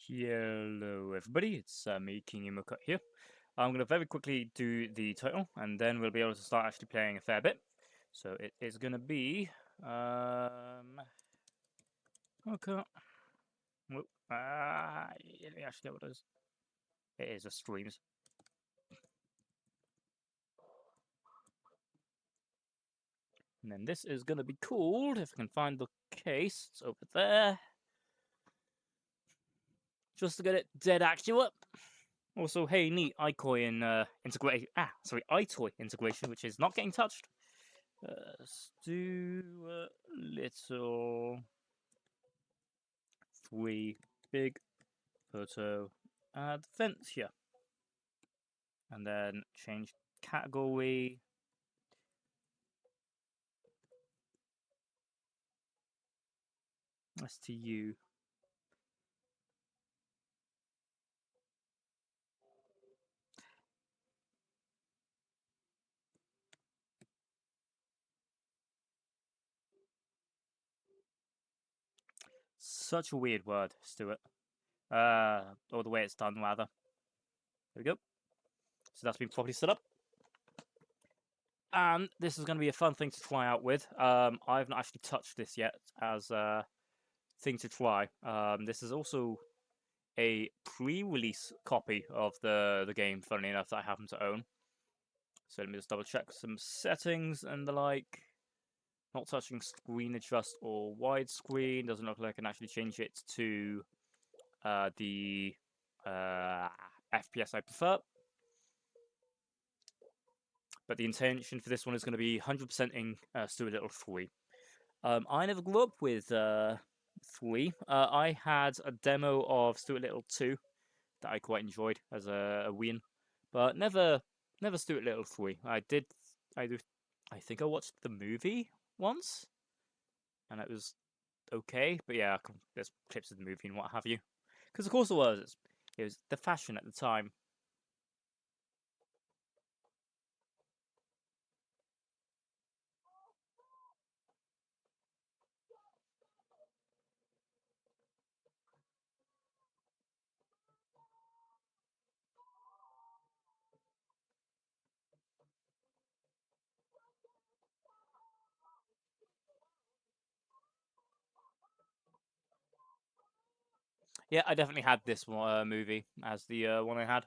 Hello everybody, it's me, Kingemocut here. I'm going to very quickly do the title, and then we'll be able to start actually playing a fair bit. So it is going to be... Okay. Whoop. Let me actually get what it is. It is a streams. And then this is going to be called, if I can find the case, it's over there. Just to get it dead accurate. Also, hey, neat iToy integration. iToy integration, which is not getting touched. Let's do a little 3 big photo adventure, and then change category. STU. Such a weird word, Stuart. Or the way it's done, rather. There we go. So that's been properly set up. And this is going to be a fun thing to try out with. I've not actually touched this yet as a thing to try. This is also a pre-release copy of the game, funnily enough, that I happen to own. So let me just double check some settings and the like. Not touching screen adjust or widescreen. Doesn't look like I can actually change it to the FPS I prefer. But the intention for this one is going to be 100% in Stuart Little 3. I never grew up with 3. I had a demo of Stuart Little 2 that I quite enjoyed as a win, but never Stuart Little 3. I think I watched the movie once, and it was okay. But yeah, there's clips of the movie and what have you. Because of course it was the fashion at the time. Yeah, I definitely had this movie as the one I had.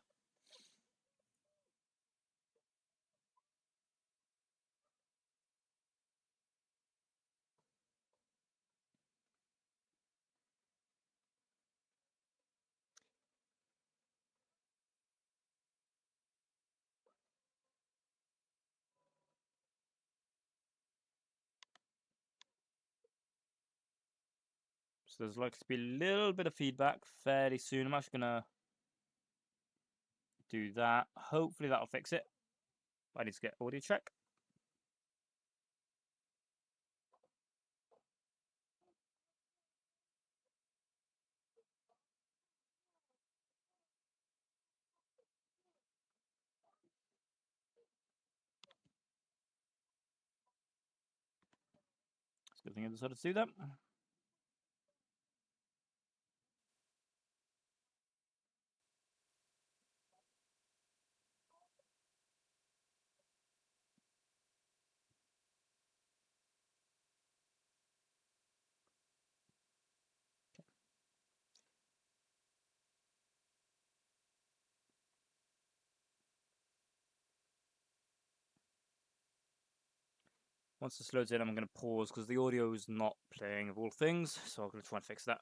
So there's likely to be a little bit of feedback fairly soon. I'm actually gonna do that. Hopefully that'll fix it. I need to get audio check. It's a good thing I decided to do that. Once this loads in, I'm going to pause because the audio is not playing of all things, so I'm going to try and fix that.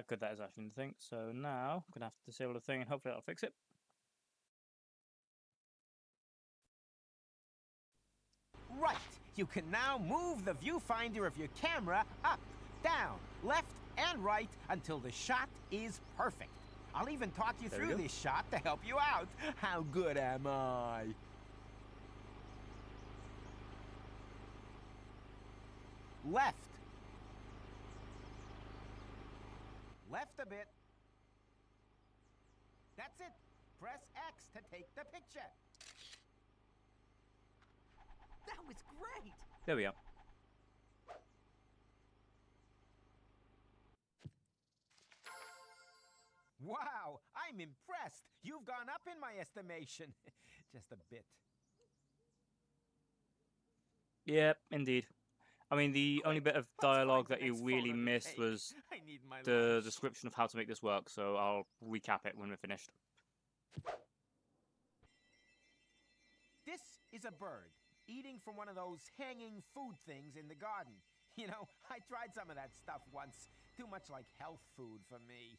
Good, that is actually the thing. So now I'm gonna have to disable the thing, and hopefully that'll fix it. Right. You can now move the viewfinder of your camera up, down, left, and right until the shot is perfect. I'll even talk you through this shot to help you out. How good am I? Left. Left a bit. That's it. Press X to take the picture. That was great. There we are. Wow, I'm impressed. You've gone up in my estimation. Just a bit. Yep, indeed. I mean, the only bit of dialogue that you really missed was the description of how to make this work, so I'll recap it when we're finished. This is a bird eating from one of those hanging food things in the garden. You know, I tried some of that stuff once. Too much like health food for me.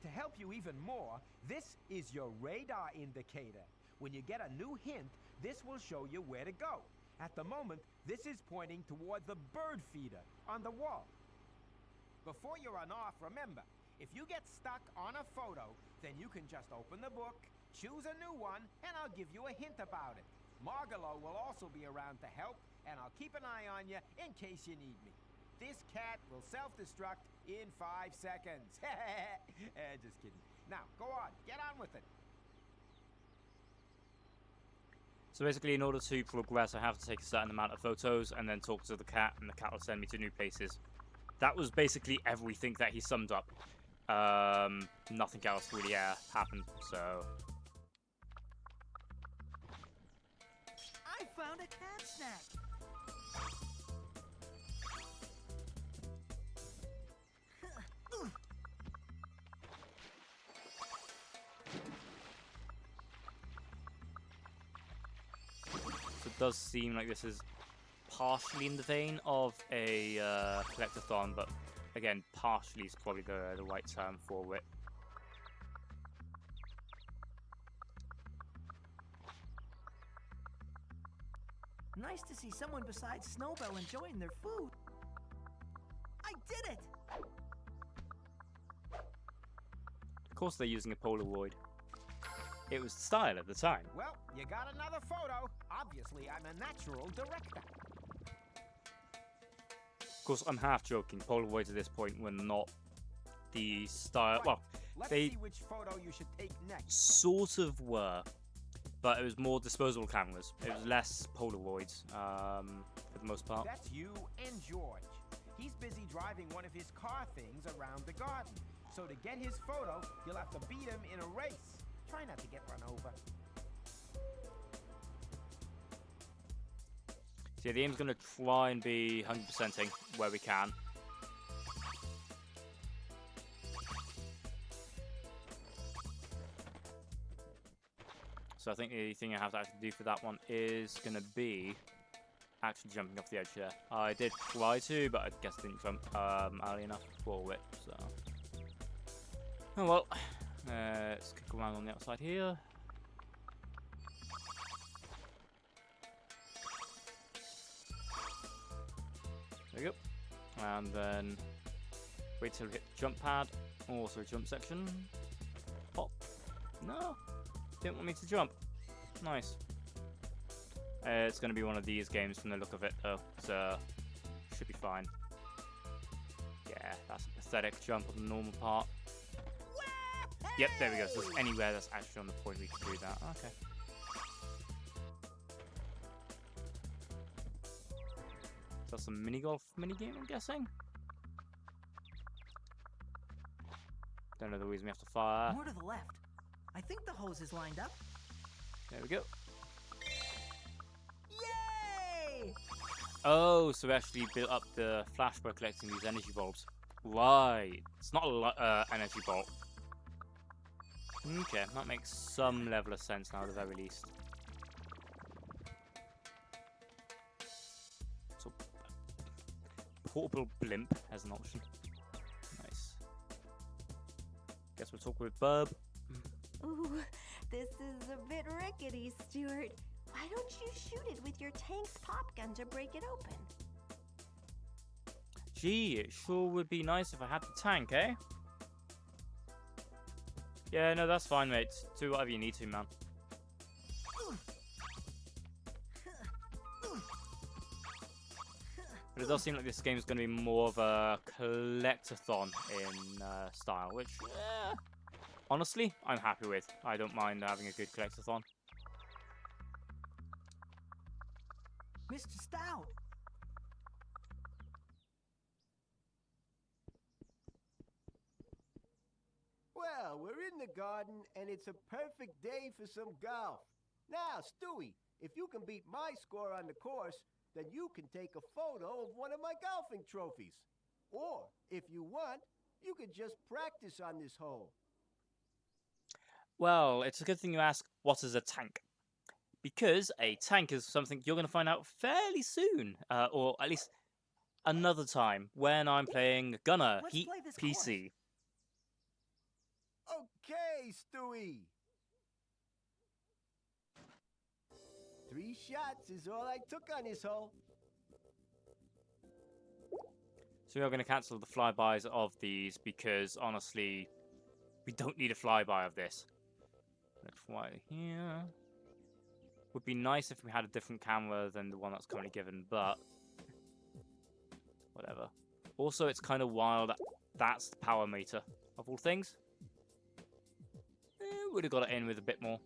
To help you even more, this is your radar indicator. When you get a new hint, this will show you where to go. At the moment, this is pointing toward the bird feeder on the wall. Before you run off, remember, if you get stuck on a photo, then you can just open the book, choose a new one, and I'll give you a hint about it. Margalo will also be around to help, and I'll keep an eye on you in case you need me. This cat will self-destruct in 5 seconds. Just kidding. Now, go on. Get on with it. So basically, in order to progress, I have to take a certain amount of photos and then talk to the cat, and the cat will send me to new places. That was basically everything that he summed up. Nothing else really happened, so... I found a cat snack! So it does seem like this is partially in the vein of a collectathon, but again, partially is probably the right term for it. Nice to see someone besides Snowbell enjoying their food. I did it! Of course they're using a Polaroid. It was the style at the time. Well, you got another photo. Obviously, I'm a natural director. Of course, I'm half joking. Polaroids at this point were not the style. Well, Let's they see which photo you should take next. sort of were, but it was more disposable cameras. It was less Polaroids for the most part. That's you and George. He's busy driving one of his car things around the garden. So to get his photo, you'll have to beat him in a race. Try not to get run over. So yeah, the aim's going to try and be 100%ing where we can. So I think the thing I have to actually do for that one is going to be actually jumping off the edge there. I did try to, but I guess I didn't jump early enough for it, so... Oh well, let's kick around on the outside here. There we go. And then wait till we hit the jump pad, also jump section. Pop. No, didn't want me to jump. Nice. It's going to be one of these games from the look of it though, so should be fine. Yeah, that's a pathetic jump on the normal part. Yep, there we go. So there's anywhere that's actually on the point we can do that. Okay. So that's a mini-golf mini-game, I'm guessing? Don't know the reason we have to fire. More to the left. I think the hose is lined up. There we go. Yay! Oh, so we actually built up the flash by collecting these energy bulbs. Right. It's not a energy bulb. Okay, that makes some level of sense now at the very least. So, portable blimp as an option. Nice. Guess we'll talk with Bub. Ooh, this is a bit rickety, Stuart. Why don't you shoot it with your tank's pop gun to break it open? Gee, it sure would be nice if I had the tank, eh? Yeah, no, that's fine, mate. Do whatever you need to, man. But it does seem like this game is going to be more of a collectathon in style, which, honestly, I'm happy with. I don't mind having a good collectathon. Mr. Stout! Well, we're in the garden, and it's a perfect day for some golf. Now, Stewie, if you can beat my score on the course, then you can take a photo of one of my golfing trophies. Or, if you want, you could just practice on this hole. Well, it's a good thing you ask, what is a tank? Because a tank is something you're going to find out fairly soon, or at least another time, when I'm playing Gunner Let's Heat play this PC. Okay, Stewie. 3 shots is all I took on this hole. So we're going to cancel the flybys of these because, honestly, we don't need a flyby of this. Let's fly here. Would be nice if we had a different camera than the one that's currently given, but whatever. Also, it's kind of wild that that's the power meter of all things. Would have got it in with a bit more.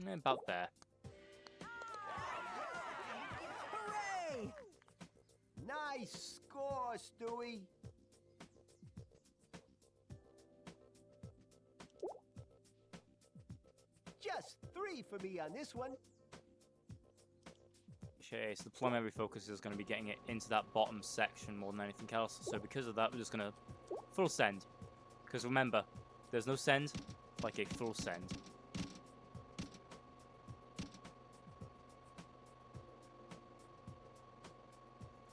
About there. Hooray! Nice score, Stewie. Just 3 for me on this one. Okay, so the primary focus is going to be getting it into that bottom section more than anything else. So because of that, we're just going to full send. Because remember, there's no send like a full send.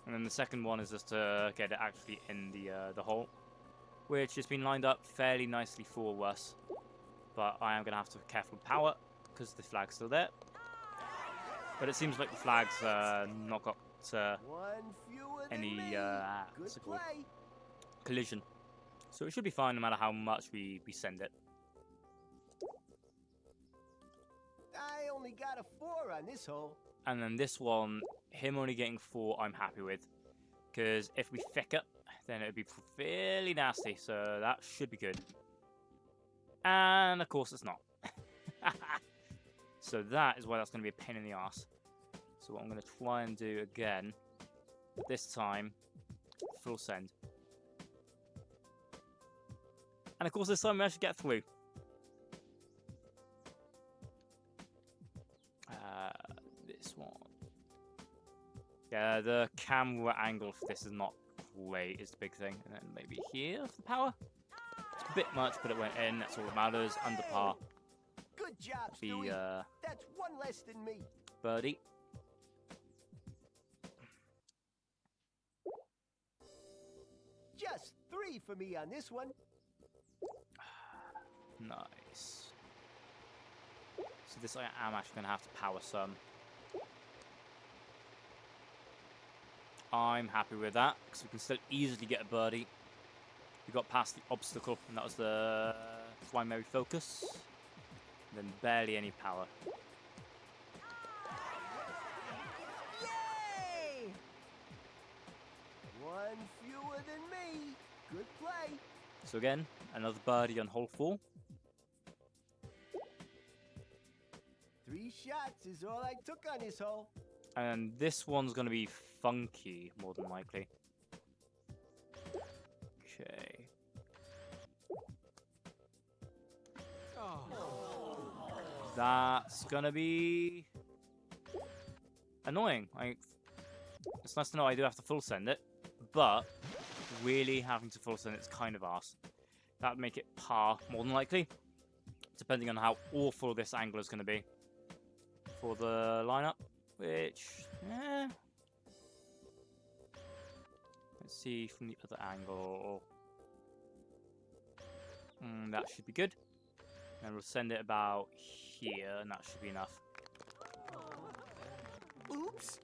And then the second one is just to get it actually in the hole, which has been lined up fairly nicely for us. But I am going to have to be careful with power because the flag's still there. But it seems like the flag's not got One fewer than any me. what's Good it called? play. Collision. So it should be fine no matter how much we send it. I only got a 4 on this hole. And then this one, him only getting 4, I'm happy with. Because if we fick it, then it would be fairly nasty. So that should be good. And of course it's not. So that is why that's going to be a pain in the ass. So what I'm going to try and do again, this time, full send. And of course this time we actually get through. This one. Yeah, the camera angle for this is not great, is the big thing. And then maybe here for the power. It's a bit much, but it went in. That's all that matters. Under par. Good job, The Stewie. That's 1 less than me. birdie. Just 3 for me on this one. Nice. So this I am actually going to have to power some. I'm happy with that, because we can still easily get a birdie. We got past the obstacle, and that was the primary focus. And then barely any power. Yay! 1 fewer than me. Good play. So again, another birdie on hole 4. 3 shots is all I took on this hole. And this one's going to be funky, more than likely. Okay. That's gonna be annoying. It's nice to know I do have to full send it, but really having to full send it's kind of arse. That'd make it par, more than likely, depending on how awful this angle is going to be for the lineup, which, let's see from the other angle. That should be good. And we'll send it about here, and that should be enough. Oops.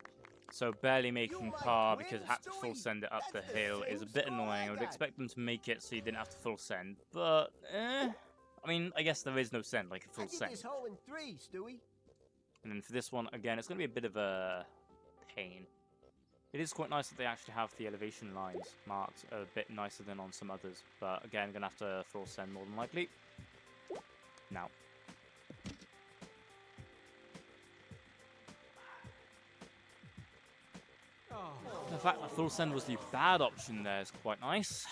So barely making might par win, because I had to full Stewie. send it up That's the the hill is a same bit score annoying. I I would got. expect them to make it so you didn't have to full send, but I mean, I guess there is no send like a I full did send. this hole in 3, Stewie. And then for this one, again, it's going to be a bit of a pain. It is quite nice that they actually have the elevation lines marked a bit nicer than on some others. But again, I'm going to have to full send more than likely. Now. The fact that full send was the bad option there is quite nice.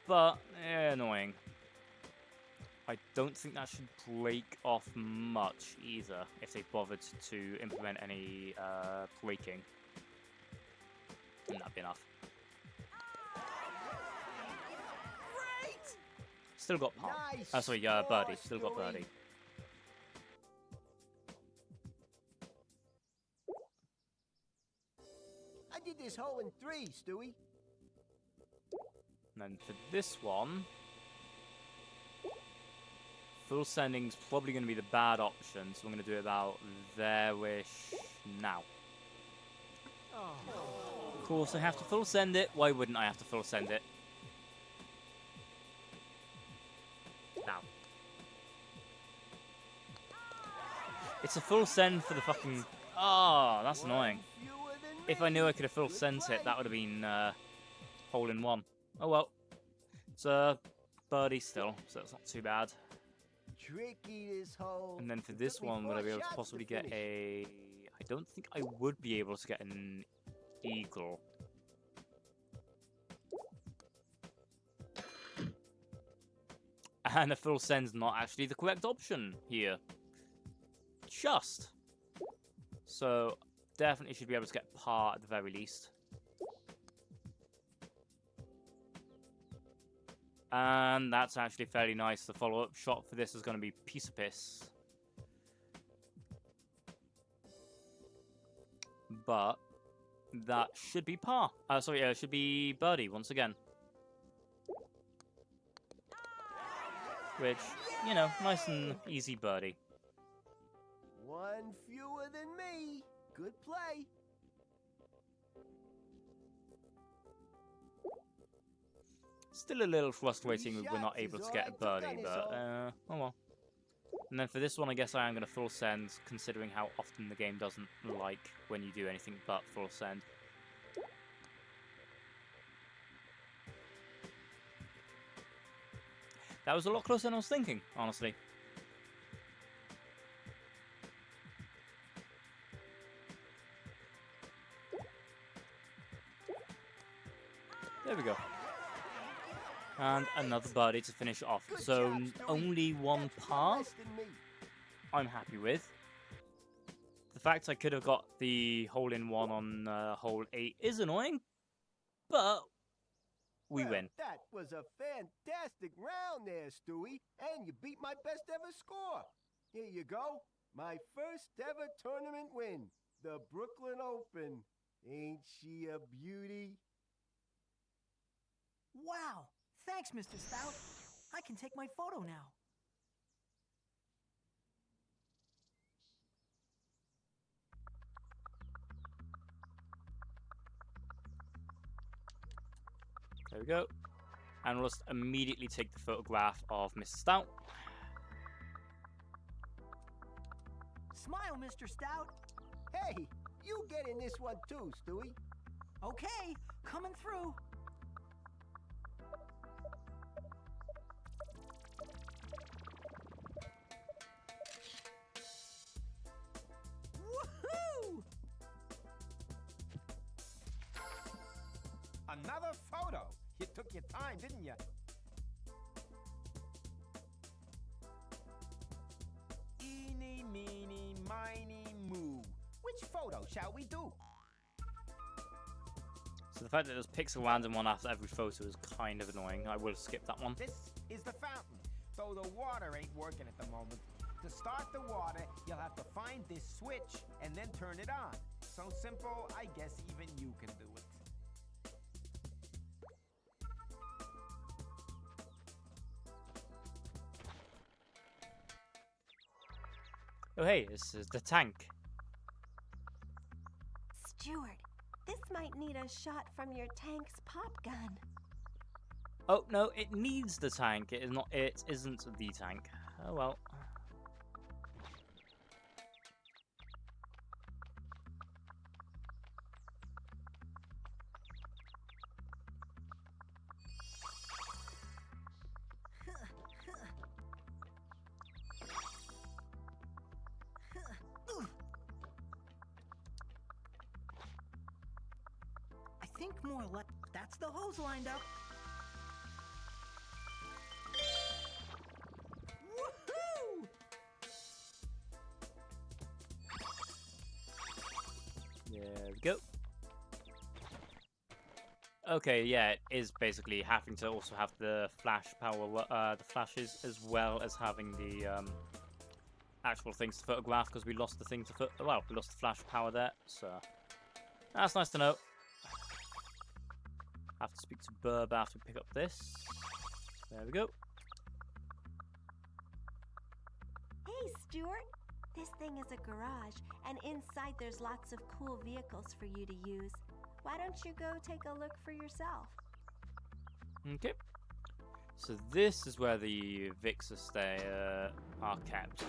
But, annoying. I don't think that should break off much either, if they bothered to implement any braking. And that'd be enough. Great! Still got par. Nice Sorry, score, birdie. Still got Stewie. birdie. I did this hole in 3, Stewie. And then for this one, full sending's probably going to be the bad option, so I'm going to do it about there-ish now. Of course, I have to full send it. Why wouldn't I have to full send it? Now. It's a full send for the fucking... Oh, that's annoying. Fewer than If I knew I could have full Good sent play. it, that would have been hole in one. Oh well. It's a birdie still, so it's not too bad. Tricky this hole. And then for It this took me one, would 4 I be able to shots possibly get finish. a... I don't think I would be able to get an eagle. And a full send's not actually the correct option here. Just. So, definitely should be able to get par at the very least. And that's actually fairly nice. The follow-up shot for this is going to be piece of piss. But that should be par. Sorry, it should be birdie once again. Which, you know, nice and easy birdie. 1 fewer than me. Good play. Still a little frustrating Three that we're not shots able is to all get I a took on birdie, this but hole. oh well. And then for this one, I guess I am going to full send, considering how often the game doesn't like when you do anything but full send. That was a lot closer than I was thinking, honestly. There we go. And another birdie to finish off. Good So job, Stewie. only one That's par less than me. I'm happy with. The fact I could have got the hole-in-one on hole 8 is annoying, but we Well, win. That was a fantastic round there, Stewie. And you beat my best ever score. Here you go. My first ever tournament win. The Brooklyn Open. Ain't she a beauty? Wow. Thanks, Mr. Stout. I can take my photo now. There we go. And we'll just immediately take the photograph of Mr. Stout. Smile, Mr. Stout. Hey, you get in this one too, Stewie. Okay, coming through. Woohoo! Another photo. You took your time, didn't you? Eeny, meeny, miny, moo. Which photo shall we do? So the fact that there's pixel random one after every photo is kind of annoying. I will skip that one. This is the fountain, though the water ain't working at the moment. To start the water, you'll have to find this switch and then turn it on. So simple, I guess even you can do it. Oh hey, this is the tank. Stuart, this might need a shot from your tank's pop gun. Oh no, it needs the tank. It is not. It isn't the tank. Oh well. I think more like that's the hose lined up. Woohoo! There we go. Okay, yeah, it is basically having to also have the flash power, the flashes, as well as having the actual things to photograph, because we lost the thing to well, we lost the flash power there, so that's nice to know. Have to speak to Burb after we pick up this. There we go. Hey, Stuart. This thing is a garage, and inside there's lots of cool vehicles for you to use. Why don't you go take a look for yourself? Okay. So this is where the Vixer are kept.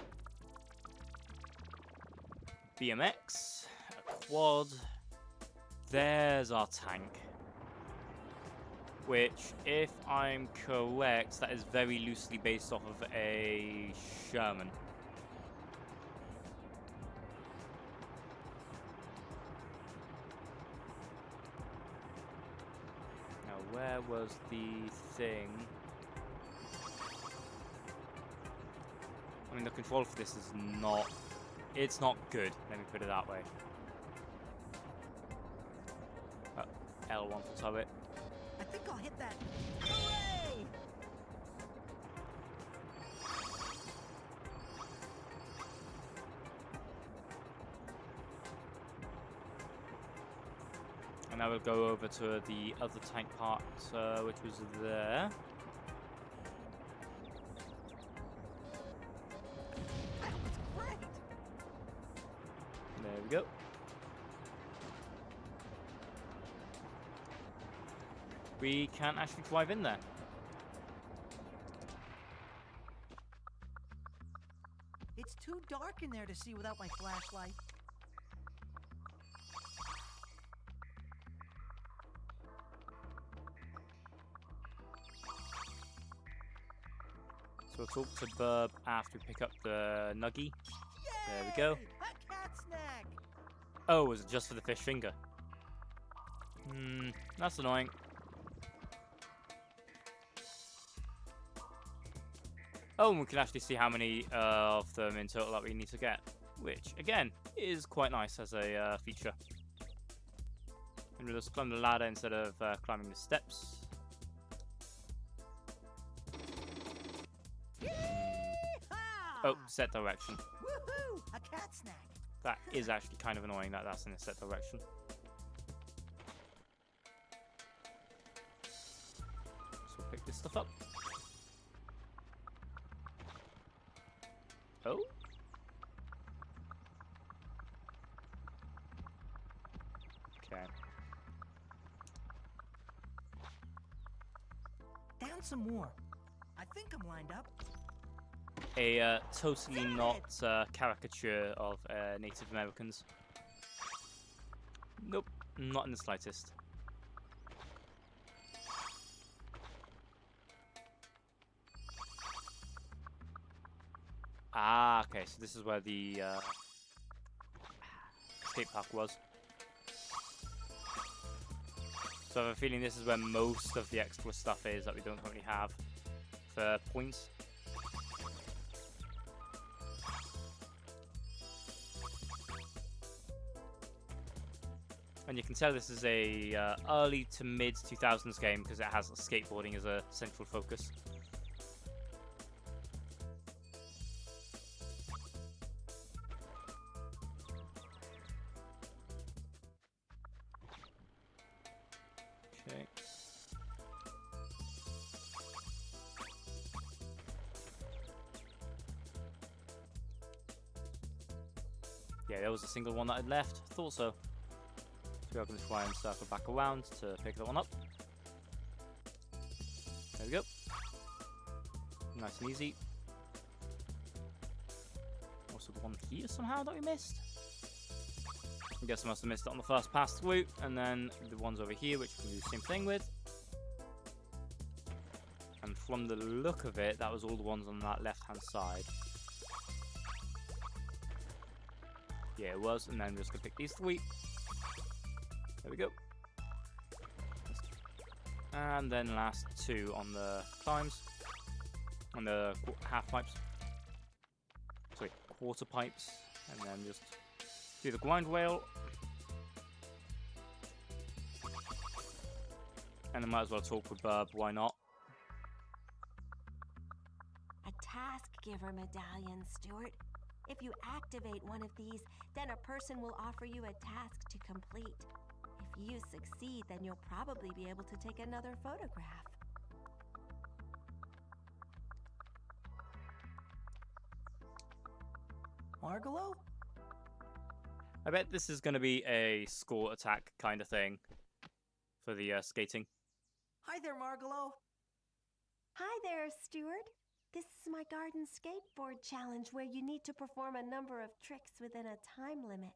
BMX, a quad. There's our tank. Which, if I'm correct, that is very loosely based off of a Sherman. Now, where was the thing? I mean, the control for this is not... It's not good, let me put it that way. L1 for turret. I think I'll hit that. Hooray! And I will go over to the other tank part, which was there. That was great! There we go. We can't actually drive in there. It's too dark in there to see without my flashlight. So we'll talk to Burb after we pick up the Nuggy. There we go. Yay! A cat snack! Oh, was it just for the fish finger? That's annoying. Oh, and we can actually see how many of them in total that we need to get, which, again, is quite nice as a feature. And we'll just climb the ladder instead of climbing the steps. Oh, set direction. Woohoo! A cat snack! That is actually kind of annoying that that's in a set direction. So we'll pick this stuff up. Oh? Okay. Down some more. I think I'm lined up. A totally not caricature of Native Americans. Nope, not in the slightest. Ah, okay, so this is where the skate park was. So I have a feeling this is where most of the extra stuff is that we don't currently have for points. And you can tell this is a early to mid 2000s game because it has skateboarding as a central focus. Okay. Yeah, there was a single one that I'd left. Thought so. So we're going to try and circle back around to pick that one up. There we go. Nice and easy. Also the one here somehow that we missed. I guess I must have missed it on the first pass through. And then the ones over here, which we can do the same thing with. And from the look of it, that was all the ones on that left-hand side. Yeah, it was. And then we're just going to pick these 3. There we go. And then last 2 on the climbs. On the half pipes. Sorry, quarter pipes. And then just do the grind rail. And I might as well talk with Burb, why not? A task giver medallion, Stuart. If you activate one of these, then a person will offer you a task to complete. If you succeed, then you'll probably be able to take another photograph. Margalo? I bet this is going to be a score attack kind of thing for the skating. Hi there, Margalo. Hi there, Stuart. This is my garden skateboard challenge where you need to perform a number of tricks within a time limit.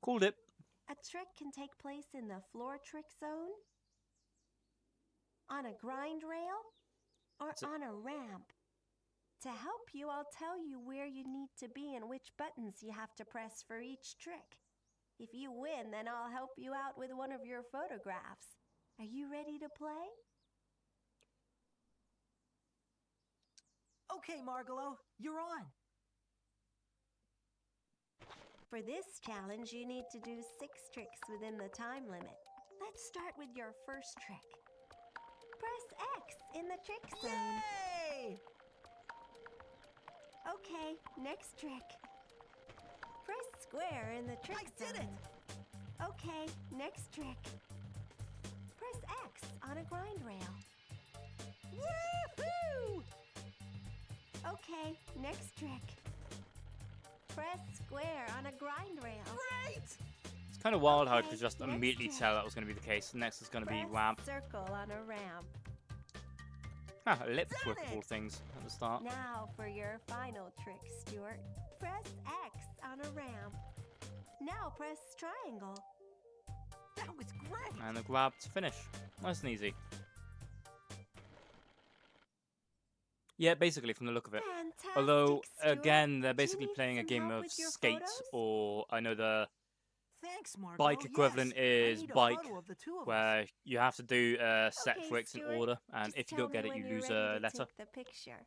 Called it. A trick can take place in the floor trick zone, on a grind rail, or on a ramp. To help you, I'll tell you where you need to be and which buttons you have to press for each trick. If you win, then I'll help you out with one of your photographs. Are you ready to play? Okay, Margalo, you're on. For this challenge, you need to do 6 tricks within the time limit. Let's start with your first trick. Press X in the trick zone. Yay! Okay, next trick. Press square in the trick I zone. did it! Okay, next trick. Press X on a grind rail. Woohoo! Okay, next trick. Press square on a grind rail. Great! It's kind of wild how I Okay, could just next immediately trick. tell that was going to be the case. Next is going to be Press ramp. circle on a ramp. Ah, a lip Done flip of it! all things at the start. Now for your final trick, Stuart. Press X on a ramp. Now press triangle. That was great! And a grab to finish. Nice and easy. Yeah, basically from the look of it. Fantastic, Although, Stuart. again, they're Do you basically need playing a some game help of with your skate, photos? or I know the Thanks, Margalo. bike equivalent yes, is I need a bike, photo of the two of us. where you have to do set Okay, tricks in Stuart, order, and just if you tell don't get me it, you when you're lose ready a to letter. take the picture.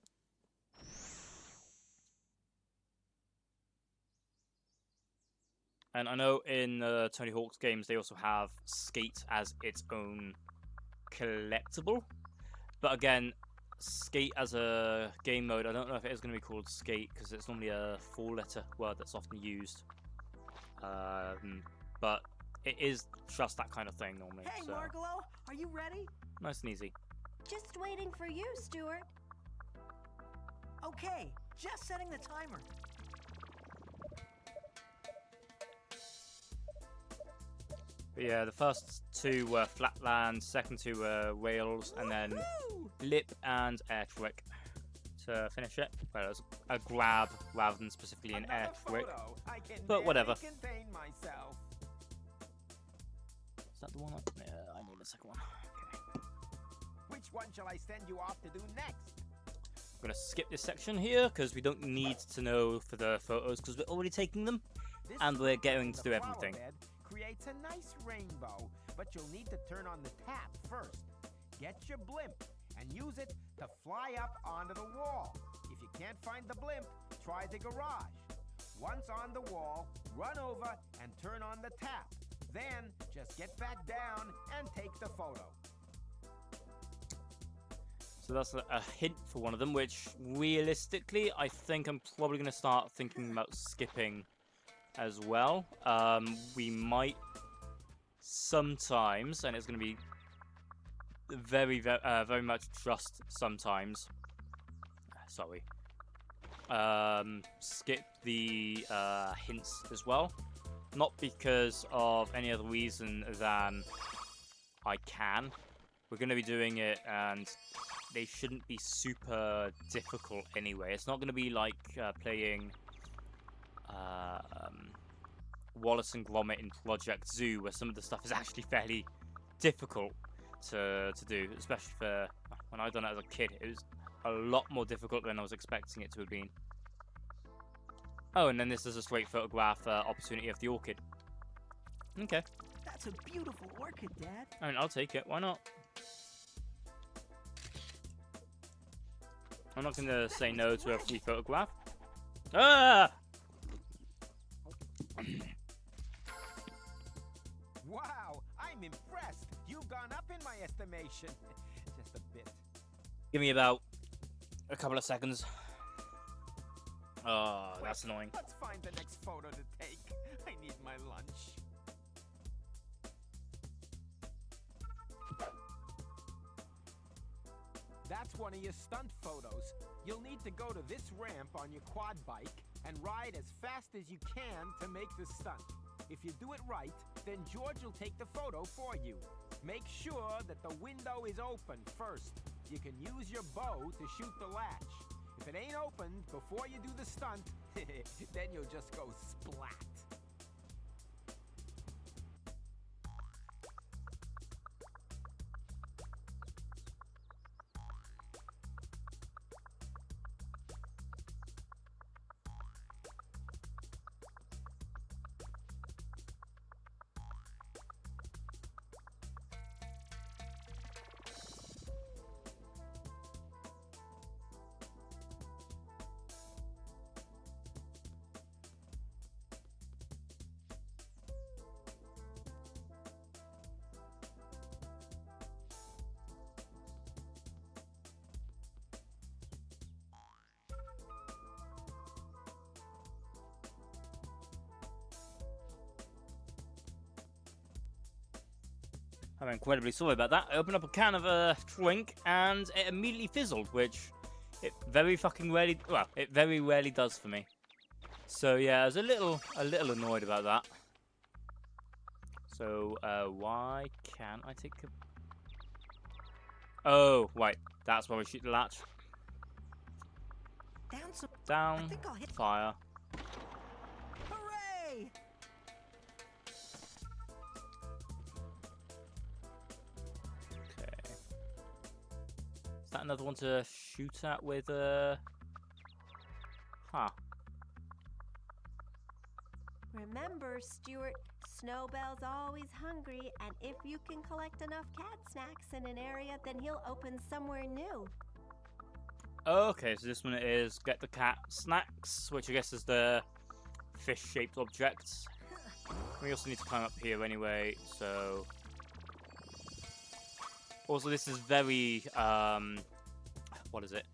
And I know in Tony Hawk's games they also have Skate as its own collectible, but again, Skate as a game mode, I don't know if it is going to be called Skate because it's normally a 4-letter word that's often used. But it is just that kind of thing normally. Hey, So Margalo, are you ready? nice and easy. Just waiting for you, Stuart. Okay, just setting the timer. But yeah, the first 2 were flatland, second 2 were rails, and then Woohoo! lip and air trick to finish it. Well, it was a grab rather than specifically an air Another trick. photo. I can But whatever. barely contain myself. Is that the one? Yeah, I need the second one. Okay. Which one shall I send you off to do next? I'm going to skip this section here because we don't need to know for the photos because we're already taking them. This And we're scribble going in to the do flower everything. bed creates a nice rainbow, but you'll need to turn on the tap first. Get your blimp and use it to fly up onto the wall. If you can't find the blimp, try the garage. Once on the wall, run over and turn on the tap. Then, just get back down and take the photo. So that's a hint for one of them, which realistically, I think I'm probably going to start thinking about skipping as well. We might sometimes, and it's going to be very much just sometimes. Sorry. Skip the hints as well. Not because of any other reason than I can. We're going to be doing it, and they shouldn't be super difficult anyway. It's not going to be like playing Wallace and Gromit in Project Zoo, where some of the stuff is actually fairly difficult to do, especially for when I done it as a kid. It was a lot more difficult than I was expecting it to have been. Oh, and then this is a straight photograph opportunity of the orchid. Okay. That's a beautiful orchid, Dad. I mean, I'll take it. Why not? I'm not going to say no to a free photograph. Ah! Wow, I'm impressed. You've gone up in my estimation. Just a bit. Give me about a couple of seconds. Oh, that's annoying. Let's find the next photo to take. I need my lunch. That's one of your stunt photos. You'll need to go to this ramp on your quad bike and ride as fast as you can to make the stunt. If you do it right, then George will take the photo for you. Make sure that the window is open first. You can use your bow to shoot the latch. If it ain't opened before you do the stunt, then you'll just go splat. I'm incredibly sorry about that. I opened up a can of a drink and it immediately fizzled, which it very rarely does for me. So yeah, I was a little annoyed about that. So why can't I take a... Oh, right, that's why we shoot the latch. Down, I think I'll hit fire. Hooray! Okay. Is that another one to shoot at with Huh. Remember, Stuart, Snowbell's always hungry, and if you can collect enough cat snacks in an area, then he'll open somewhere new. Okay, so this one is get the cat snacks, which I guess is the fish-shaped objects. We also need to climb up here anyway, so... Also, this is very, what is it?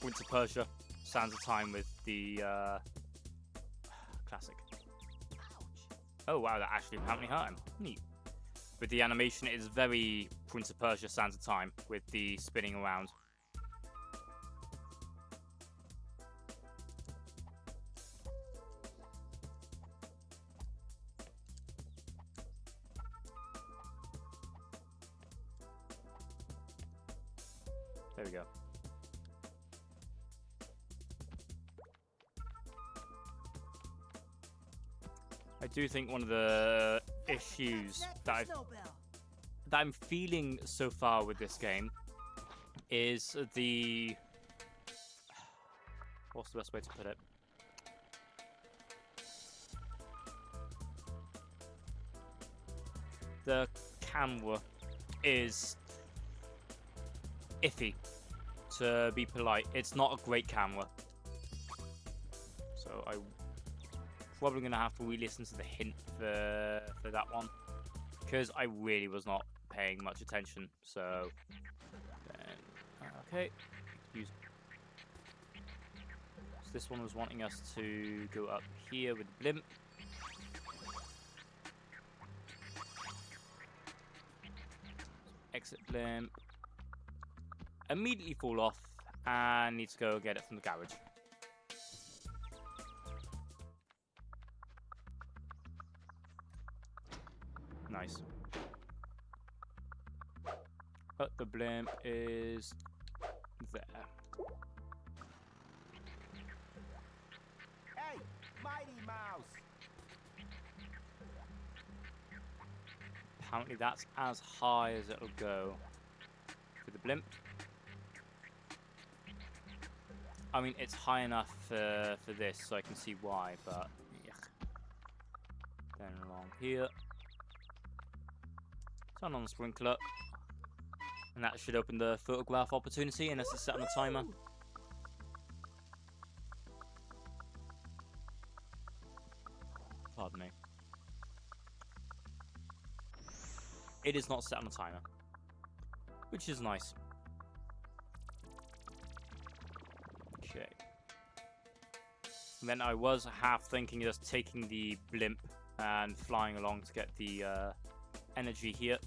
Winter Persia, Sands of Time with the, classic. Oh wow, that actually apparently hurt him. Neat. With the animation, it is very Prince of Persia, Sands of Time with the spinning around. There we go. I do think one of the issues that I'm feeling so far with this game is the... What's the best way to put it? the camera is iffy, to be polite. It's not a great camera. So I'm probably going to have to re-listen to the hint for that one, because I really was not paying much attention. So, okay. So this one was wanting us to go up here with the blimp. Exit blimp. Immediately fall off and need to go get it from the garage. Nice. But the blimp is there. Hey, Mighty Mouse! Apparently that's as high as it'll go for the blimp. I mean, it's high enough for this, so I can see why, but yuck. Then along here. Turn on the sprinkler. And that should open the photograph opportunity, unless it's set on a timer. Pardon me. It is not set on a timer, which is nice. Okay. And then I was half thinking just taking the blimp and flying along to get the energy here.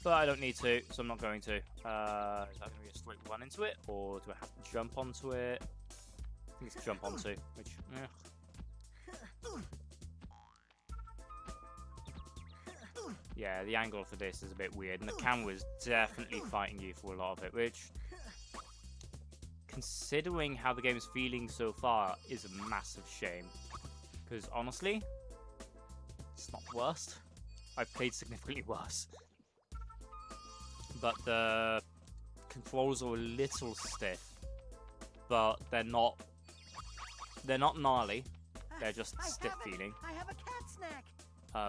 But I don't need to, so I'm not going to. Is that going to be a straight run into it, or do I have to jump onto it? I think it's jump onto, which, yeah, the angle for this is a bit weird, and the camera is definitely fighting you for a lot of it, which, considering how the game's feeling so far, is a massive shame. Because honestly, it's not the worst. I've played significantly worse. But the controls are a little stiff, but they're not gnarly. They're just stiff feeling. I have a cat snack.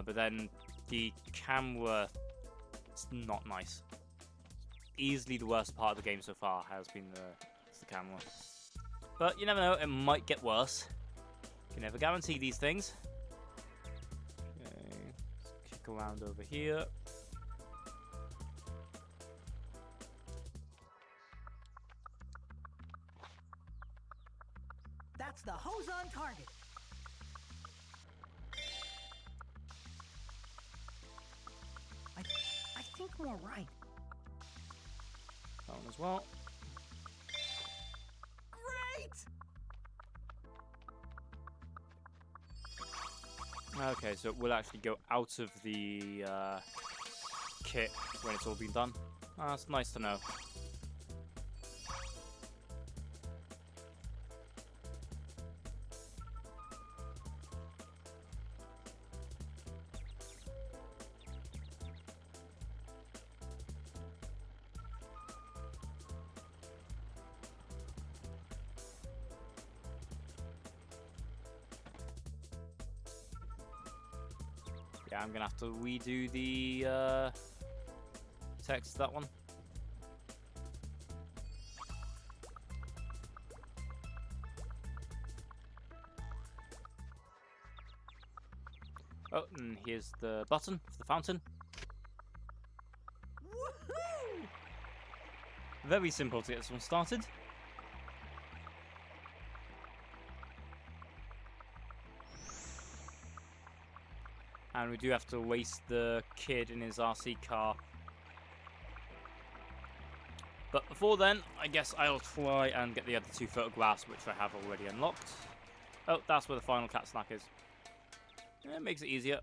But then the camera, it's not nice. Easily the worst part of the game so far has been the camera. But you never know, it might get worse. You can never guarantee these things. Okay, let's kick around over here. That's the hose on target. I think more right. That one as well. Great! Okay, so it will actually go out of the kit when it's all been done. That's nice to know. Yeah, I'm gonna have to redo the text to that one. Oh, and here's the button for the fountain. Woohoo! Very simple to get this one started. And we do have to race the kid in his RC car. But before then, I guess I'll try and get the other two photographs, which I have already unlocked. Oh, that's where the final cat snack is. Yeah, it makes it easier.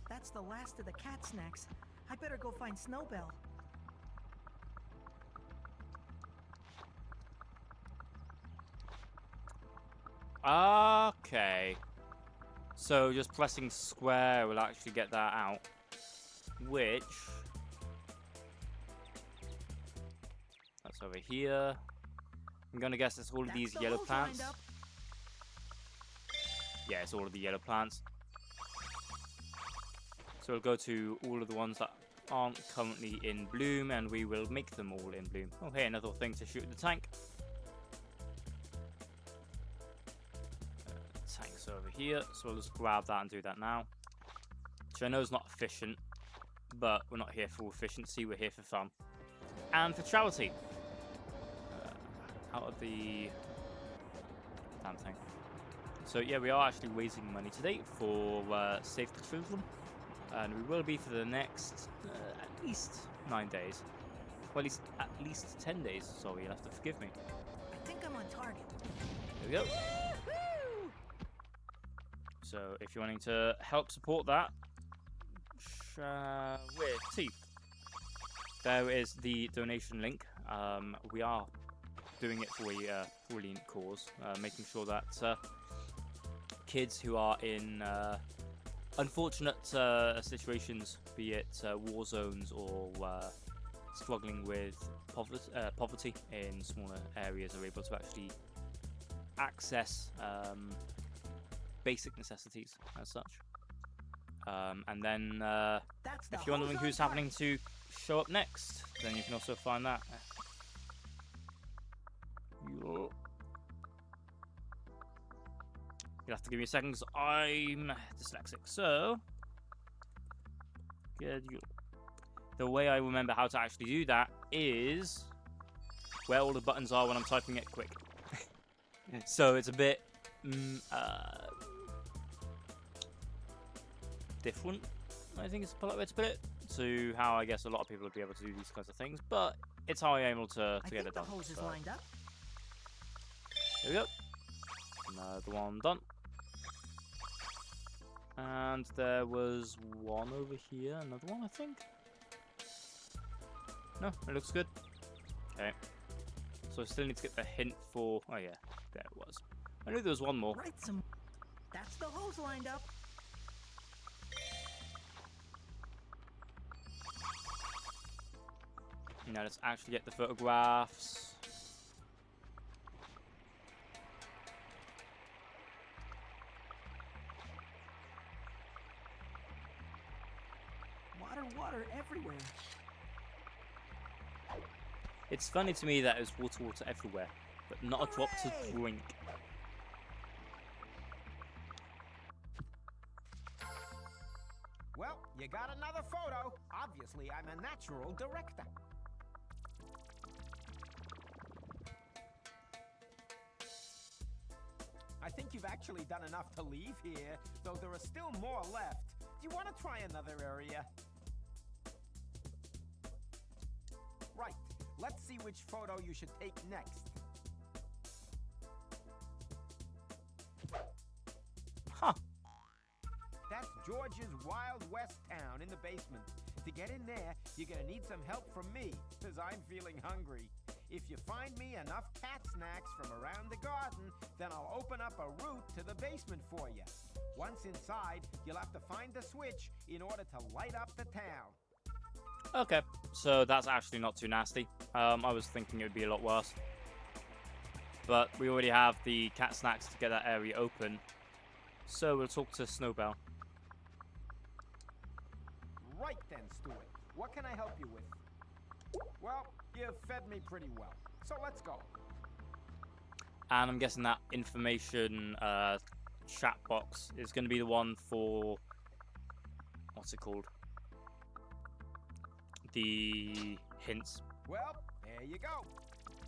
That's the last of the cat snacks. I better go find Snowbell. Okay. So just pressing square will actually get that out. Which... That's over here. I'm gonna guess it's all of That's these the yellow hose lined plants. up. Yeah, it's all of the yellow plants. So we'll go to all of the ones that aren't currently in bloom, and we will make them all in bloom. Oh, hey, another thing to shoot in the tank. Tank's over here, so we'll just grab that and do that now. Which I know is not efficient, but we're not here for efficiency, we're here for fun. And for charity. Out of the damn thing. So yeah, we are actually raising money today for Save the Children. And we will be for the next at least 9 days. Well, at least 10 days, sorry, you'll have to forgive me. I think I'm on target. There we go. Woo-hoo! So if you're wanting to help support that, where T? There is the donation link. We are doing it for a brilliant cause, making sure that kids who are in unfortunate situations, be it war zones or struggling with poverty in smaller areas, are able to actually access basic necessities as such. And then if you're wondering who's happening to show up next, then you can also find that. You'll have to give me a second because I'm dyslexic. So, the way I remember how to actually do that is where all the buttons are when I'm typing it quick. So it's a bit different, I think is the polite way to put it, to how I guess a lot of people would be able to do these kinds of things, but it's how I'm able to get it done. The hose is So, lined up. there we go. Another one done. And there was one over here, another one, I think. No, it looks good. Okay. So I still need to get the hint for... Oh yeah, there it was. I knew there was one more. Right, some. That's the hose lined up. Now let's actually get the photographs. Water everywhere. It's funny to me that there's water everywhere, but not a drop to drink. Well, you got another photo. Obviously, I'm a natural director. I think you've actually done enough to leave here, though there are still more left. Do you want to try another area? Right. Let's see which photo you should take next. Huh. That's George's Wild West town in the basement. To get in there, you're gonna need some help from me, because I'm feeling hungry. If you find me enough cat snacks from around the garden, then I'll open up a route to the basement for you. Once inside, you'll have to find the switch in order to light up the town. Okay, so that's actually not too nasty. I was thinking it would be a lot worse. But we already have the cat snacks to get that area open. So we'll talk to Snowbell. Right then, Stuart. What can I help you with? Well, you've fed me pretty well. So let's go. And I'm guessing that information chat box is going to be the one for... What's it called? The hints. Well, there you go.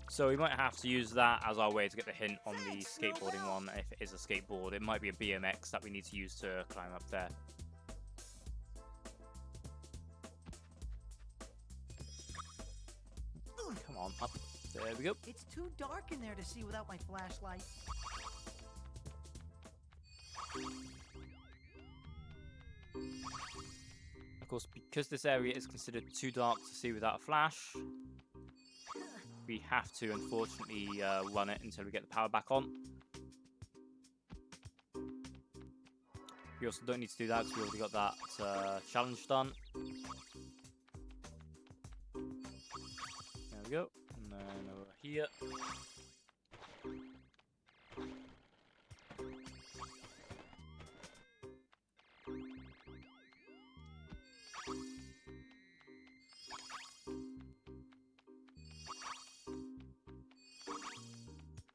So we might have to use that as our way to get the hint on the skateboarding one. If it is a skateboard, it might be a BMX that we need to use to climb up there. Come on, up. There we go. It's too dark in there to see without my flashlight. Of course, because this area is considered too dark to see without a flash, we have to, unfortunately, run it until we get the power back on. We also don't need to do that because we already got that challenge done. There we go. And then over here.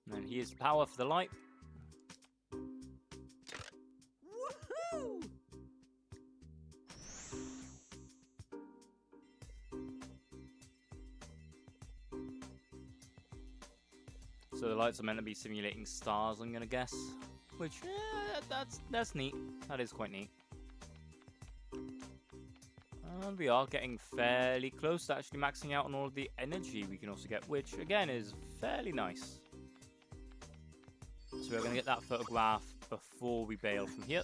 And then here's the power for the light. Woohoo! So the lights are meant to be simulating stars, I'm gonna guess. Which, that's neat. That is quite neat. And we are getting fairly close to actually maxing out on all of the energy we can also get, which again is fairly nice. So we're gonna get that photograph before we bail from here.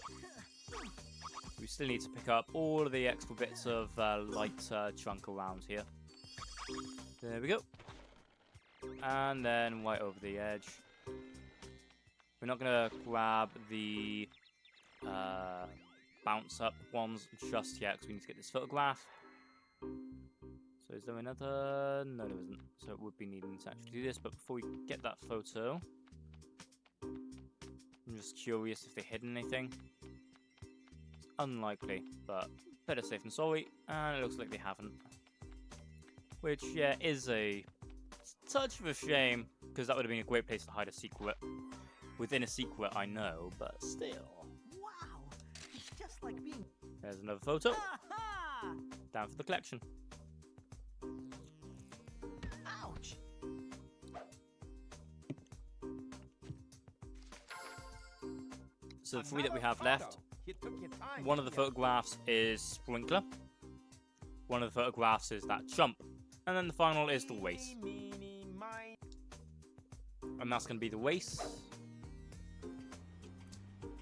We still need to pick up all of the extra bits of light chunk around here. There we go. And then right over the edge. We're not going to grab the bounce up ones just yet because we need to get this photograph. So is there another? No, there isn't. So it would be needing to actually do this. But before we get that photo, I'm just curious if they hidden anything. It's unlikely, but better safe than sorry. And it looks like they haven't. Which, yeah, is a touch of a shame, because that would have been a great place to hide a secret. Within a secret, I know, but still. Wow, it's just like being. There's another photo. Aha! Down for the collection. Ouch! So the three that we have left, You took your time. one of the photographs is Sprinkler. One of the photographs is that chump. And then the final is the waste. And that's going to be the waste.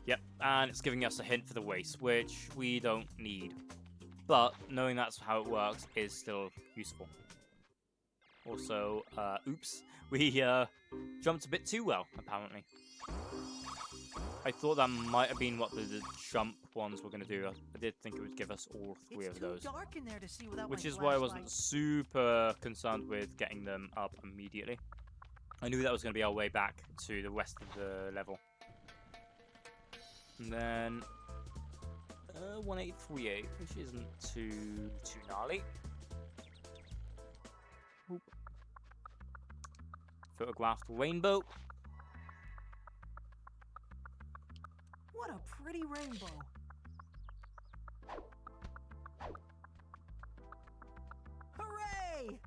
Yep, and it's giving us a hint for the waste, which we don't need. But knowing that's how it works is still useful. Also, oops, we jumped a bit too well, apparently. I thought that might have been what the jump ones were going to do. I did think it would give us all three of those. It's too dark in there to see without Which my is why I wasn't flashlight. super concerned with getting them up immediately. I knew that was going to be our way back to the rest of the level. And then 1838, which isn't too gnarly. Oop. Photographed rainbow. What a pretty rainbow. Hooray!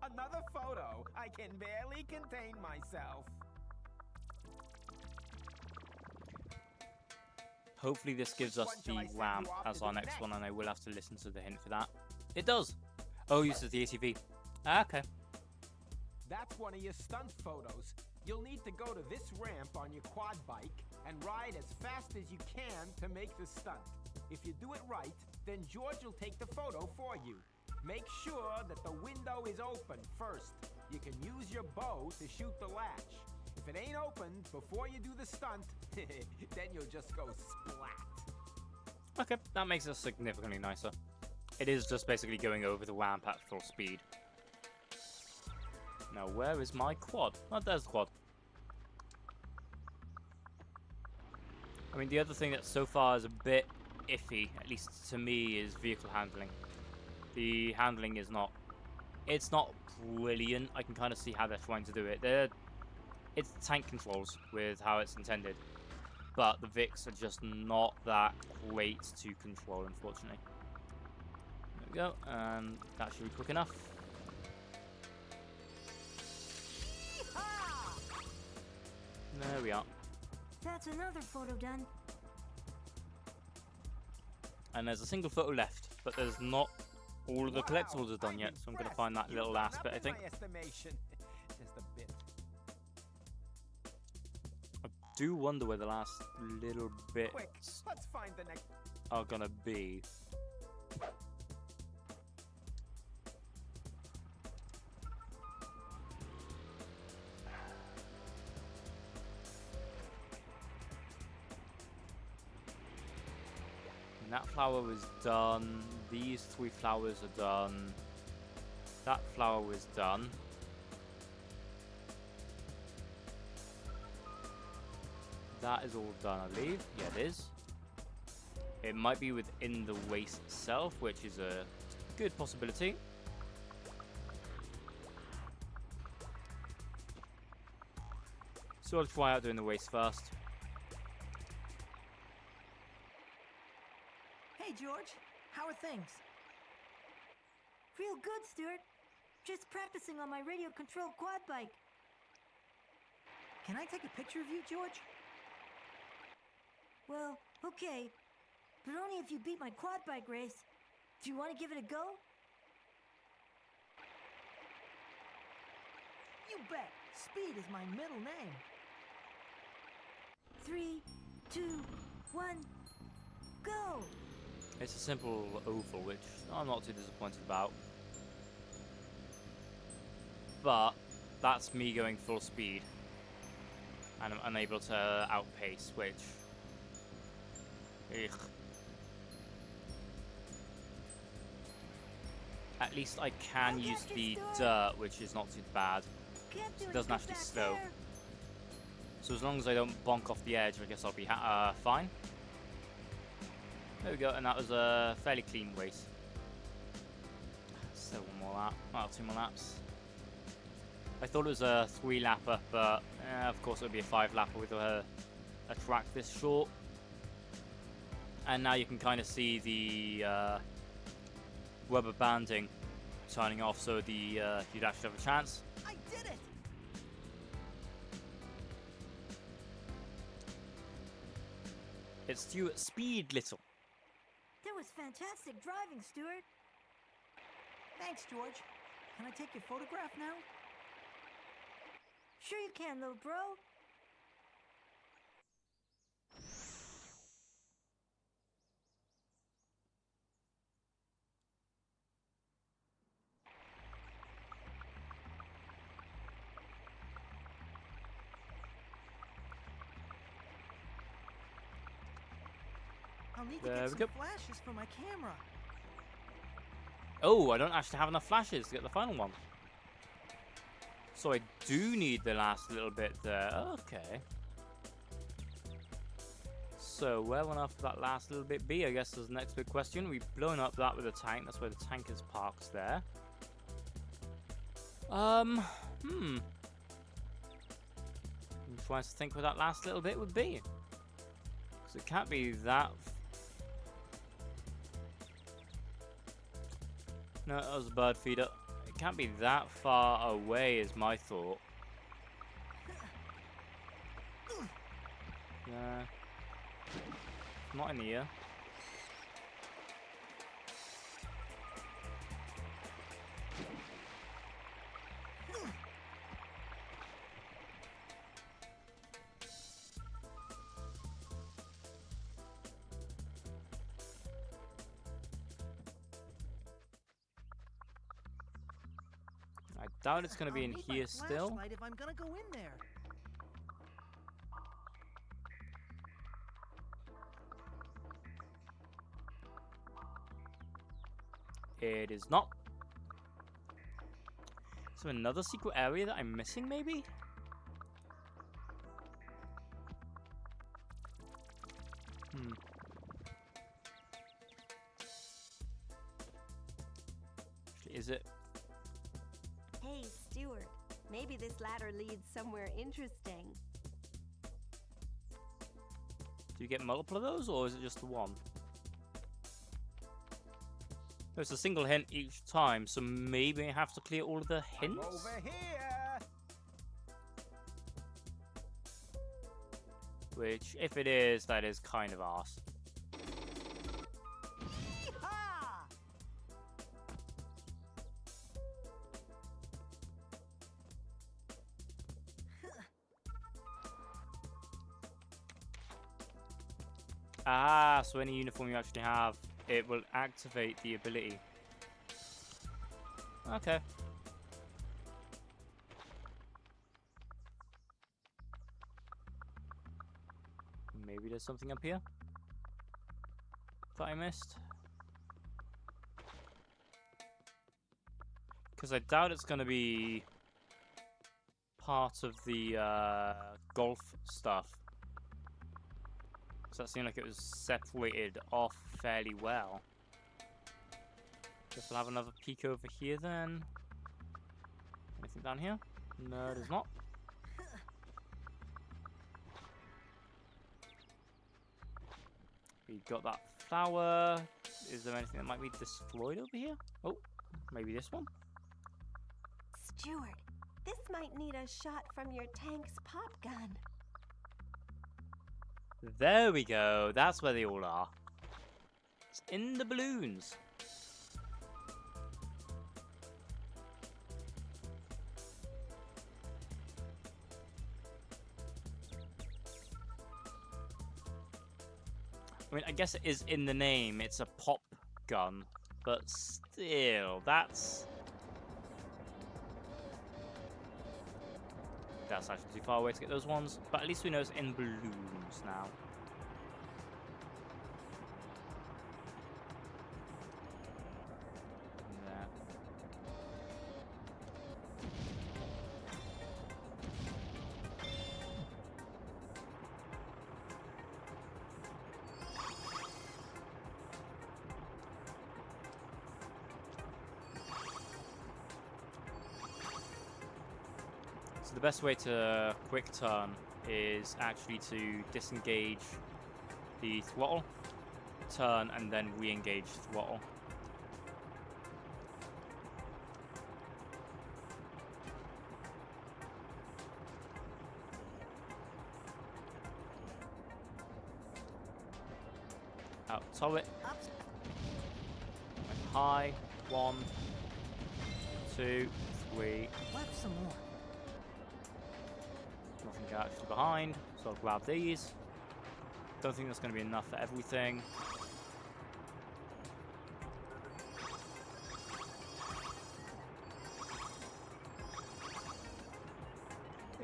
Another photo. I can barely contain myself. Hopefully this gives us When shall I the send ramp you off as to our do next next? one, and I will have to listen to the hint for that. It does! Oh, uses the ATV. Ah, okay. That's one of your stunt photos. You'll need to go to this ramp on your quad bike and ride as fast as you can to make the stunt. If you do it right, then George will take the photo for you. Make sure that the window is open first. You can use your bow to shoot the latch. If it ain't opened before you do the stunt, then you'll just go splat. Okay, that makes it significantly nicer. It is just basically going over the ramp at full speed. Now, where is my quad? Oh, there's the quad. I mean, the other thing that so far is a bit iffy, at least to me, is vehicle handling. The handling is not... It's not brilliant. I can kind of see how they're trying to do it. It's tank controls with how it's intended. But the Vics are just not that great to control, unfortunately. There we go, and that should be quick enough. Yeehaw! There we are. That's another photo done. And there's a single photo left, but there's not all of the collectibles are done yet, so I'm going to find that little last bit, I think. My estimation. Just a bit. I do wonder where the last little Quick, bits let's find the next. are going to be. And that flower was done. These three flowers are done. That flower was done. That is all done, I believe. Yeah, it is. It might be within the waste itself, which is a good possibility. So I'll try out doing the waste first. Hey, George. How are things? Real good, Stuart. Just practicing on my radio-controlled quad bike. Can I take a picture of you, George? Well, okay. But only if you beat my quad bike race. Do you want to give it a go? You bet. Speed is my middle name. 3, 2, 1, go! It's a simple oval, which I'm not too disappointed about. But that's me going full speed. And I'm unable to outpace, which... Ugh. At least I can use the dirt, which is not too bad. So it doesn't actually slow. So as long as I don't bonk off the edge, I guess I'll be fine. There we go, and that was a fairly clean race. Still one more lap. Well, 2 more laps. I thought it was a 3-lapper, but of course it would be a 5-lapper with a track this short. And now you can kind of see the rubber banding turning off, so the you'd actually have a chance. I did it! It's Stuart Speed Little. That was fantastic driving, Stuart. Thanks, George. Can I take your photograph now? Sure you can, little bro. I'll need to There get we some go. flashes for my camera. Oh, I don't actually have enough flashes to get the final one. So I do need the last little bit there. Okay. So where on earth would that last little bit be? I guess is the next big question. We've blown up that with a tank. That's where the tank is parked there. I'm trying to think where that last little bit would be. Because it can't be that... No, that was a bird feeder. It can't be that far away is my thought. Yeah. Not in the ear. I doubt it's going to be in here still. If I'm gonna go in there. It is not. Is there another secret area that I'm missing, maybe? Is it? Hey, Stuart. Maybe this ladder leads somewhere interesting. Do you get multiple of those, or is it just the one? There's a single hint each time, so maybe I have to clear all of the hints? I'm over here. Which, if it is, that is kind of arse. Yeehaw! Ah, so any uniform you actually have, it will activate the ability. Okay. Maybe there's something up here that I missed. Because I doubt it's going to be part of the golf stuff. Because that seemed like it was separated off fairly well. Guess we'll have another peek over here then. Anything down here? No, there's not. We got that flower. Is there anything that might be destroyed over here? Oh, maybe this one? Stuart, this might need a shot from your tank's pop gun. There we go. That's where they all are. It's in the balloons. I mean, I guess it is in the name. It's a pop gun. But still, that's actually too far away to get those ones. But at least we know it's in balloons now. There. So the best way to quick turn is actually to disengage the throttle, turn, and then re-engage throttle. Out turret. And high. 1, 2, 3. Left some more. Nothing actually behind, so I'll grab these. Don't think that's going to be enough for everything.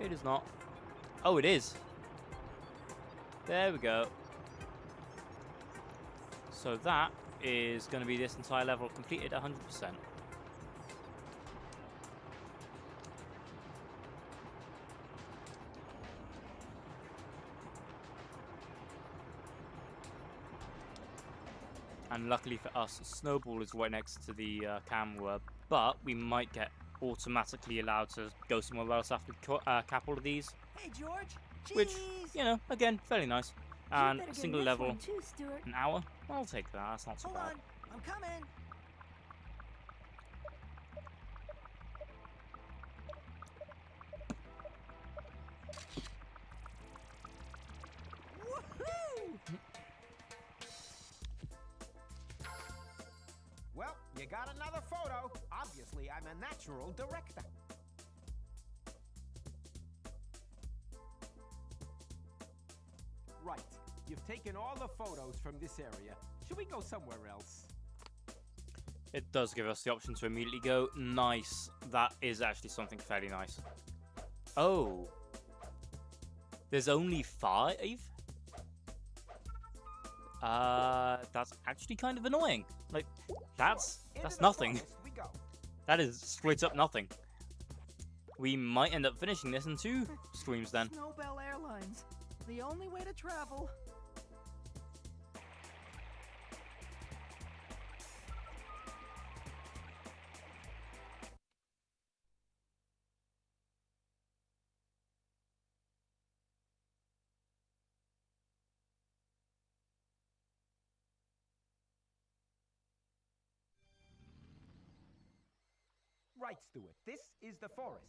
It is not. Oh, it is. There we go. So that is going to be this entire level completed 100%. And luckily for us, Snowball is right next to the camera, but we might get automatically allowed to go somewhere else after we cap all of these. Hey, George. Which, Jeez. you know, again, fairly nice. You And better a get single this level, one too, Stuart. an hour. I'll take that, that's not so Hold bad. on. I'm coming. Woohoo! Well, you got another photo. Obviously, I'm a natural director. Right. You've taken all the photos from this area. Should we go somewhere else? It does give us the option to immediately go. Nice. That is actually something fairly nice. Oh. There's only 5? That's actually kind of annoying. Like, that's Into the nothing. forest we go. That is straight up nothing. We might end up finishing this in 2 streams then. Snowbell Airlines. The only way to travel. Right, Stuart. This is the forest.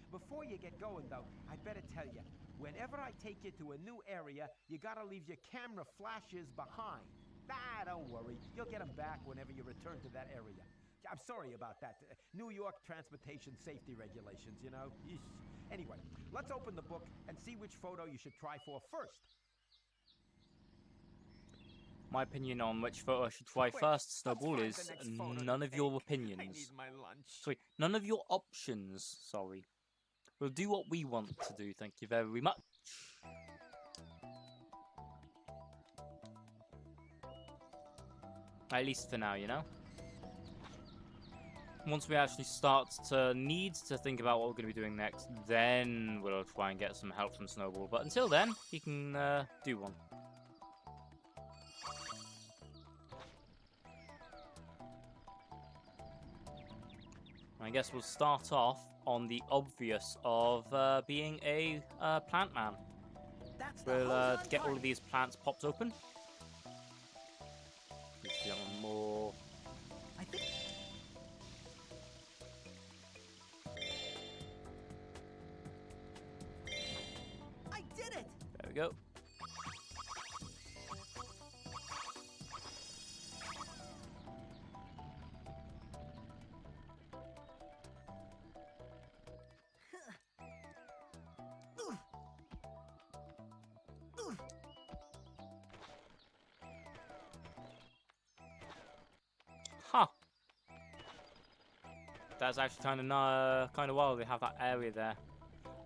Before you get going, though, I'd better tell you, whenever I take you to a new area, you gotta leave your camera flashes behind. Ah, don't worry. You'll get them back whenever you return to that area. I'm sorry about that. New York transportation safety regulations, you know? Eesh. Anyway, let's open the book and see which photo you should try for first. My opinion on which photo I should try Quick, first, let's Snowball, find is the next photo to none of your take. I opinions. need my lunch. Sorry, none of your options, sorry. We'll do what we want to do, thank you very much. At least for now, you know? once we actually start to need to think about what we're going to be doing next, then we'll try and get some help from Snowball. But until then, he can do one. I guess we'll start off on the obvious of being a plant man. That's the We'll hose on get all target. of these plants popped open. Let's get one more. I think. I did it! There we go. Huh. That's actually kind of wild. They have that area there.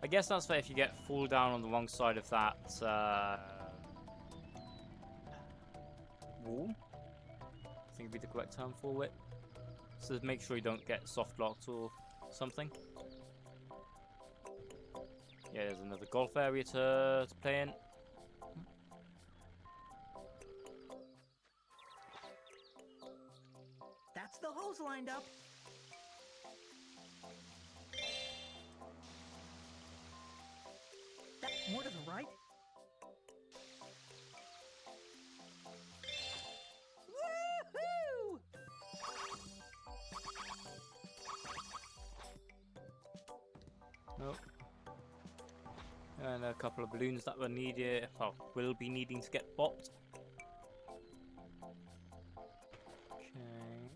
I guess that's fair if you fall down on the wrong side of that wall. I think would be the correct term for it. So make sure you don't get soft locked or something. Yeah, there's another golf area to play in. That's the hose lined up. That more to the right. Woohoo! Nope. And a couple of balloons that were needed, well, will be needing to get popped. Okay.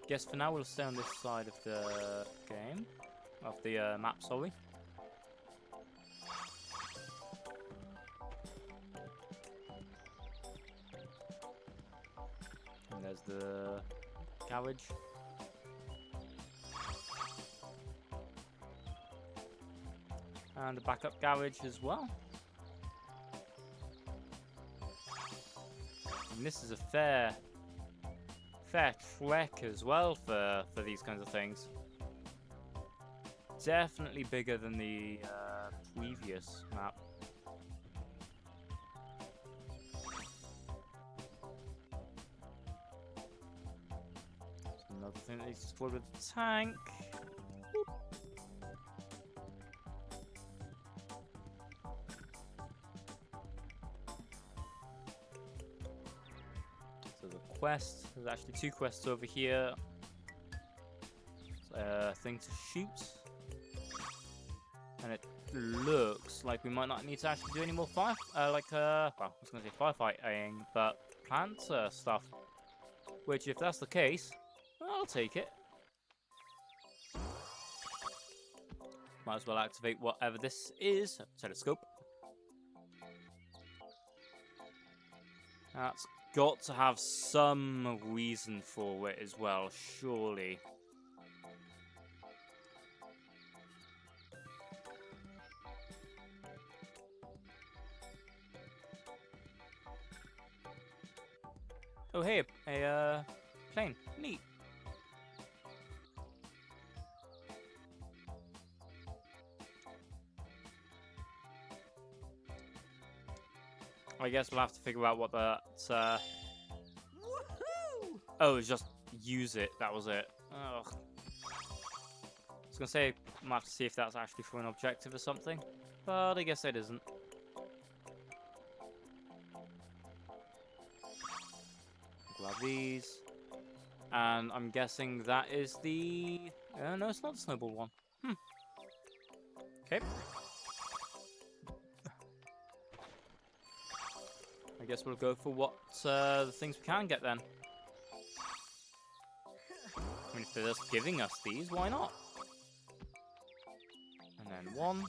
Guess for now we'll stay on this side of the game, of the map, sorry. And there's the garage. And the backup garage as well. And this is a fair trek as well for these kinds of things. Definitely bigger than the previous map. There's another thing that needs to explode with the tank. Boop. Quest. There's actually 2 quests over here. A thing to shoot. And it looks like we might not need to actually do any more well, I was going to say firefighting, but plant stuff. Which, if that's the case, I'll take it. Might as well activate whatever this is. Telescope. That's got to have some reason for it as well, surely. Oh hey, a plane. Neat. I guess we'll have to figure out what that. Woohoo! Oh, it's just use it. That was it. Ugh. I was gonna say I might have to see if that's actually for an objective or something, but I guess it isn't. Grab these, and I'm guessing that is the. No, it's not the snowball one. Okay. I guess we'll go for what the things we can get then. I mean, if they're just giving us these, why not? And then 1.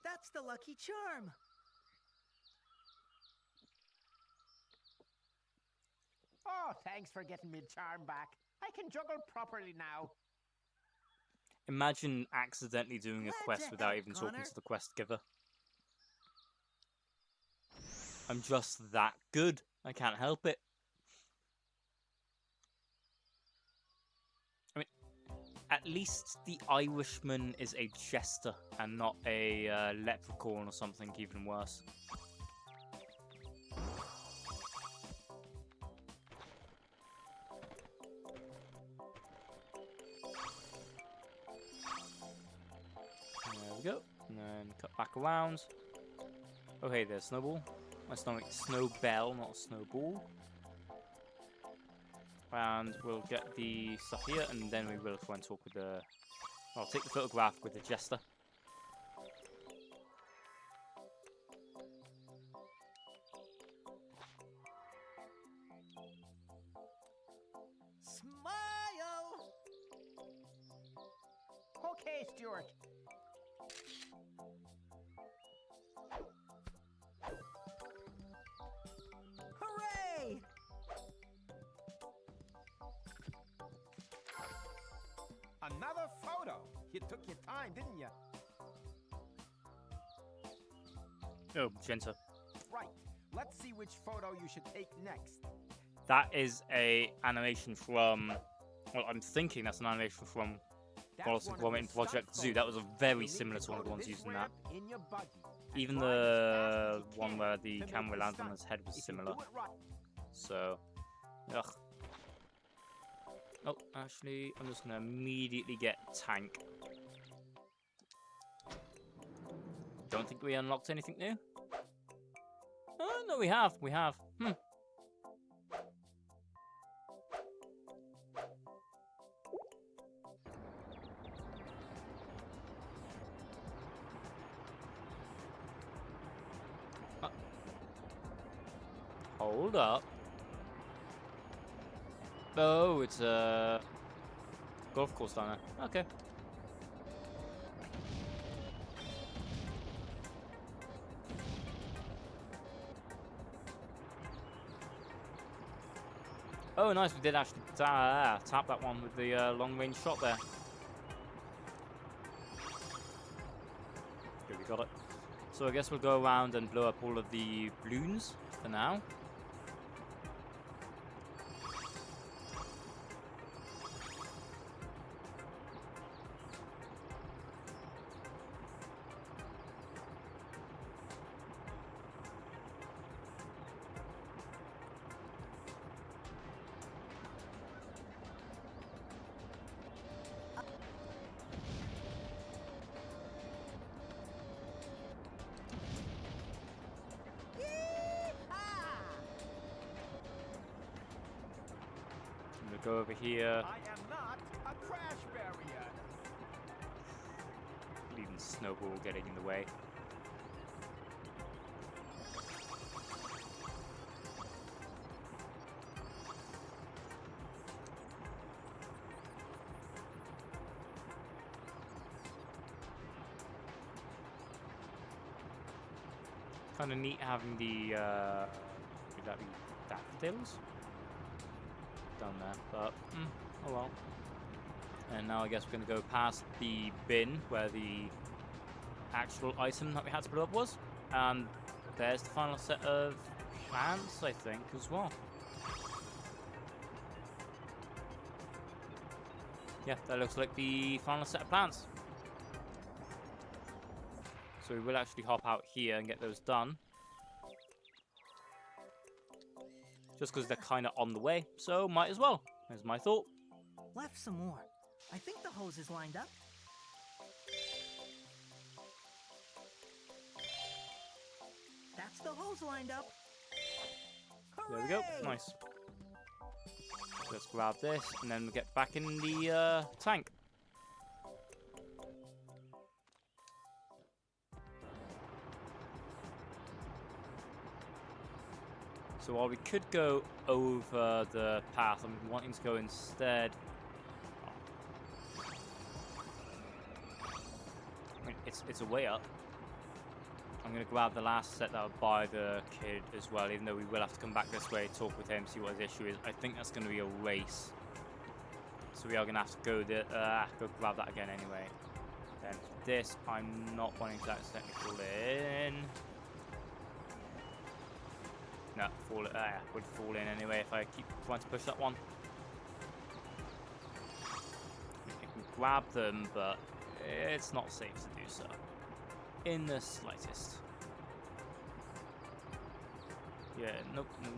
That's the lucky charm. Oh, thanks for getting me charm back. I can juggle properly now. Imagine accidentally doing a Glad to quest without help, even talking Connor. to the quest giver. I'm just that good. I can't help it. I mean, at least the Irishman is a jester and not a leprechaun or something even worse. There we go. And then cut back around. Oh, hey there, Snowball. That's not Snowbell, not a Snowball. And we'll get the stuff here, and then we will try and talk with the... I'll take the photograph with the jester. Smile! Okay, Stuart. Hooray! Another photo. You took your time, didn't you? Oh, Magenta. Right. Let's see which photo you should take next. That is a animation from... Well, I'm thinking that's an animation from Wallace and Gromit in Project Zoo. That was a very similar to one of the ones using that. Even the one where the camera landed on his head was similar. So, ugh. Oh, actually, I'm just going to immediately get Tank. Don't think we unlocked anything new? Oh, no, we have. We have. Hold up. Oh, it's a golf course down there. Okay. Oh, nice. We did actually tap that one with the long-range shot there. Okay, we got it. So I guess we'll go around and blow up all of the balloons for now. Go over here. I am not a crash barrier. Leaving Snowball getting in the way. Kind of neat having the would that be daffodils down there, but oh well. And now I guess we're going to go past the bin where the actual item that we had to put up was, and there's the final set of plants, I think, as well. Yeah, that looks like the final set of plants. So we will actually hop out here and get those done. Just because they're kind of on the way, so might as well. There's my thought. Left some more. I think the hose is lined up. That's the hose lined up. There we go. Nice. Let's grab this and then we'll get back in the tank. So while we could go over the path, I'm wanting to go instead. I mean, it's a way up. I'm going to grab the last set that would buy the kid as well, even though we will have to come back this way, talk with him, see what his issue is. I think that's going to be a race. So we are going to have to go grab that again anyway. Then this, I'm not wanting to accidentally fall in. No, would fall in anyway if I keep trying to push that one. I can grab them, but it's not safe to do so. In the slightest. Yeah, nope, no.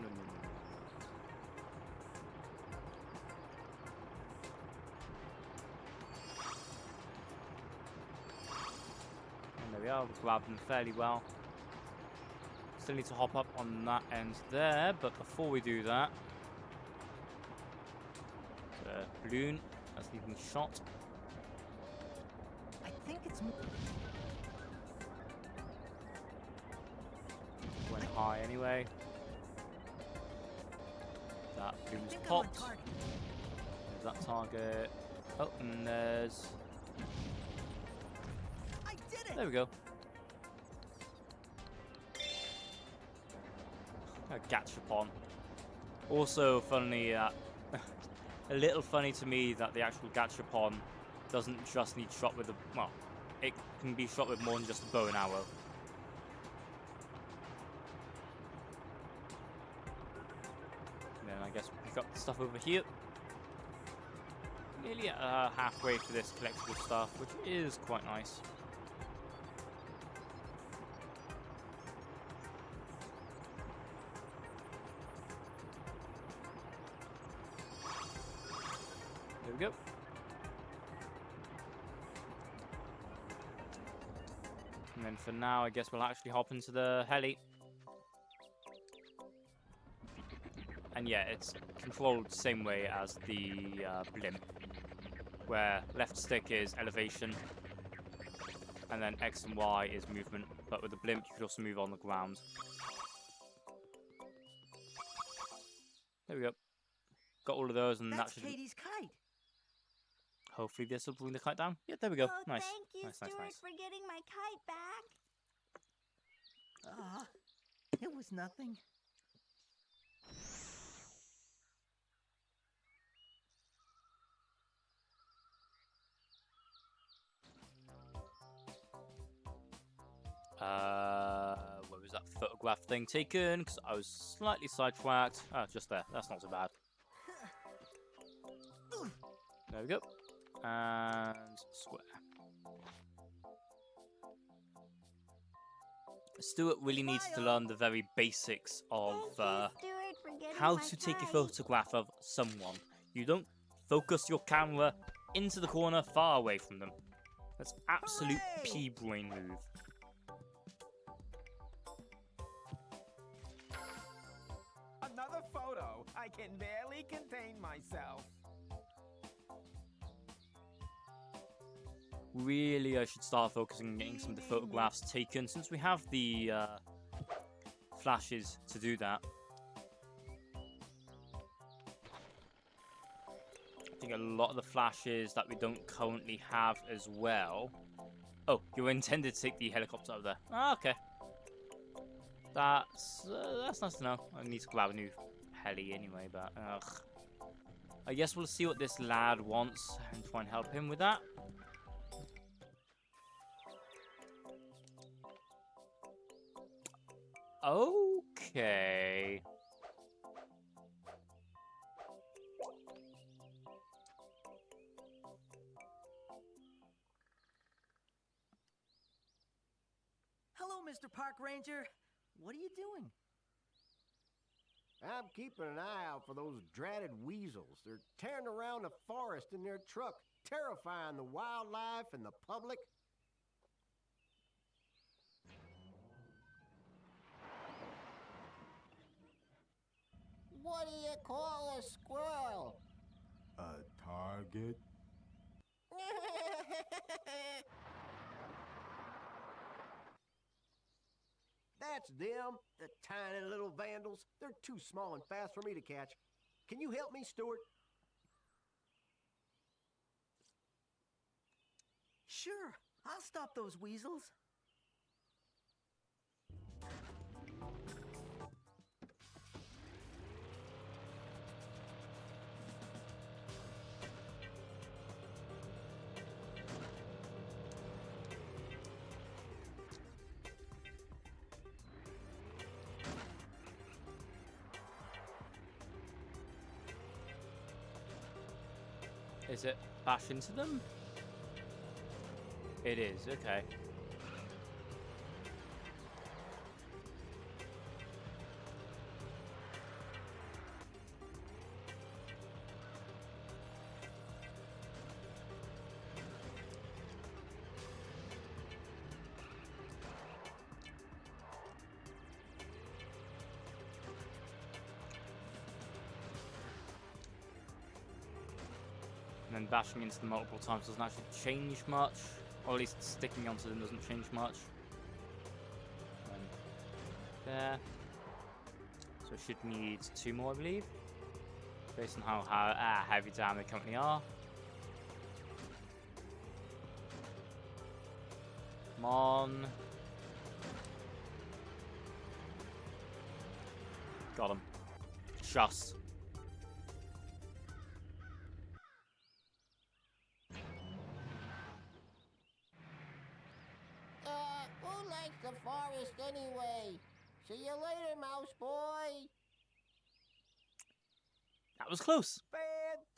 And there we are, we grabbed them fairly well. Still need to hop up on that end there, but before we do that, the balloon that's being shot. I think it's. Went high anyway. That I balloon's think I'm on popped. target. There's that target. Oh, and there's. I did it. There we go. A gachapon. Also, funnily, a little funny to me that the actual gachapon doesn't just need shot with a. Well, it can be shot with more than just a bow and arrow. And then I guess we'll pick up the stuff over here. Nearly halfway for this collectible stuff, which is quite nice. There we go. And then for now, I guess we'll actually hop into the heli. And yeah, it's controlled the same way as the blimp, where left stick is elevation, and then X and Y is movement. But with the blimp, you can also move on the ground. There we go. Got all of those, and That's that should. Katie's kite. Hopefully this will bring the kite down. Yeah, there we go. Oh, Nice. thank you, Nice, Stuart, nice. for getting my kite back. It was nothing. Where was that photograph thing taken? Because I was slightly sidetracked. Ah, just there. That's not so bad. There we go. And square. Stuart really needs to learn the very basics of Thank you, Stuart, for getting how my to take a kite. photograph of someone. You don't focus your camera into the corner far away from them. That's absolute Hooray! pea brain move. Another photo. I can barely contain myself. Really, I should start focusing on getting some of the photographs taken, since we have the flashes to do that. I think a lot of the flashes that we don't currently have as well. Oh, you intended to take the helicopter over there. Ah, okay. That's nice to know. I need to grab a new heli anyway, but ugh. I guess we'll see what this lad wants and try and help him with that. Okay. Hello, Mr. Park Ranger. What are you doing? I'm keeping an eye out for those dratted weasels. They're tearing around the forest in their truck, terrifying the wildlife and the public. What do you call a squirrel? A target? That's them, the tiny little vandals. They're too small and fast for me to catch. Can you help me, Stuart? Sure, I'll stop those weasels. Is it bash into them? It is, okay. And then bashing into them multiple times doesn't actually change much, or at least sticking onto them doesn't change much. There. So should need 2 more, I believe, based on how heavy damn they currently are. Come on. Got him. Just. Who likes the forest anyway? See you later, mouse boy. That was close.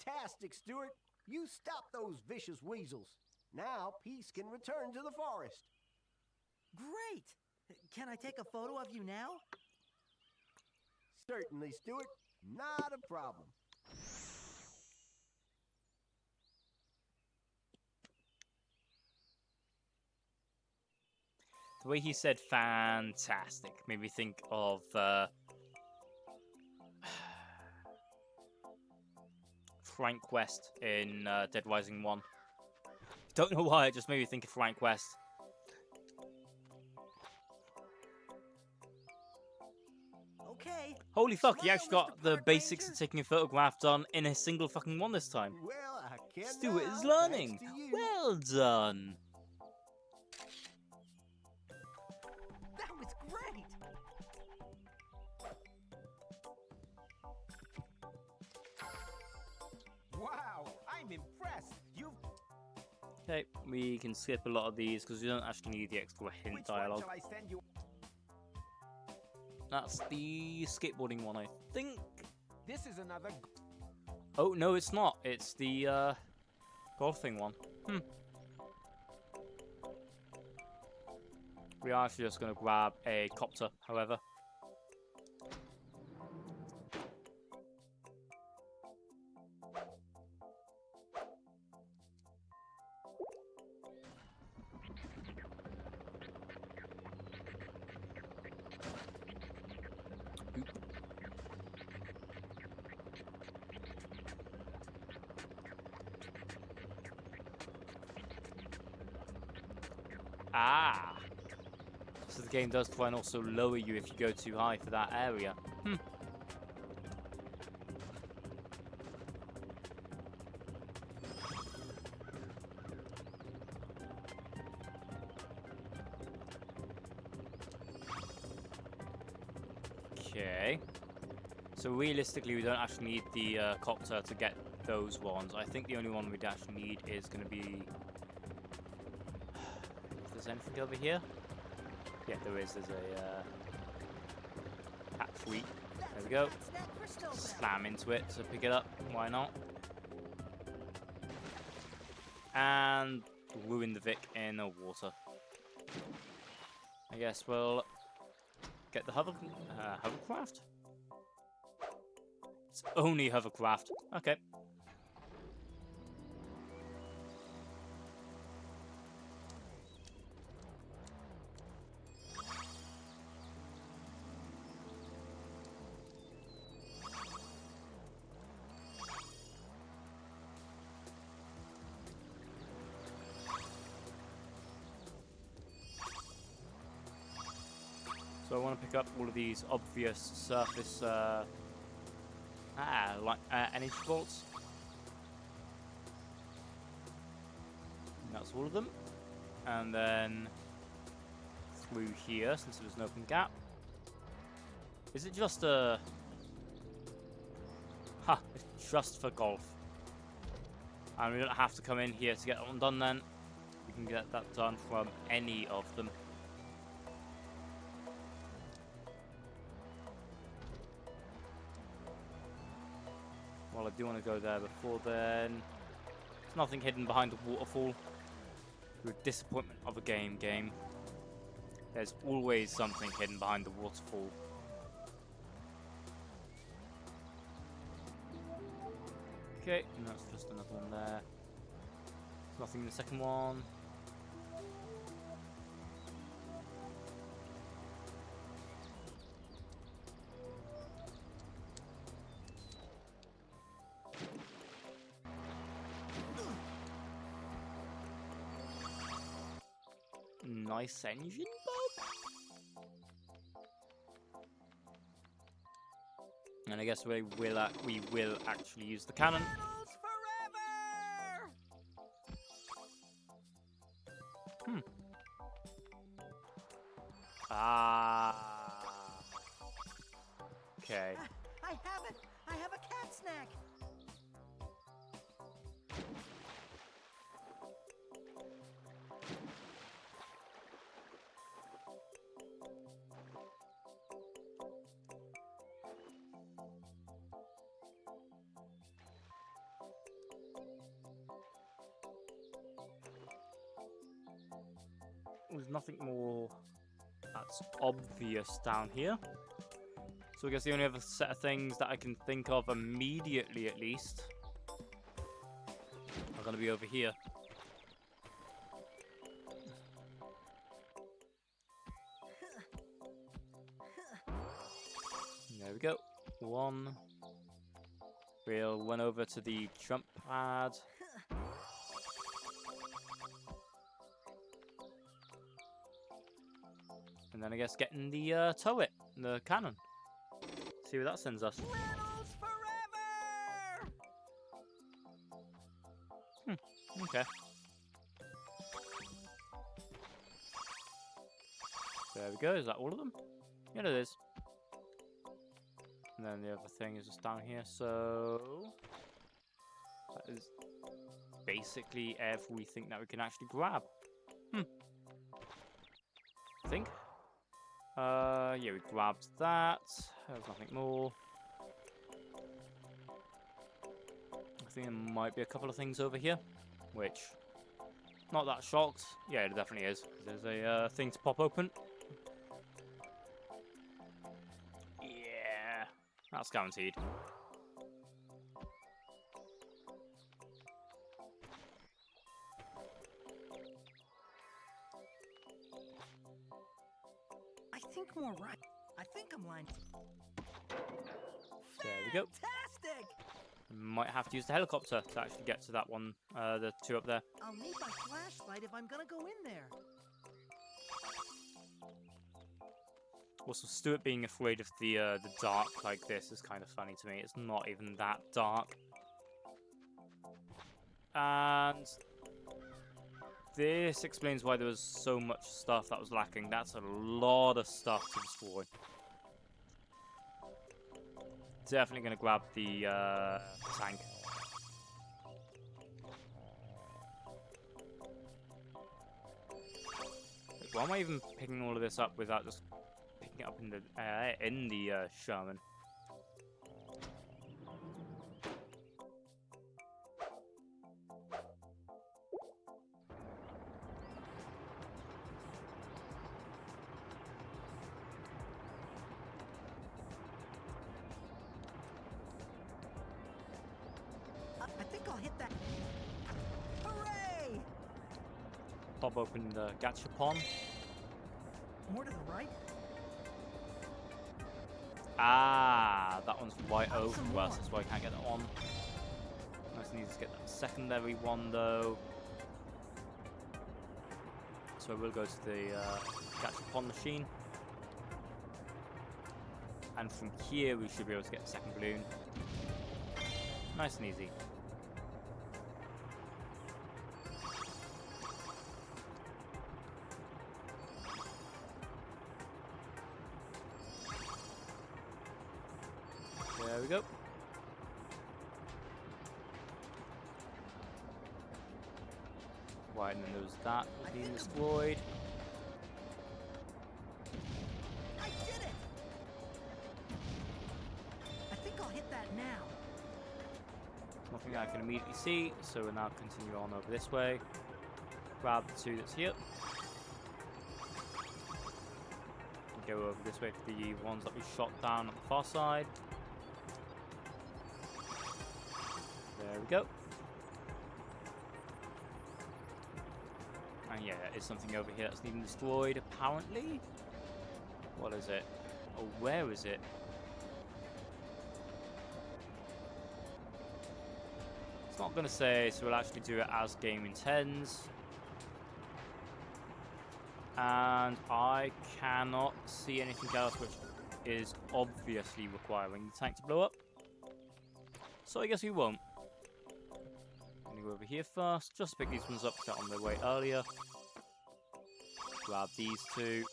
Fantastic, Stuart. You stopped those vicious weasels. Now peace can return to the forest. Great! Can I take a photo of you now? Certainly, Stuart. Not a problem. The way he said fantastic made me think of Frank West in Dead Rising 1. Don't know why, it just made me think of Frank West. Okay. Holy fuck, he Smile, actually got Mr. the Park basics Ranger. of taking a photograph done in a single fucking one this time. Well, I can Stuart now, is learning. thanks to you. Well done. That was great! Wow, I'm impressed. You've... Okay, we can skip a lot of these because we don't actually need the extra hint Which dialogue. one shall I send you? That's the skateboarding one, I think. This is another... Oh, no, it's not. It's the golfing one. We are actually just going to grab a copter, however. Ah! So the game does try and also lower you if you go too high for that area. Okay. So realistically, we don't actually need the copter to get those ones. I think the only one we'd actually need is going to be... If there's anything over here? Yeah, there is. There's a hat tweet. There we go. Snack for Snowbell. Slam into it to pick it up. Why not? And ruin the Vic in the water. I guess we'll get the hovercraft. It's only hovercraft. Okay. So I want to pick up all of these obvious surface energy bolts. And that's all of them. And then through here, since there's an open gap. Is it just a... Ha! It's just for golf. And we don't have to come in here to get that one done then. We can get that done from any of them. Well, I do want to go there before then. nothing hidden behind the waterfall. You're a disappointment of a game. There's always something hidden behind the waterfall. Okay, and that's just another one there. There's nothing in the second one. Nice engine bug. And I guess we will actually use the cannon. Battles forever! Okay. I have it! I have a cat snack! There's nothing more that's obvious down here. So I guess the only other set of things that I can think of immediately, at least, are going to be over here. There we go. One. We'll run over to the jump pad. And then I guess getting the turret, the cannon. See where that sends us. Battles forever! Okay. There we go. Is that all of them? Yeah, it is. And then the other thing is just down here. So that is basically everything that we can actually grab. I think. Yeah, we grabbed that. There's nothing more. I think there might be a couple of things over here, which, not that shocked. Yeah, it definitely is. There's a thing to pop open. Yeah, that's guaranteed. I think more right. I think I'm lying. There we go. Fantastic! Might have to use the helicopter to actually get to that one, the two up there. I'll need my flashlight if I'm gonna go in there. Also, Stuart being afraid of the dark like this is kind of funny to me. It's not even that dark. And this explains why there was so much stuff that was lacking. That's a lot of stuff to destroy. Definitely going to grab the tank. Why am I even picking all of this up without just picking it up in the Sherman? I think I'll hit that. Hooray! Pop open the gachapon. More to the right. Ah, that one's right over Some to more. us. That's why I can't get that one. Nice and easy to get that secondary one though. So we'll go to the gachapon machine. And from here we should be able to get the second balloon. Nice and easy. There we go. Right, and then there was that being destroyed. I did it! I think I'll hit that now. Nothing I can immediately see, so we'll now continue on over this way. Grab the 2 that's here. And go over this way for the ones that we shot down on the far side. There we go. And yeah, there's something over here that's been destroyed, apparently. What is it? Oh, where is it? It's not going to say, so we'll actually do it as game intends. And I cannot see anything else which is obviously requiring the tank to blow up. So I guess we won't. I'm going to go over here first, just to pick these ones up because they're on their way earlier. Grab these 2.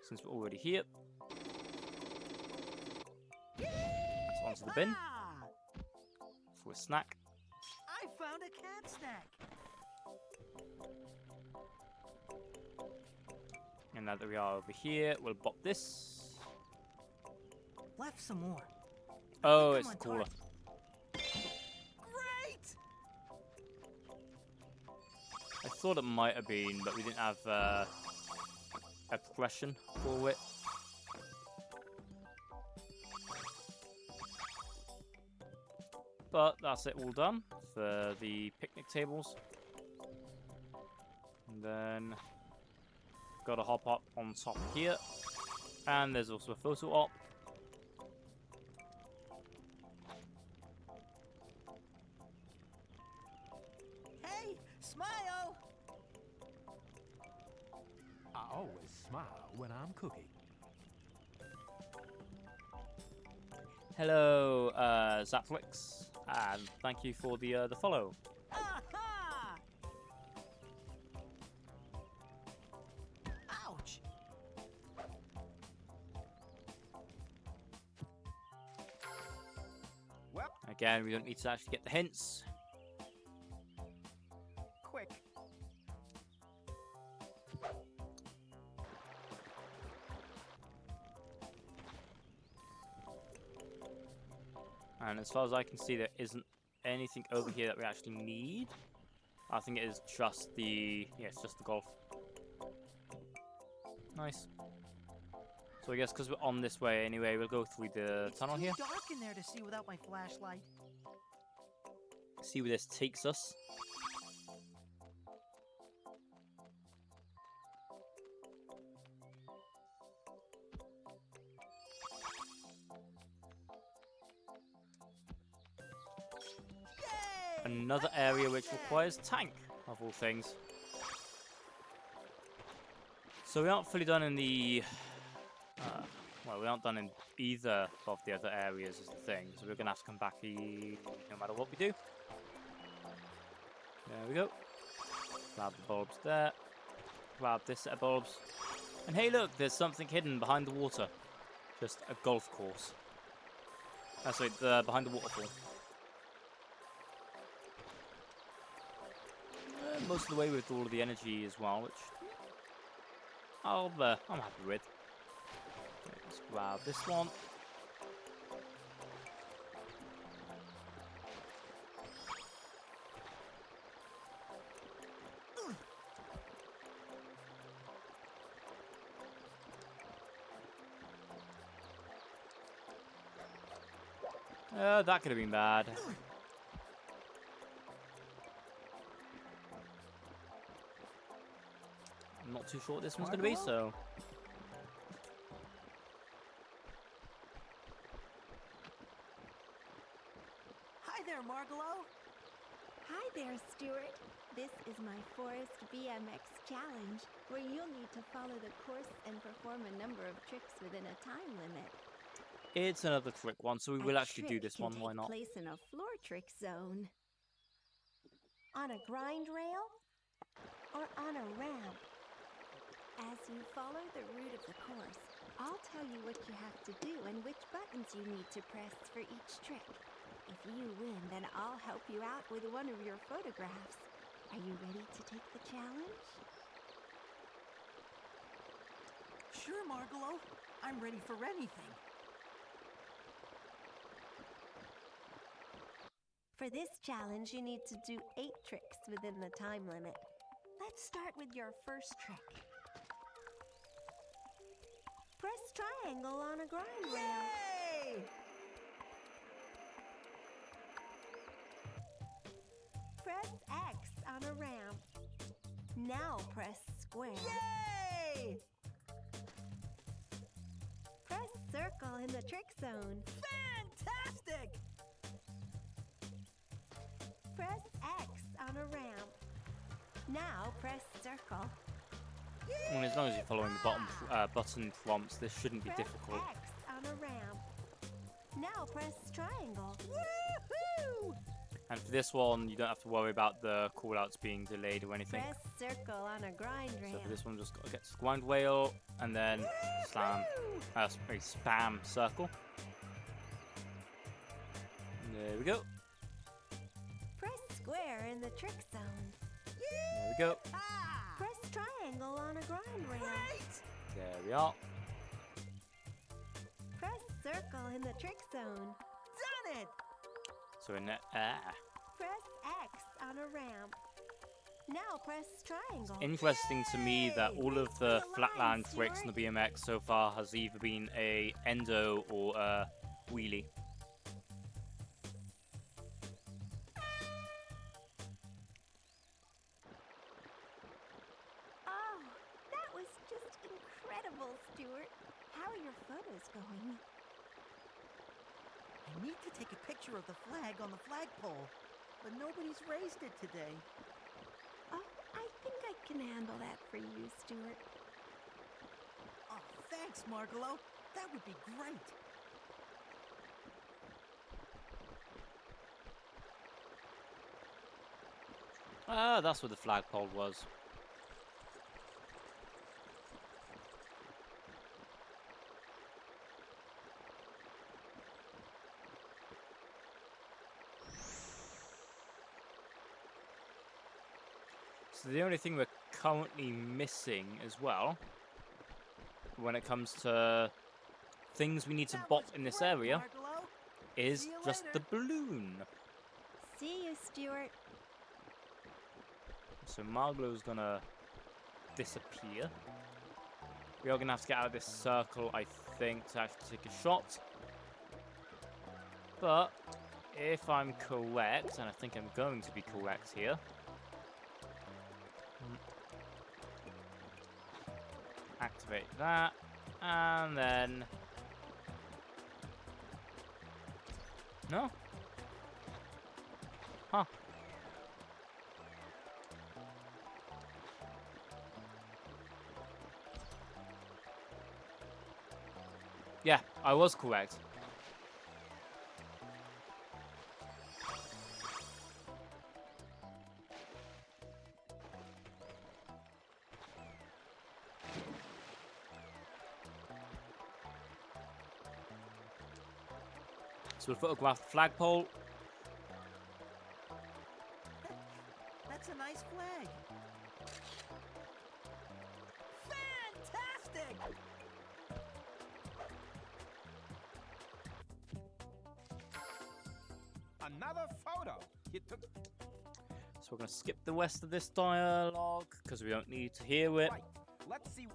Since we're already here. That's onto the bin. For a snack. I found a cat snack. And now that we are over here, we'll pop this. Left some more. Oh, I'm it's the on cooler. Great! I thought it might have been, but we didn't have a progression for it. But that's it all done for the picnic tables. And then got to hop up on top here. And there's also a photo op. Hey, smile! I always smile when I'm cooking. Hello, Zapflix, and thank you for the follow. Aha! Ouch! Well, Again, we don't need to actually get the hints. quick. And as far as I can see, there isn't anything over here that we actually need. I think it is just the... yeah, it's just the golf. Nice. So I guess because we're on this way anyway, we'll go through the tunnel here. It's too dark in there to see without my flashlight. See where this takes us. Another area which requires tank, of all things. So we aren't fully done in the... well, we aren't done in either of the other areas is the thing. So we're going to have to come back no matter what we do. There we go. Grab the bulbs there. Grab this set of bulbs. And hey look, there's something hidden behind the water. Just a golf course. Sorry, behind the waterfall. Most of the way with all of the energy as well, which I'm happy with. Let's grab this one. That could have been bad. I'm not too sure what this one's going to be, so... Hi there, Margalo. Hi there, Stuart. This is my Forest BMX Challenge, where you'll need to follow the course and perform a number of tricks within a time limit. It's another trick one, so we will actually do this one, why not? Place in a floor trick zone. On a grind rail? Or on a ramp? As you follow the route of the course, I'll tell you what you have to do and which buttons you need to press for each trick. If you win, then I'll help you out with one of your photographs. Are you ready to take the challenge? Sure, Margalo. I'm ready for anything. For this challenge, you need to do 8 tricks within the time limit. Let's start with your first trick. Press triangle on a grind rail. Yay! Press X on a ramp. Now press square. Yay! Press circle in the trick zone. Fantastic! Press X on a ramp. Now press circle. Well, as long as you're following the button prompts, this shouldn't be Press difficult. X on a ramp. Now press triangle. Woohoo! And for this one, you don't have to worry about the callouts being delayed or anything. Press circle on a grind So rail. for this one, just gotta get to the grind rail and then spam circle. There we go. Press square in the trick zone. There we go. Ah! Press triangle on a grind rail. Great! There we are. Press circle in the trick zone. Done it! So in there. Press X on a ramp. Now press triangle. Interesting to me that all of the Yay! flatland Stuart. tricks in the BMX so far has either been a endo or a wheelie. Oh, that was just incredible, Stuart. How are your photos going? I need to take a picture of the flag on the flagpole, but nobody's raised it today. Oh, I think I can handle that for you, Stuart. Oh, thanks, Margalo. That would be great. Ah, that's where the flagpole was. So the only thing we're currently missing as well, when it comes to things we need to That bop was in this great, area, Margalo. is See you just later. the balloon. See you, Stuart. So Margalo's gonna disappear. We are gonna have to get out of this circle, I think, to actually take a shot. But if I'm correct, and I think I'm going to be correct here, activate that, and then no. Huh. Yeah, I was correct. So we'll photograph the flagpole. That's a nice flag. Fantastic! Another photo. You took So we're going to skip the rest of this dialogue because we don't need to hear it. right. Let's see.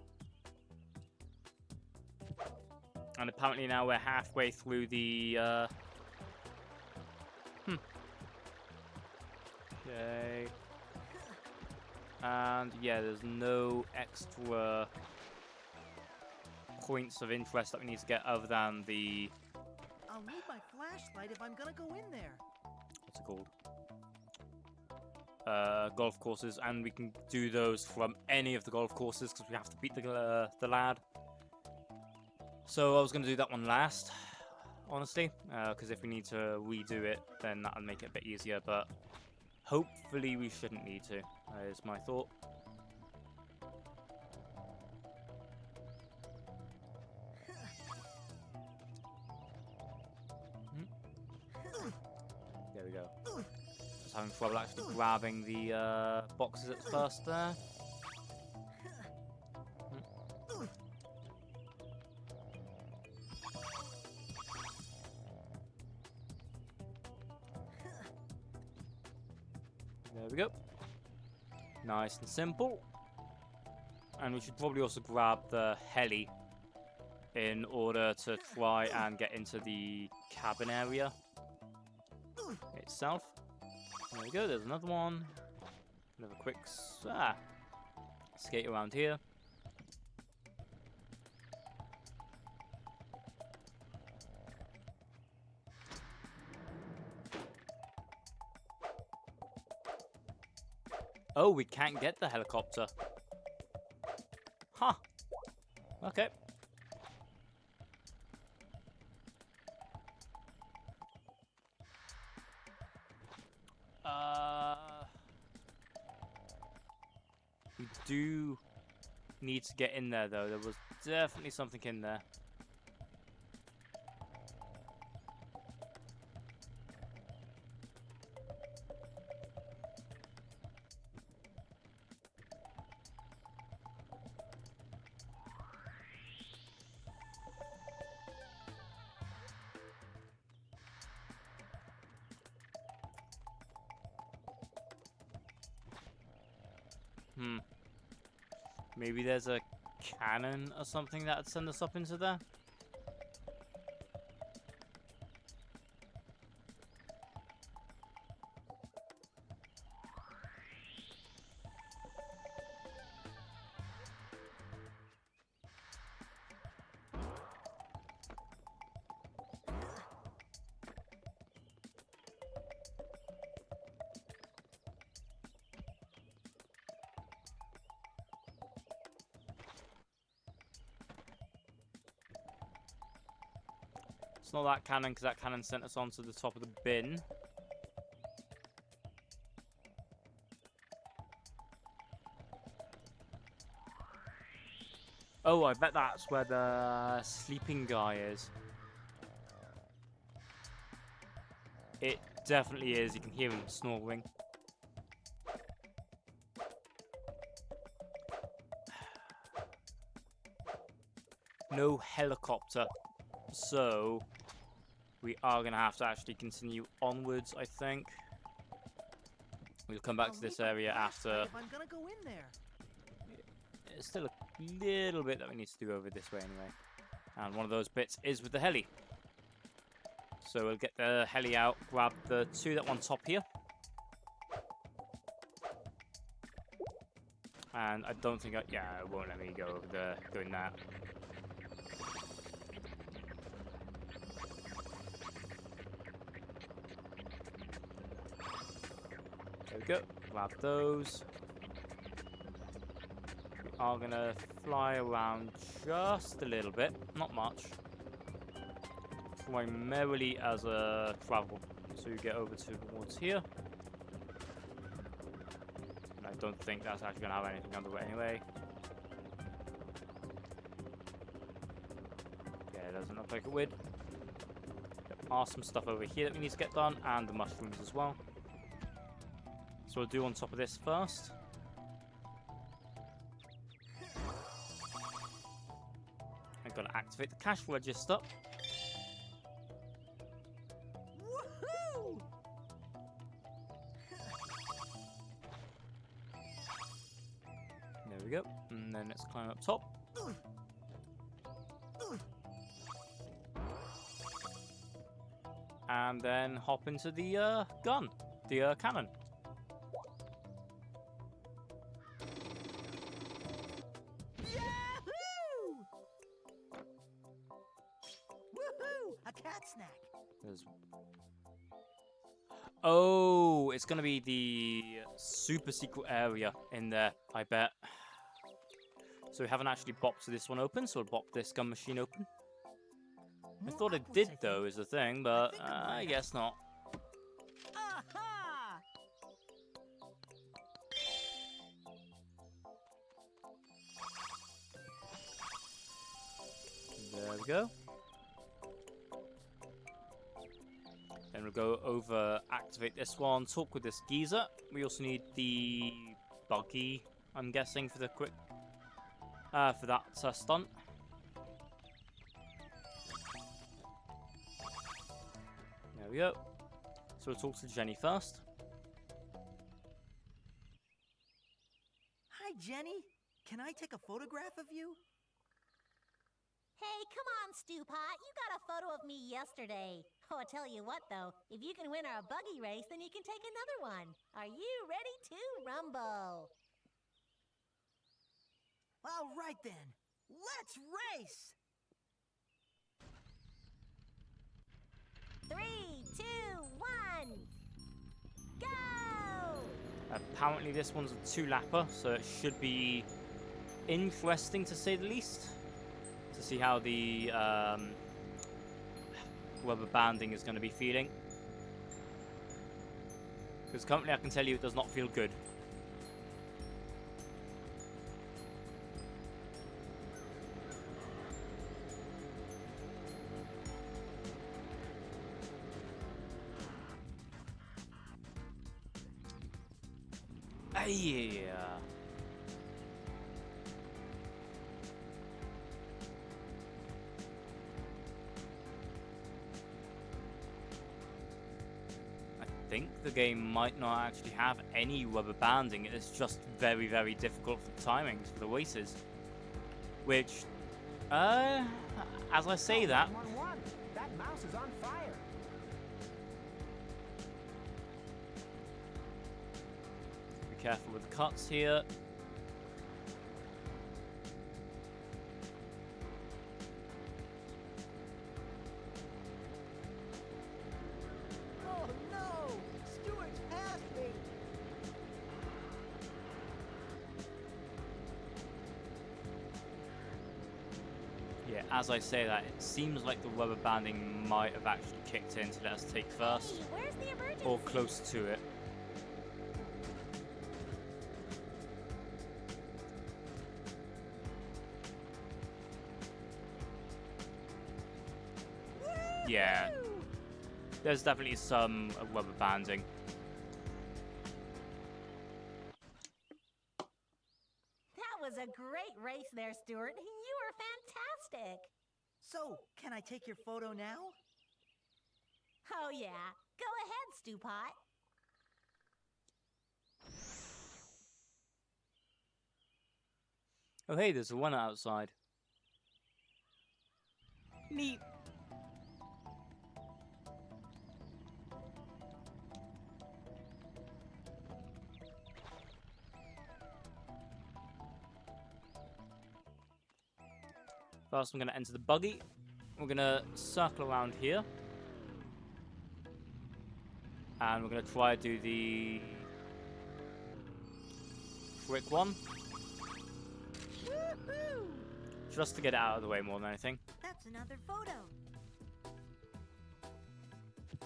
And apparently now we're halfway through the... Okay. And yeah, there's no extra points of interest that we need to get other than the... I'll need my flashlight if I'm gonna go in there. What's it called? Golf courses, and we can do those from any of the golf courses because we have to beat the lad. So I was going to do that one last, honestly, because if we need to redo it, then that'll make it a bit easier, but hopefully we shouldn't need to, is my thought. There we go. Just having trouble actually grabbing the boxes at first there. There we go. Nice and simple. And we should probably also grab the heli in order to try and get into the cabin area itself. There we go, there's another one. Another quick skate around here. Oh, we can't get the helicopter. Huh. Okay. We do need to get in there, though. There was definitely something in there. Maybe there's a cannon or something that'd send us up into there? It's not that cannon, because that cannon sent us onto the top of the bin. Oh, I bet that's where the sleeping guy is. It definitely is. You can hear him snoring. No helicopter. So we are going to have to actually continue onwards, I think. We'll come back to this area after. If I'm gonna go in there. There's still a little bit that we need to do over this way anyway. And one of those bits is with the heli. So we'll get the heli out, grab the two that are on top here. And I don't think yeah, it won't let me go over there doing that. There we go, grab those. We are gonna fly around just a little bit, not much. Primarily as a travel. So you get over towards here. And I don't think that's actually gonna have anything under it anyway. Yeah, it doesn't look like it would. There are some stuff over here that we need to get done, and the mushrooms as well. So we'll do on top of this first. I'm going to activate the cash register. Woohoo! There we go. And then let's climb up top. And then hop into the gun, the cannon. Yahoo! Woohoo! A cat snack. There's... Oh, it's going to be the super secret area in there, I bet. So we haven't actually bopped this one open, so we'll bop this gun machine open. I thought it did, though, is the thing, but I guess not. Aha! There we go. Then we'll go over, activate this one, talk with this geezer. We also need the buggy, I'm guessing, for the quick, for that stunt. There we go. So we'll talk to Jenny first. Hi, Jenny. Can I take a photograph of you? Hey, come on, Stewpot. You got a photo of me yesterday. Oh, I tell you what, though. If you can win our buggy race, then you can take another one. Are you ready to rumble? All right, then. Let's race! 3, 2, 1, go! Apparently this one's a two-lapper, so it should be interesting to say the least. To see how the rubber banding is going to be feeling. Because currently I can tell you it does not feel good. Yeah. I think the game might not actually have any rubber banding. It's just very, very difficult for the timings for the races. Which, as I say that, 911. That mouse is on fire. be careful with the cuts here. Oh no! Stuart's passed me! Yeah, as I say that, it seems like the rubber banding might have actually kicked in to let us take first, Hey, where's the emergency? or close to it. Yeah, there's definitely some rubber banding. That was a great race there, Stuart. You were fantastic. So, can I take your photo now? Oh, yeah. Go ahead, Stewpot. Oh hey, there's a one outside. Neat. First, I'm going to enter the buggy. We're going to circle around here. And we're going to try to do the trick one. Woohoo! Just to get it out of the way more than anything. That's another photo.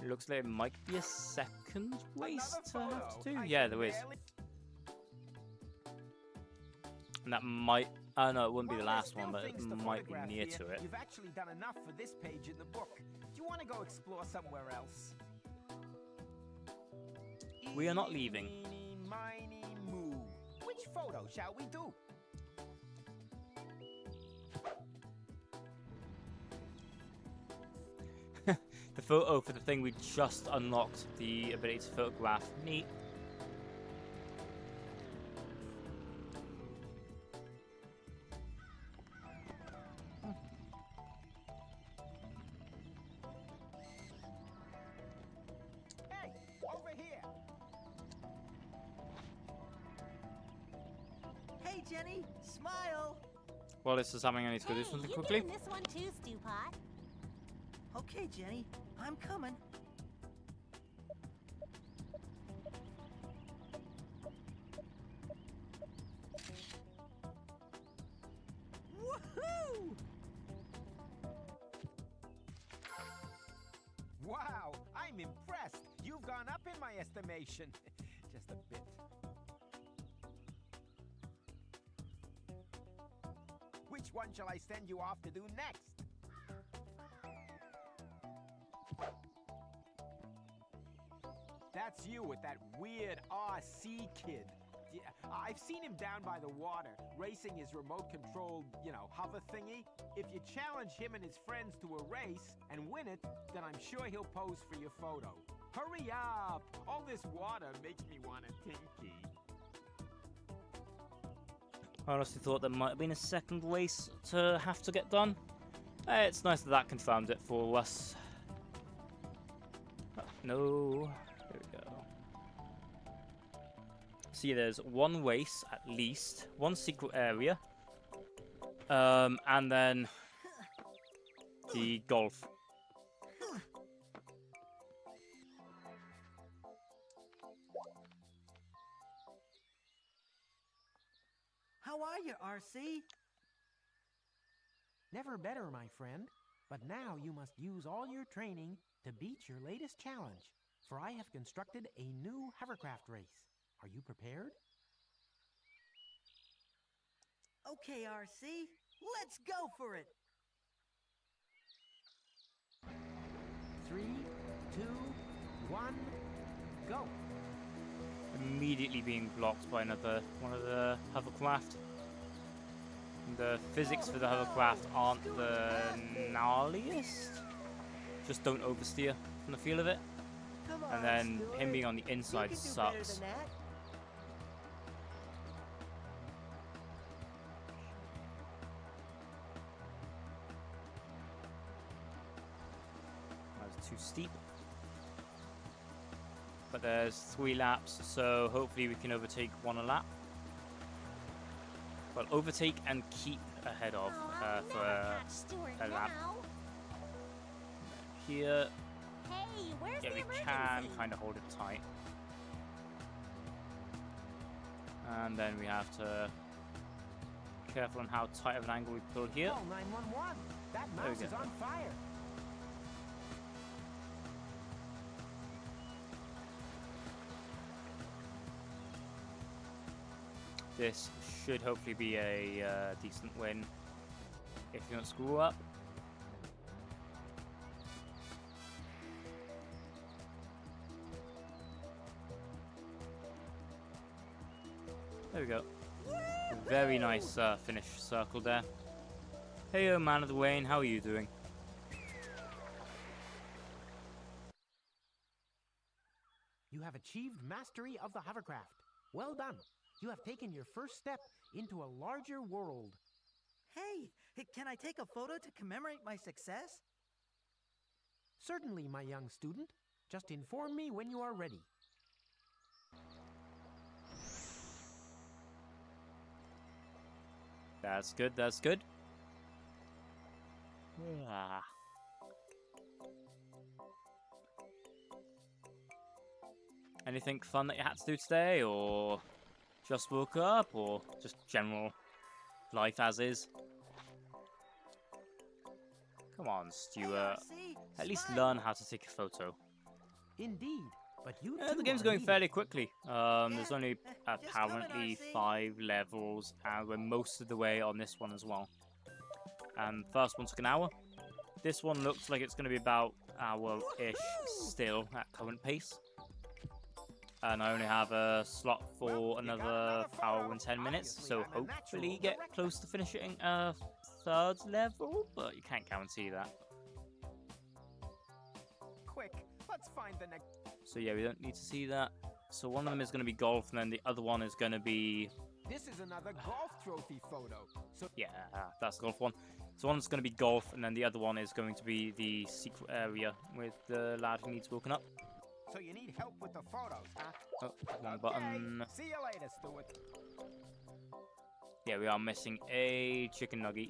It looks like it might be a second race to Another have to photo. do. I Yeah, can there is. barely- And that might... no, it wouldn't be the Well, last there's one, but still it things to might be photograph near here. to it. You've actually done enough for this page in the book. Do you want to go explore somewhere else? We are not leaving. Eeny, miny, moo. Which photo shall we do? The photo for the thing we just unlocked, the ability to photograph. Neat. Hey, over here. Hey, Jenny, smile. Well, this is something I need to go do Hey, something you quickly. get in this one too, Stewpot. Okay, Jenny, I'm coming. Woohoo! Wow, I'm impressed. You've gone up in my estimation. Just a bit. Which one shall I send you off to do next? That's you with that weird RC kid. Yeah, I've seen him down by the water, racing his remote-controlled, hover thingy. If you challenge him and his friends to a race and win it, then I'm sure he'll pose for your photo. Hurry up! All this water makes me want a tinky. I honestly thought there might have been a second race to have to get done. It's nice that that confirmed it for us. No. There we go. See, there's one race at least, one secret area, and then the golf. How are you, RC? Never better, my friend. But now you must use all your training to beat your latest challenge, for I have constructed a new hovercraft race. Are you prepared? Okay, RC, let's go for it. 3, 2, 1, go. Immediately being blocked by another one of the hovercraft. The physics for the hovercraft aren't the gnarliest. Just don't oversteer from the feel of it. Come on, And then Stuart. him being on the You inside can do better sucks. than that. That's too steep. But there's 3 laps, so hopefully we can overtake one a lap. Well, overtake and keep ahead of I'll for never catch Stuart a lap. now. Here. Hey, where's Yeah, the we emergency? can kind of hold it tight. And then we have to be careful on how tight of an angle we pull here. Call 911. That There we mouse go. is on fire. This should hopefully be a decent win if you don't screw up. There we go. Very nice finish circle there. Hey, man of the Wayne, how are you doing? You have achieved mastery of the hovercraft. Well done. You have taken your first step into a larger world. Hey, can I take a photo to commemorate my success? Certainly, my young student. Just inform me when you are ready. That's good, that's good. Ah. Anything fun that you had to do today, or just woke up, or just general life as is? Come on, Stuart. RC, At least smile. learn how to take a photo. Indeed, but you The too game's are going needed. fairly quickly. There's only just coming, apparently RC. 5 levels, and we're most of the way on this one as well. And first one took an hour. This one looks like it's going to be about hour-ish still at current pace. And I only have a slot for another hour and 10 minutes, so hopefully get close to finishing a 3rd level, but you can't guarantee that. Quick, let's find the next. So yeah, we don't need to see that. So one of them is going to be golf, and then the other one is going to be... This is another golf trophy photo. So Yeah, that's the golf one. So one's going to be golf, and then the other one is going to be the secret area with the lad who needs woken up. So you need help with the photos, huh? Oh, wrong button. See you later, Stuart. Yeah, we are missing a chicken nugget.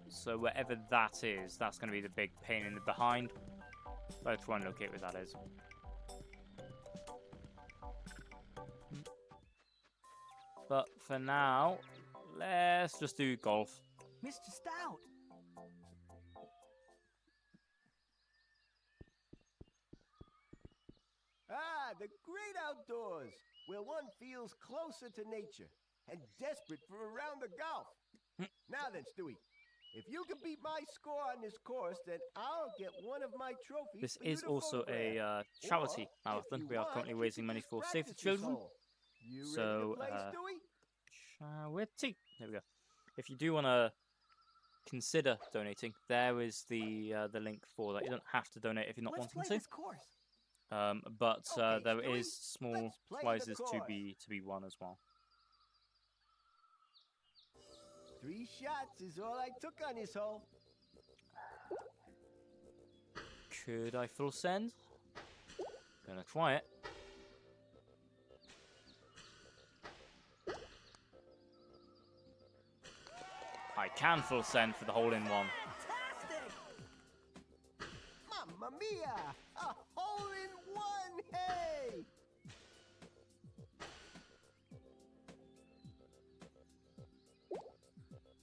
So wherever that is, that's going to be the big pain in the behind. So I'll try and locate where that is. But for now, let's just do golf. Mr. Stout. Ah, the great outdoors, where one feels closer to nature and desperate for a round of golf. Now then, Stewie, if you can beat my score on this course, then I'll get one of my trophies. This for you is to also photograph. a charity Or, if marathon. you We are want, currently you raising can money just for Save the practice this Children. hole. You ready So, to play, Stewie? charity. There we go. If you do want to consider donating, there is the link for that. You don't have to donate if you're not Let's wanting play to. this course. But Okay, there Stewie, is small let's play the prizes to course. be won as well. 3 shots is all I took on this hole. Could I full send? Gonna try it. I can full send for the hole in one. Fantastic! Mamma mia! A hole in one! Hey!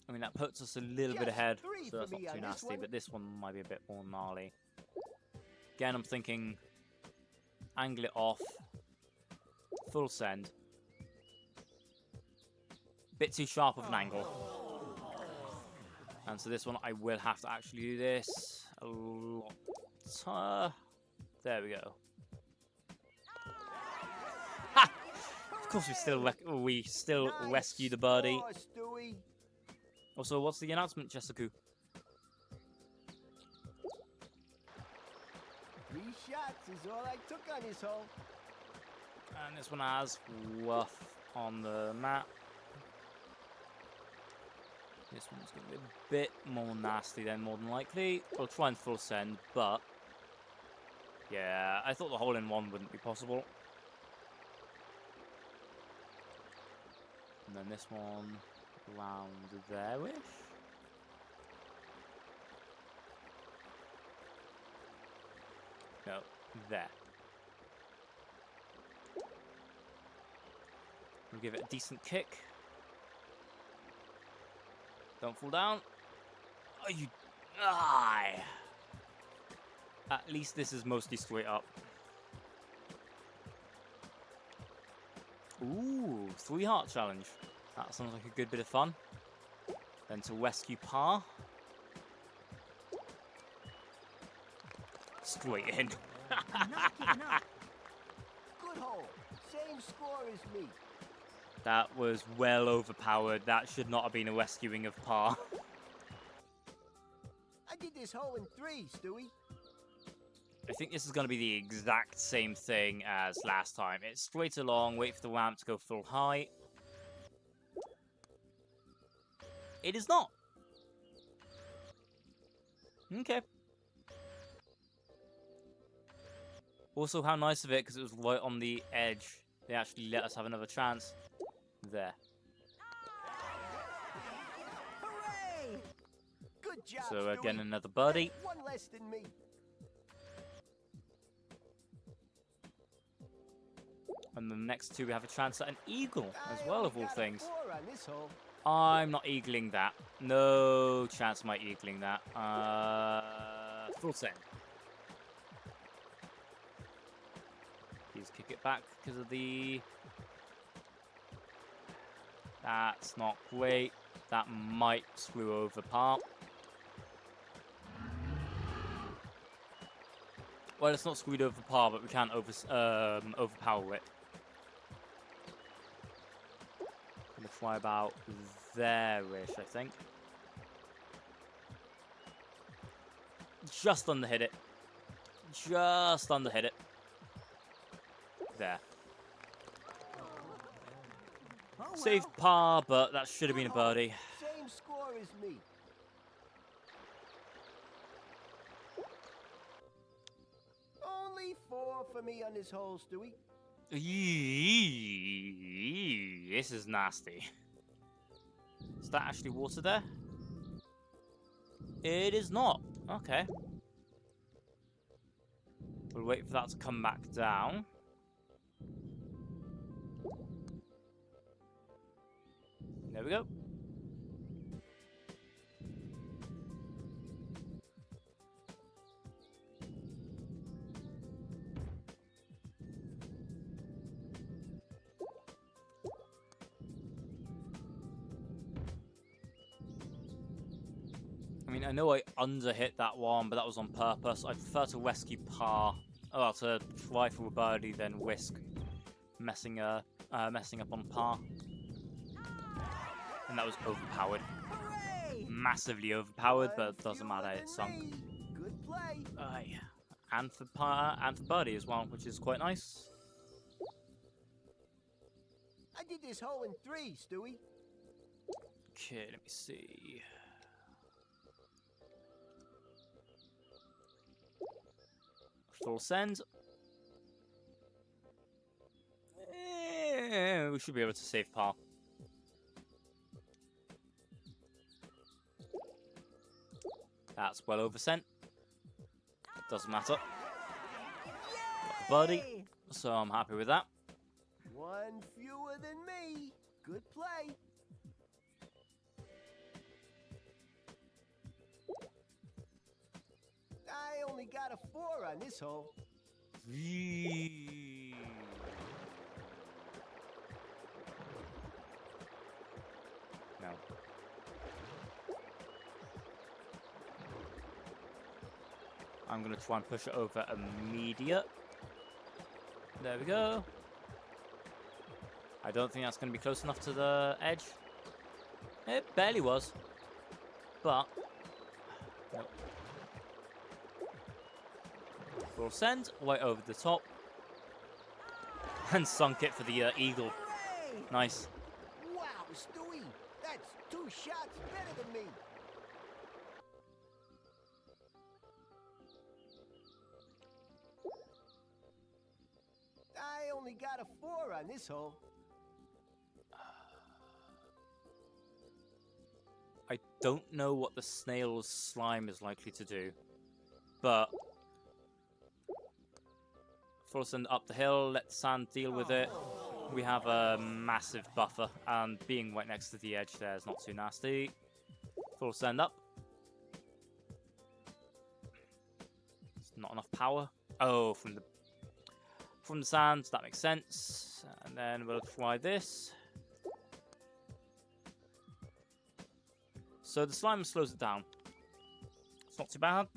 I mean, that puts us a little bit Just ahead, 3 so that's for not me too on this nasty, one. but this one might be a bit more gnarly. Again, I'm thinking angle it off, full send. Bit too sharp of an angle. And so this one, I will have to actually do this a lot. There we go. Ha! Of course, we still Nice rescue the birdie. score, Stewie. Also, what's the announcement, Jessica? 3 shots is all I took on this hole. And this one has woof on the mat. This one's going to be a bit more nasty then, more than likely. We'll try and full send, but yeah, I thought the hole in one wouldn't be possible. And then this one round there-ish. No, there. We'll give it a decent kick. Don't fall down. Oh, you die. At least this is mostly straight up. Ooh, 3 heart challenge. That sounds like a good bit of fun. Then to rescue par. Straight in. I'm not giving up. Good hole. Same score as me. That was well overpowered. That should not have been a rescuing of par. I did this hole in 3, Stewie. I think this is going to be the exact same thing as last time. It's straight along, wait for the ramp to go full height. It is not. Okay. Also, how nice of it, because it was right on the edge. They actually let us have another chance. There. Hooray! Good job, So again, Stewie. another birdie. That's 1 less than me. And the next 2 we have a chance at an eagle as I well, only of all got a things. 4 on this hole. I'm not eagling that. No chance of my eagling that. Full send. Please kick it back because of the... That's not great. That might screw over par. Well, it's not screwed over par, but we can't overpower it. I'm gonna try about there-ish, I think. Just under hit it. Just under hit it. There. Oh, well. Saved par, but that should have been a Good hole. birdie. Same score as me. Only 4 for me on this hole, Stewie. This is nasty. Is that actually water there? It is not. Okay. We'll wait for that to come back down. There we go. I mean, I know I underhit that one, but that was on purpose. I prefer to rescue par. Oh, to try for a birdie, then risk messing up on par. And that was overpowered. Hooray! Massively overpowered, but it One doesn't matter, fewer it than sunk. me. Good play. Yeah. And for par, and for birdie as well, which is quite nice. I did this hole in 3, Stewie. Okay, let me see. Full send. We should be able to save par. That's well over sent. Doesn't matter. Got the birdie, so I'm happy with that. One fewer than me. Good play. I only got a 4 on this hole. No. I'm going to try and push it over immediate. There we go. I don't think that's going to be close enough to the edge. It barely was. But, nope. Full send, right over the top. And sunk it for the eagle. Nice. Wow, Stewie, that's 2 shots better than me. I only got a 4 on this hole. I don't know what the snail's slime is likely to do, but full send up the hill, let the sand deal with it. We have a massive buffer, and being right next to the edge there is not too nasty. Full send up. It's not enough power. Oh, from the sand, that makes sense. And then we'll try this. So the slime slows it down. It's not too bad.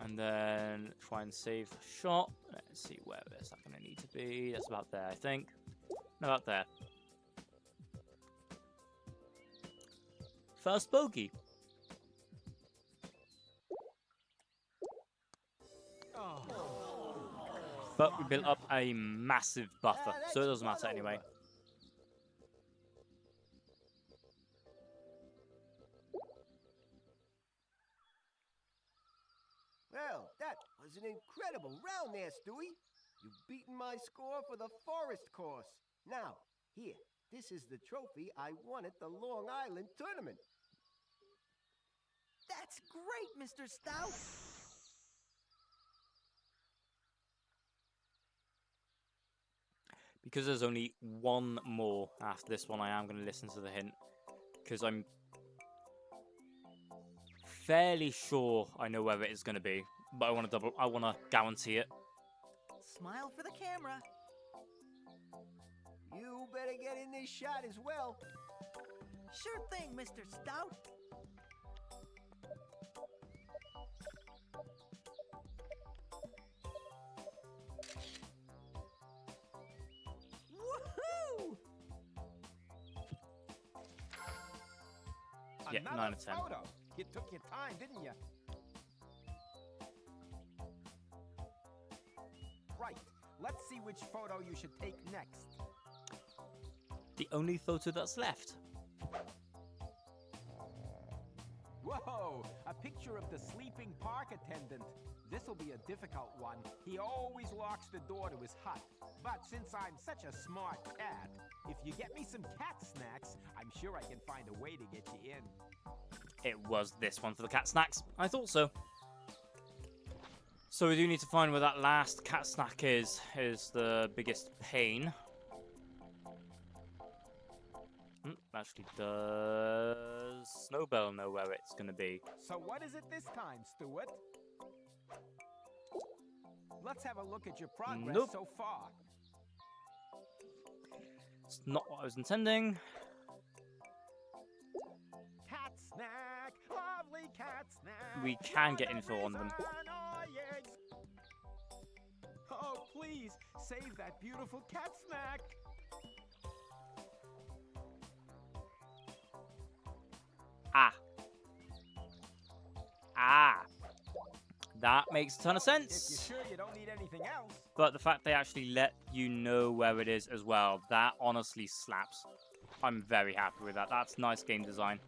And then try and save a shot. Let's see, where is that going to need to be? That's about there, I think. No, about there. First bogey. But we built up a massive buffer, so it doesn't matter anyway. Well, that was an incredible round there, Stewie. You've beaten my score for the forest course. Now, here, this is the trophy I won at the Long Island tournament. That's great, Mr. Stout. Because there's only one more after this one, I am going to listen to the hint. Because I'm fairly sure I know where it is going to be, but I want to guarantee it. Smile for the camera. You better get in this shot as well. Sure thing, Mr. Stout. Woohoo! Yeah, 9 out of 10. Photo. You took your time, didn't you? Right. Let's see which photo you should take next. The only photo that's left. Whoa! A picture of the sleeping park attendant. This'll be a difficult one. He always locks the door to his hut. But since I'm such a smart cat, if you get me some cat snacks, I'm sure I can find a way to get you in. It was this one for the cat snacks. I thought so. So we do need to find where that last cat snack is the biggest pain. Actually, does Snowbell know where it's going to be? So what is it this time, Stuart? Let's have a look at your progress Nope. so far. It's not what I was intending. Cat snack, lovely cat snack. We can get info on them. Oh, please, save that beautiful cat snack. That makes a ton of If you're sense. sure you don't need anything else. But the fact they actually let you know where it is as well, that honestly slaps. I'm very happy with that. That's nice game design.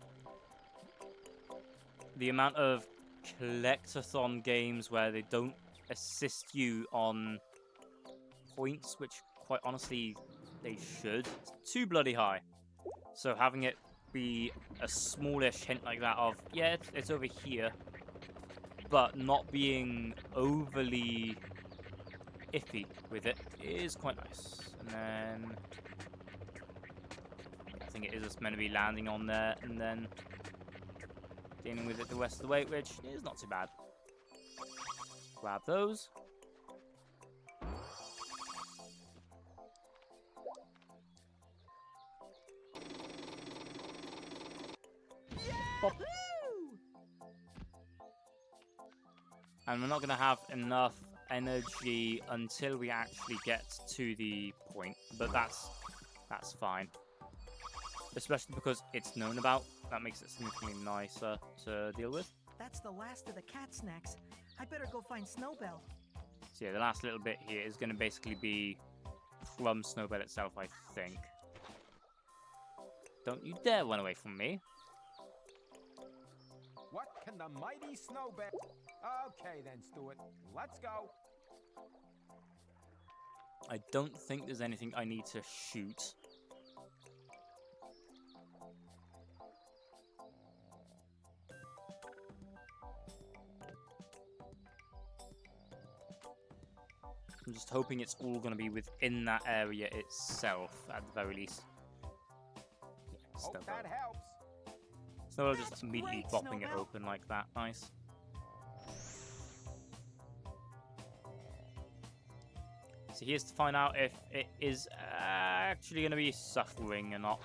The amount of collectathon games where they don't assist you on points, which quite honestly they should, it's too bloody high. So having it be a smallish hint like that of, yeah, it's over here, but not being overly iffy with it is quite nice. And then I think it is just meant to be landing on there and then dealing with it the rest of the way, which is not too bad. Grab those. Pop. And we're not going to have enough energy until we actually get to the point, but that's fine. Especially because it's known about. That makes it significantly nicer to deal with. That's the last of the cat snacks. I better go find Snowbell. So yeah, the last little bit here is going to basically be from Snowbell itself, I think. Don't you dare run away from me. What can the mighty Snowbell... Okay then, Stuart. Let's go. I don't think there's anything I need to shoot. I'm just hoping it's all going to be within that area itself, at the very least. Yeah, Hope that helps. Snowbell just That's immediately great, bopping it Snowbell. open like that. Nice. So here's to find out if it is actually going to be suffering or not.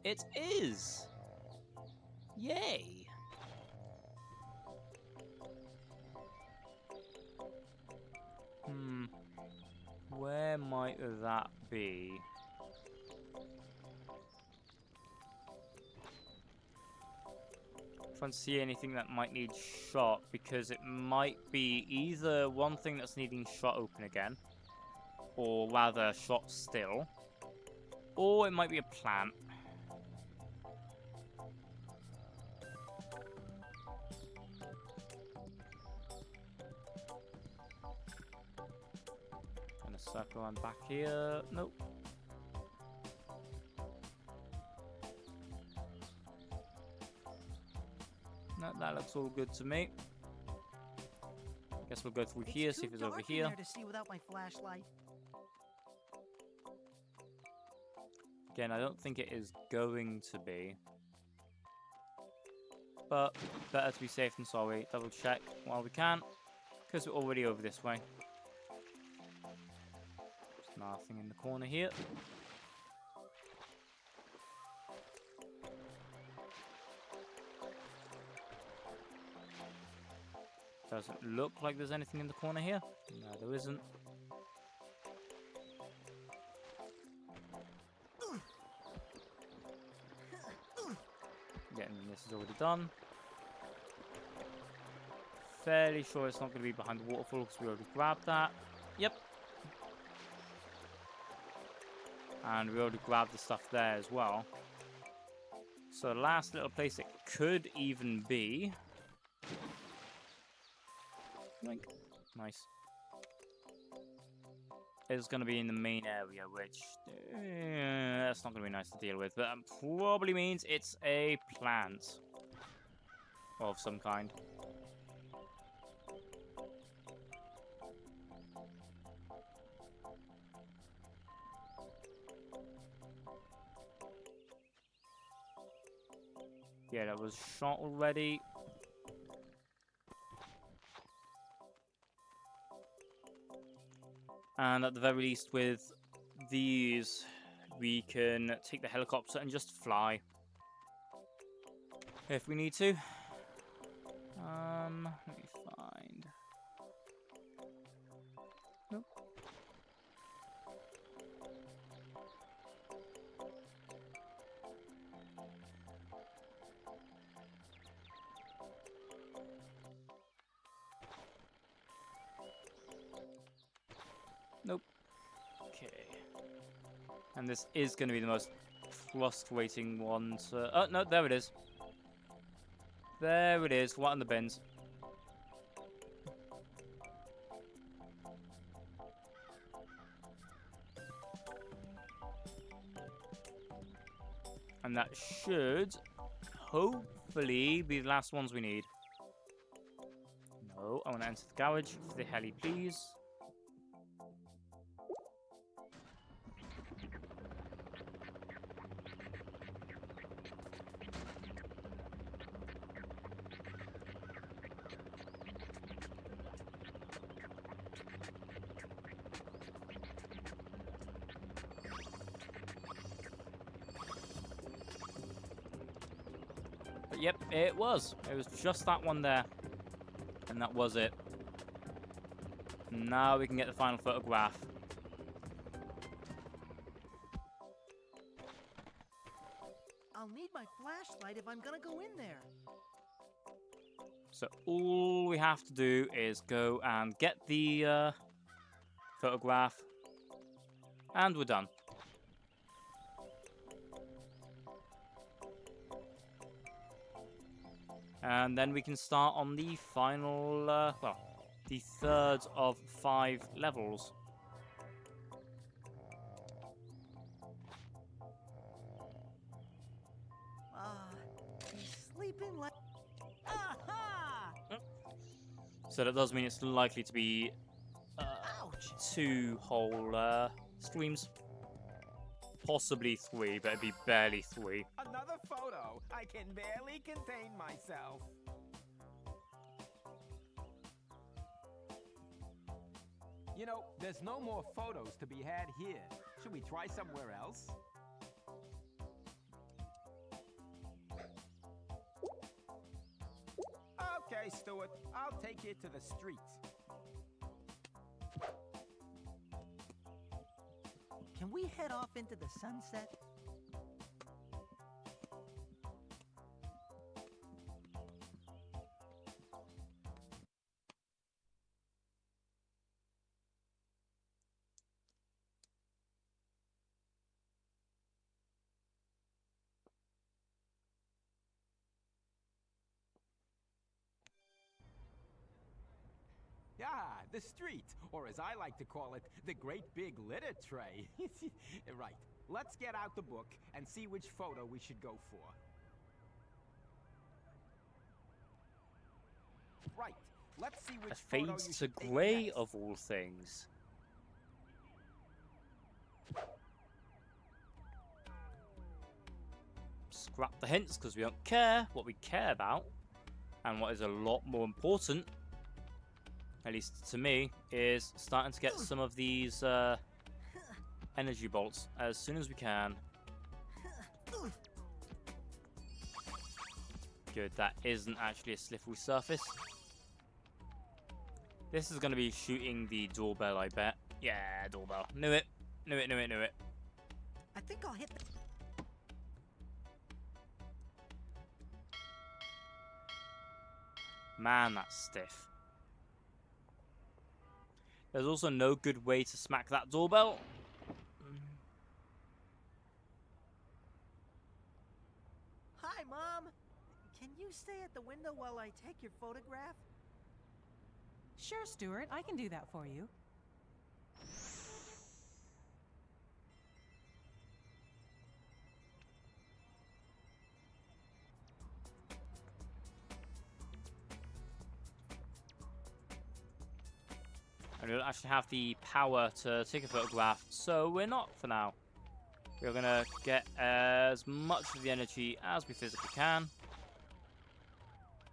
It is! Yay! Where might that be? Trying to see anything that might need shot, because it might be either one thing that's needing shot open again, or rather shot still, or it might be a plant. Gonna circle around back here. Nope. No, that looks all good to me. Guess we'll go through here, see if it's over here. There to see without my flashlight. Again, I don't think it is going to be. But better to be safe than sorry. Double check while we can, because we're already over this way. There's nothing in the corner here. Doesn't look like there's anything in the corner here. No, there isn't. Yeah, and this is already done. Fairly sure it's not going to be behind the waterfall because we already grabbed that. Yep. And we already grabbed the stuff there as well. So the last little place it could even be... Yoink. Nice. It's going to be in the main area, which that's not going to be nice to deal with, but that probably means it's a plant of some kind. Yeah, that was shot already. And at the very least with these, we can take the helicopter and just fly. If we need to. Let me find... Nope. Okay. And this is going to be the most frustrating one to... Oh, no, there it is. There it is, right in the bins. And that should, hopefully, be the last ones we need. No, I want to enter the garage for the heli, please. But yep, it was. It was just that one there. And that was it. Now we can get the final photograph. I'll need my flashlight if I'm gonna go in there. So all we have to do is go and get the photograph. And we're done. And then we can start on the final, well, the third of 5 levels. He's sleeping like... Aha! So that does mean it's likely to be Ouch! 2 whole streams. Possibly 3, but it'd be barely 3. Another photo. I can barely contain myself. You know, there's no more photos to be had here. Should we try somewhere else? Okay, Stuart. I'll take you to the streets. Can we head off into the sunset? Ah, the street, or as I like to call it, the great big litter tray. Right, let's get out the book and see which photo we should go for. Right, let's see which A photo fade you to should take grey next. of all things. Scrap the hints because we don't care. What we care about, and what is a lot more important, at least to me, is starting to get some of these energy bolts as soon as we can. Good, that isn't actually a slippery surface. This is going to be shooting the doorbell, I bet. Yeah, doorbell. Knew it. Knew it, knew it, knew it. I think I'll hit the... Man, that's stiff. There's also no good way to smack that doorbell. Hi, Mom! Can you stay at the window while I take your photograph? Sure, Stuart. I can do that for you. And we don't actually have the power to take a photograph, so we're not for now. We're going to get as much of the energy as we physically can.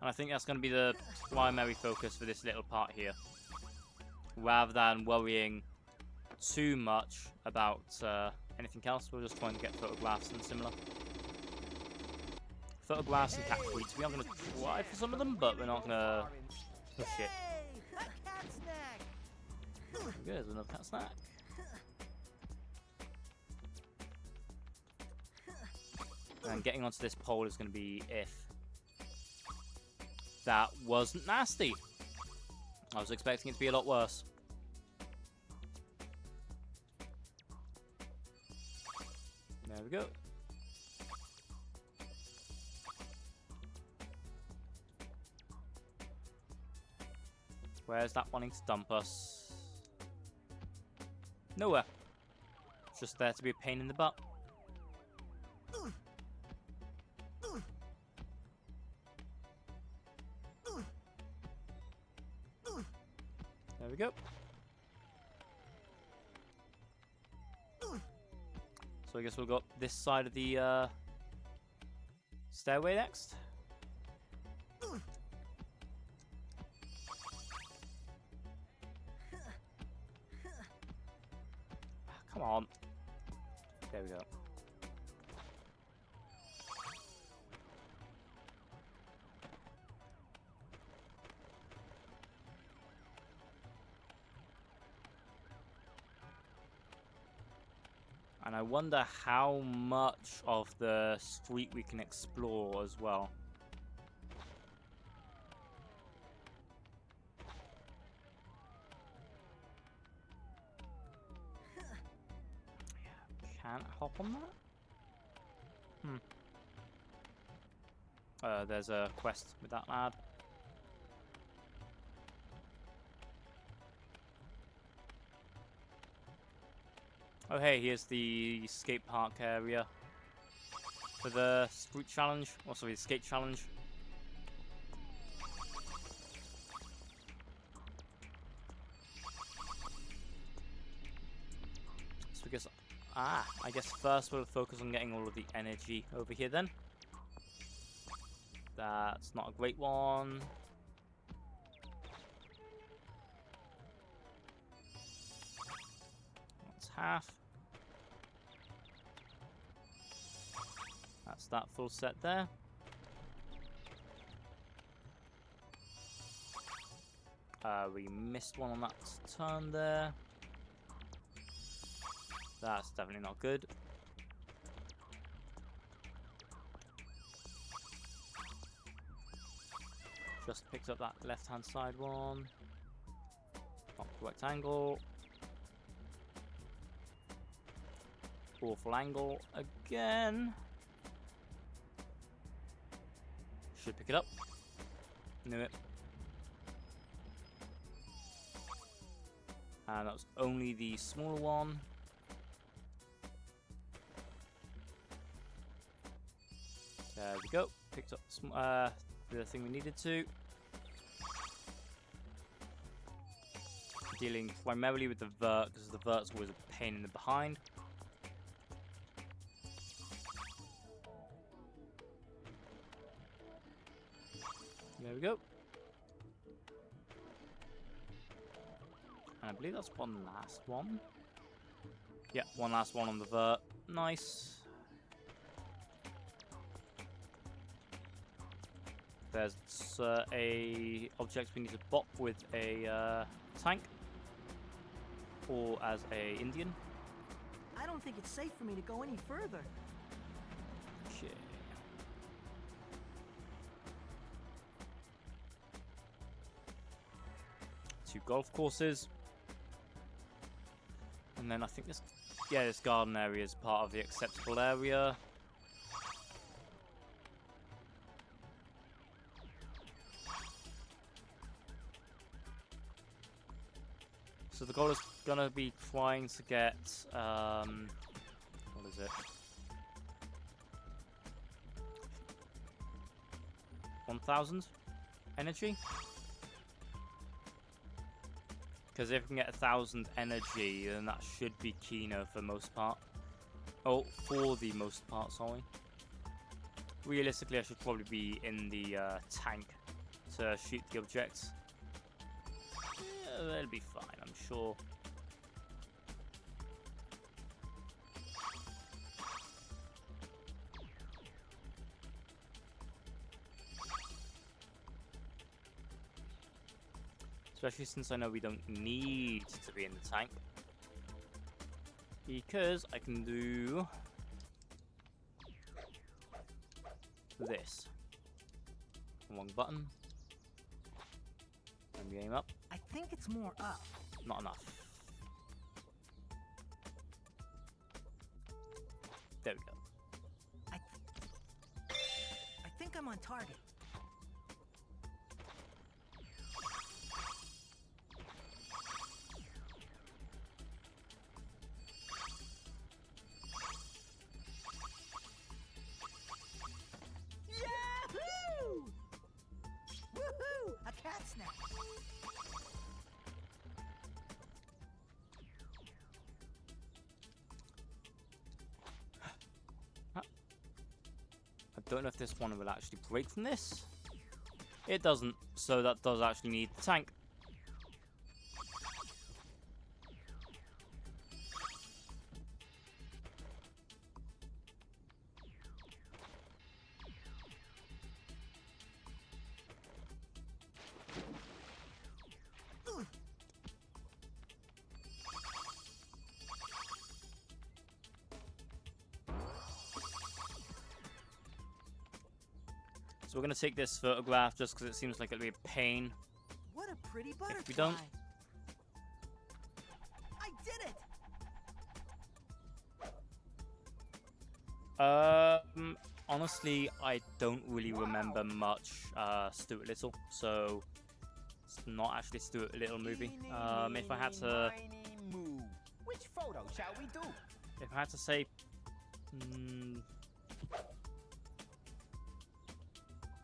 And I think that's going to be the primary focus for this little part here. Rather than worrying too much about anything else, we're just trying to get photographs and similar. Photographs and cat treats. We are going to try for some of them, but we're not going to push it. Hey, a cat snack! There's another cat snack. And getting onto this pole is going to be if. That wasn't nasty. I was expecting it to be a lot worse. There we go. Where's that wanting to dump us? Nowhere. Just there to be a pain in the butt. There we go. So I guess we'll go up this side of the stairway next. Come on. There we go. And I wonder how much of the street we can explore as well. Can't hop on that? There's a quest with that lad. Oh hey, here's the skate park area for the street challenge. Oh sorry, the skate challenge. So I guess I guess first we'll focus on getting all of the energy over here then. That's not a great one. That's half. That's that full set there. We missed one on that turn there. That's definitely not good. Just picked up that left-hand side one. Not the rectangle. Awful angle again. Should pick it up. Knew it. And that was only the smaller one. There we go. Picked up the thing we needed to. Dealing primarily with the vert, because the vert's always a pain in the behind. There we go. And I believe that's one last one. Yeah, one last one on the vert. Nice. There's a object we need to bop with a tank, or as a Indian. I don't think it's safe for me to go any further. Okay. Two golf courses, and then I think this garden area is part of the acceptable area. So the goal is gonna be trying to get what is it? 1,000 energy. Because if we can get 1,000 energy, then that should be Kino for most part. Oh, for the most part, sorry. Realistically, I should probably be in the tank to shoot the objects. Yeah, that'll be fine, I'm sure. Especially since I know we don't need to be in the tank. Because I can do this. Wrong button. And we aim up. I think it's more up. Not enough. There we go. I think I'm on target. Yahoo! Woohoo! A cat snap. I don't know if this one will actually break from this. It doesn't, so that does actually need the tank. So we're going to take this photograph just because it seems like it'll be a pain. What a pretty butterfly. If we don't... I did it! Honestly, I don't really remember much Stuart Little, so it's not actually a Stuart Little movie. If I had to... Which photo shall we do? If I had to say...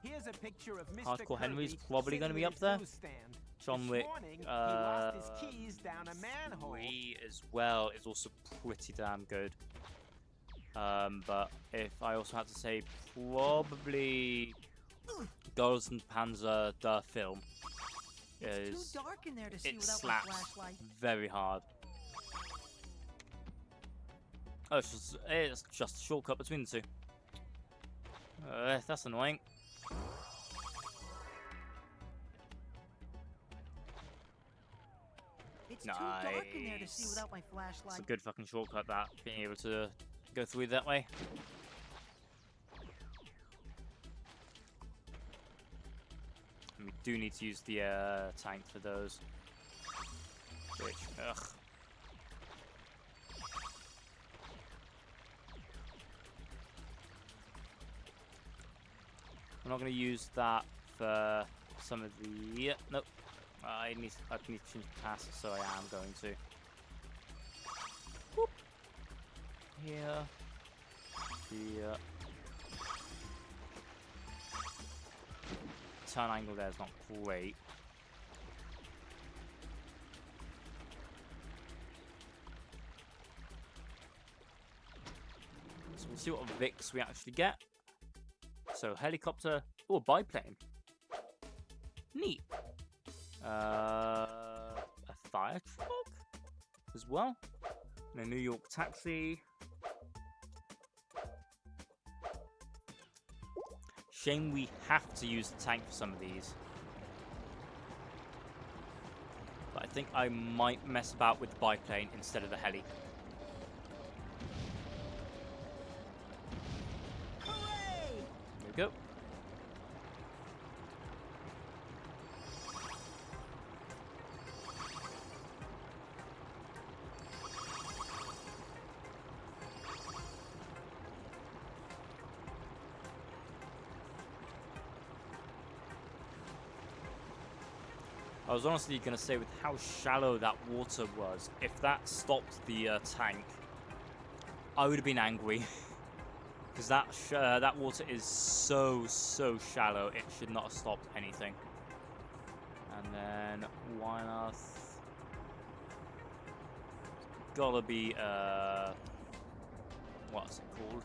Here's a picture of Mr. Hardcore Henry's Kirby probably going to be sitting up at there. his newsstand. John This Wick morning, he lost his keys down a manhole. 3 as well is also pretty damn good. But if I also had to say, probably Girls and Panzer the film It's is too dark in there to see it without my slaps flashlight. very hard. Oh, it's just a shortcut between the two. That's annoying. It's too dark in there to see Nice. without my flashlight. It's a good fucking shortcut, that, being able to go through that way. And we do need to use the tank for those. Which, ugh. I'm not going to use that for some of the... Nope. I need to change pass, so I am going to. Whoop. Here. Here. Turn angle there is not great. So we'll see what Vix we actually get. So helicopter, or biplane. Neat. A fire truck as well. And a New York taxi. Shame we have to use the tank for some of these. But I think I might mess about with the biplane instead of the heli. Hooray! There we go. I was honestly going to say, with how shallow that water was, if that stopped the tank, I would have been angry. Because that water is so shallow, it should not have stopped anything. And then, why not? Gotta be, what's it called?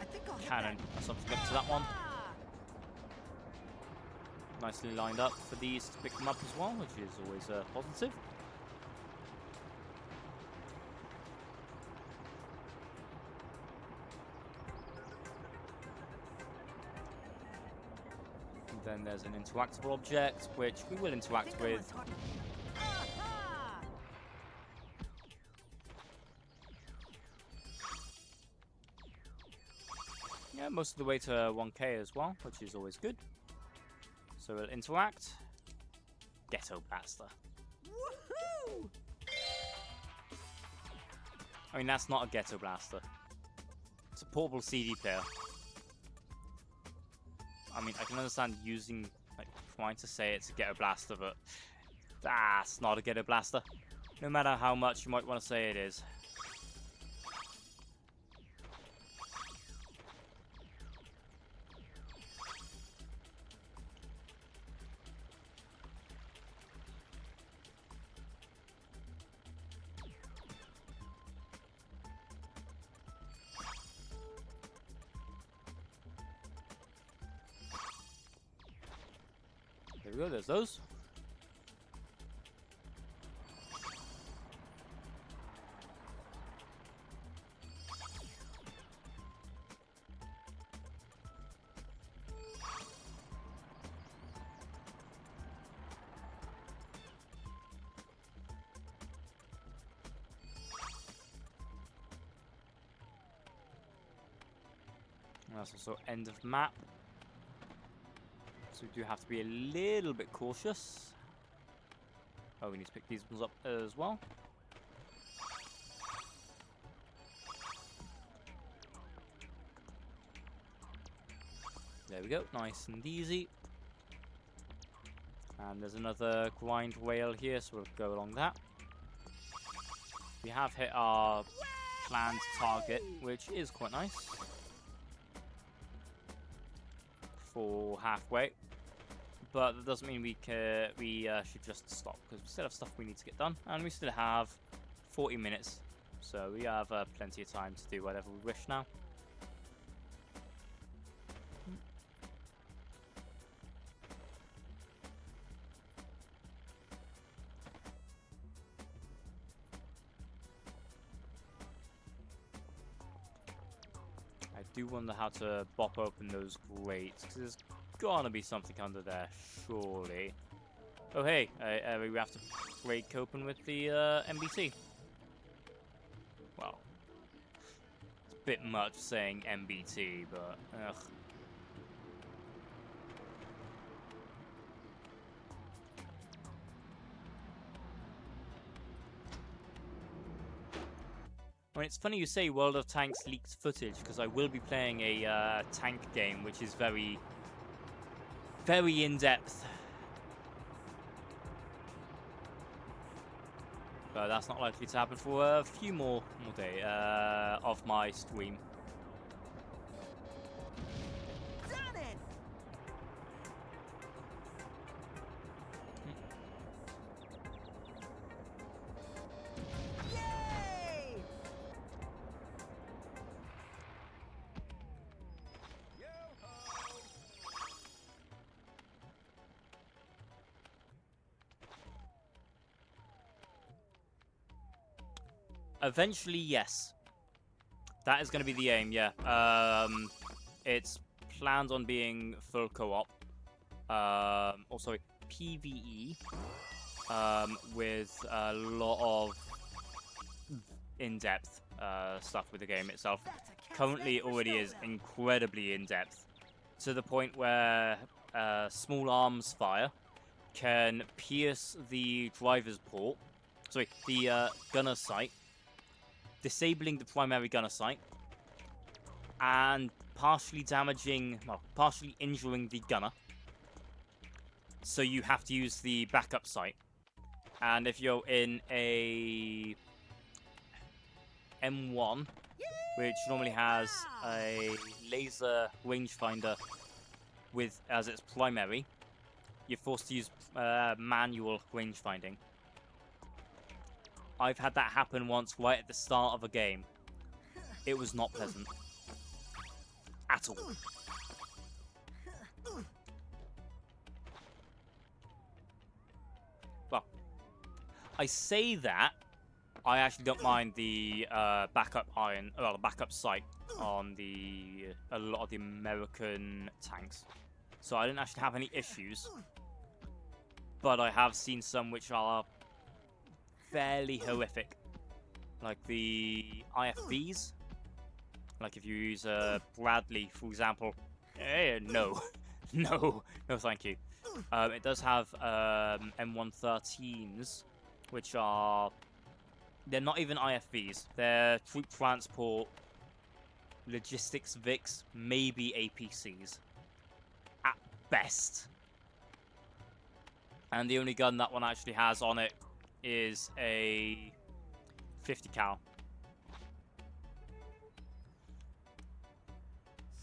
I think I'll hit Cannon or something up to that one. Nicely lined up for these to pick them up as well, which is always positive. And then there's an interactable object, which we will interact with. Yeah, most of the way to 1K as well, which is always good. So we'll interact. Ghetto Blaster. Woohoo! I mean, that's not a ghetto blaster. It's a portable CD player. I mean, I can understand using, like, trying to say it's a ghetto blaster, but that's not a ghetto blaster. No matter how much you might want to say it is. There we go, there's those. That's also end of map. So we do have to be a little bit cautious. Oh, we need to pick these ones up as well. There we go, nice and easy. And there's another grind rail here, so we'll go along that. We have hit our planned target, which is quite nice. For halfway. But that doesn't mean we should just stop, because we still have stuff we need to get done, and we still have 40 minutes, so we have plenty of time to do whatever we wish now. I do wonder how to bop open those grates, because there's gonna be something under there, surely. Oh hey, we have to break open with the MBT. Well, it's a bit much saying MBT, but ugh. I mean, it's funny you say World of Tanks leaked footage, because I will be playing a tank game, which is very in-depth. But that's not likely to happen for a few more days of my stream. Done it! Yay! Eventually, yes. That is going to be the aim, yeah. It's planned on being full co-op. Also, PvE. With a lot of in-depth stuff with the game itself. Currently, it already is incredibly in-depth. To the point where small arms fire can pierce the driver's port. Sorry, the gunner sight. Disabling the primary gunner sight, and partially injuring the gunner. So you have to use the backup sight. And if you're in a M1, which normally has a laser rangefinder with as its primary, you're forced to use manual rangefinding. I've had that happen once right at the start of a game. It was not pleasant. At all. Well, I say that, I actually don't mind the backup sight on a lot of the American tanks. So I didn't actually have any issues. But I have seen some which are fairly horrific, like the IFVs. Like if you use Bradley, for example. No, no, thank you. It does have M113s, which are They're not even IFVs. They're troop transport, logistics VICs, maybe APCs. At best. And the only gun that one actually has on it is a 50 cal.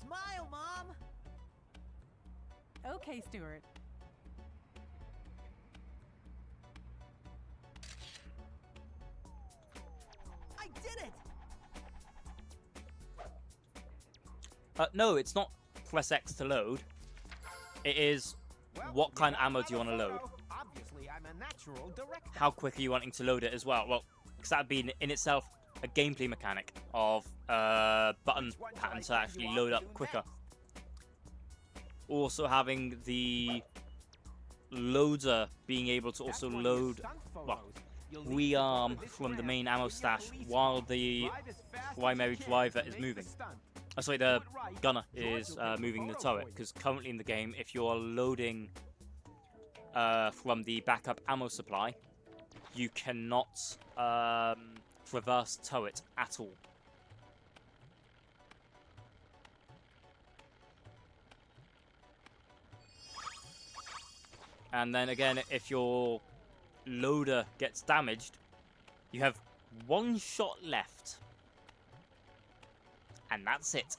Smile, Mom! Okay, Stuart. I did it! No, it's not press X to load. It is Well, what you kind of got ammo do you want to another load? photo. Obviously, I'm a natural director. How quick are you wanting to load it as well? Well, because that would be in itself a gameplay mechanic of button Which one shall pattern I to send actually you off load to up do quicker. next? Also having the loader being able to also That's one of your load, stunt well, photos. You'll need to rearm go to this from the ramp main ammo in your stash police while car. the Drive as fast as you primary can driver to is make the moving. stunt. Oh, sorry, Do the it right. gunner George is will take a moving the photo turret, for you. because currently in the game, if you are loading from the backup ammo supply, you cannot traverse turret at all. And then again, if your loader gets damaged, you have one shot left. And that's it.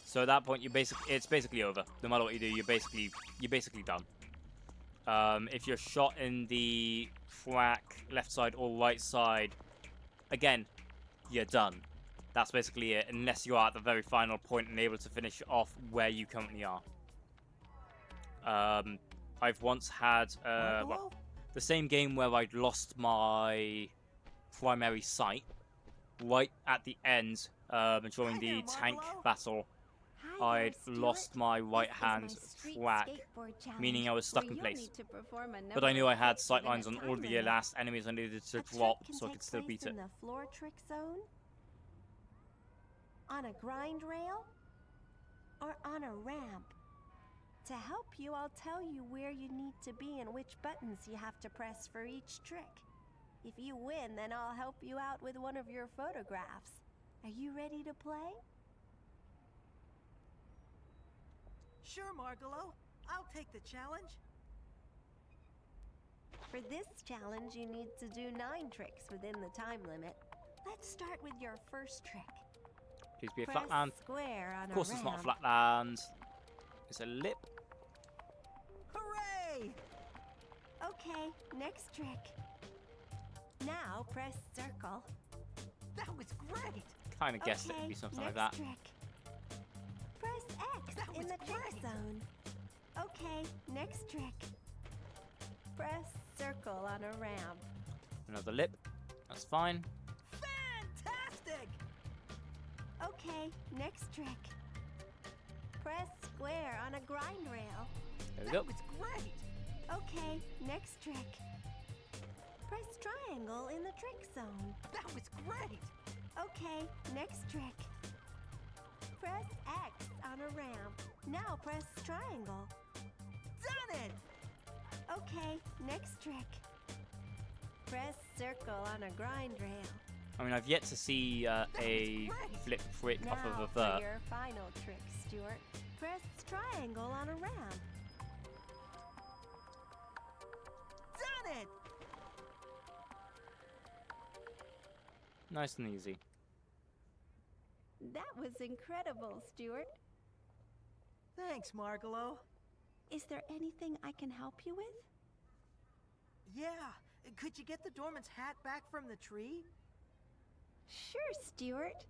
So at that point, it's basically over. No matter what you do, you're basically done. If you're shot in the crack, left side or right side, again, you're done. That's basically it, unless you are at the very final point and able to finish off where you currently are. I've once had well, the same game where I'd lost my primary sight right at the end during the tank battle. I'd lost my right hand track, meaning I was stuck in place. But I knew I had sight lines on all the last enemies I needed to drop, so I could still beat it. In the floor trick zone? On a grind rail? Or on a ramp? To help you, I'll tell you where you need to be and which buttons you have to press for each trick. If you win, then I'll help you out with one of your photographs. Are you ready to play? Sure, Margalo. I'll take the challenge. For this challenge, you need to do 9 tricks within the time limit. Let's start with your first trick. Please be a Press flat land. square on Of course, a it's not a ramp. flat land. It's a lip. Hooray! Okay, next trick. Now press circle. That was great! Kind of guessed it Okay, would be something like next that. trick. Press X That in was the trick great. zone. Okay, next trick. Press circle on a ramp. Another lip. That's fine. Fantastic! Okay, next trick. Press square on a grind rail. There we That go. was great! Okay, next trick. Press triangle in the trick zone. That was great! Okay, next trick. Press X on a ramp. Now press triangle. Done it! Okay, next trick. Press circle on a grind rail. I mean, I've yet to see a flip trick off of Now a for vert. your final trick, Stuart. Press triangle on a ramp. Done it! Nice and easy. That was incredible, Stuart. Thanks, Margalo. Is there anything I can help you with? Yeah, could you get the doorman's hat back from the tree? Sure, Stuart.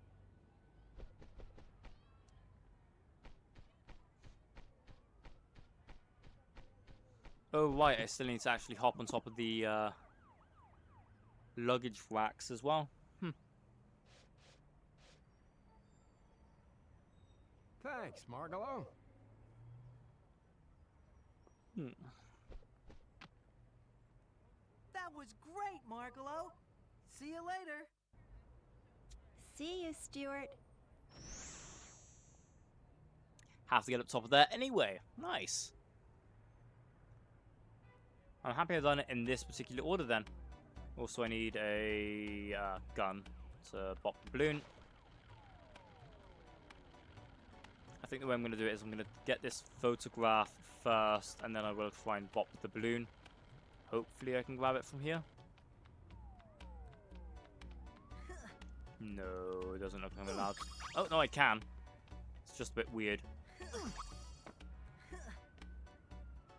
Oh, right, I still need to actually hop on top of the luggage racks as well. Thanks, Margalo. That was great, Margalo. See you later. See you, Stuart. Have to get up top of there anyway. Nice. I'm happy I've done it in this particular order then. Also, I need a gun to pop the balloon. I think the way I'm going to do it is I'm going to get this photograph first, and then I will try and bop the balloon. Hopefully I can grab it from here. No, it doesn't look like I'm allowed. Oh, no, I can. It's just a bit weird.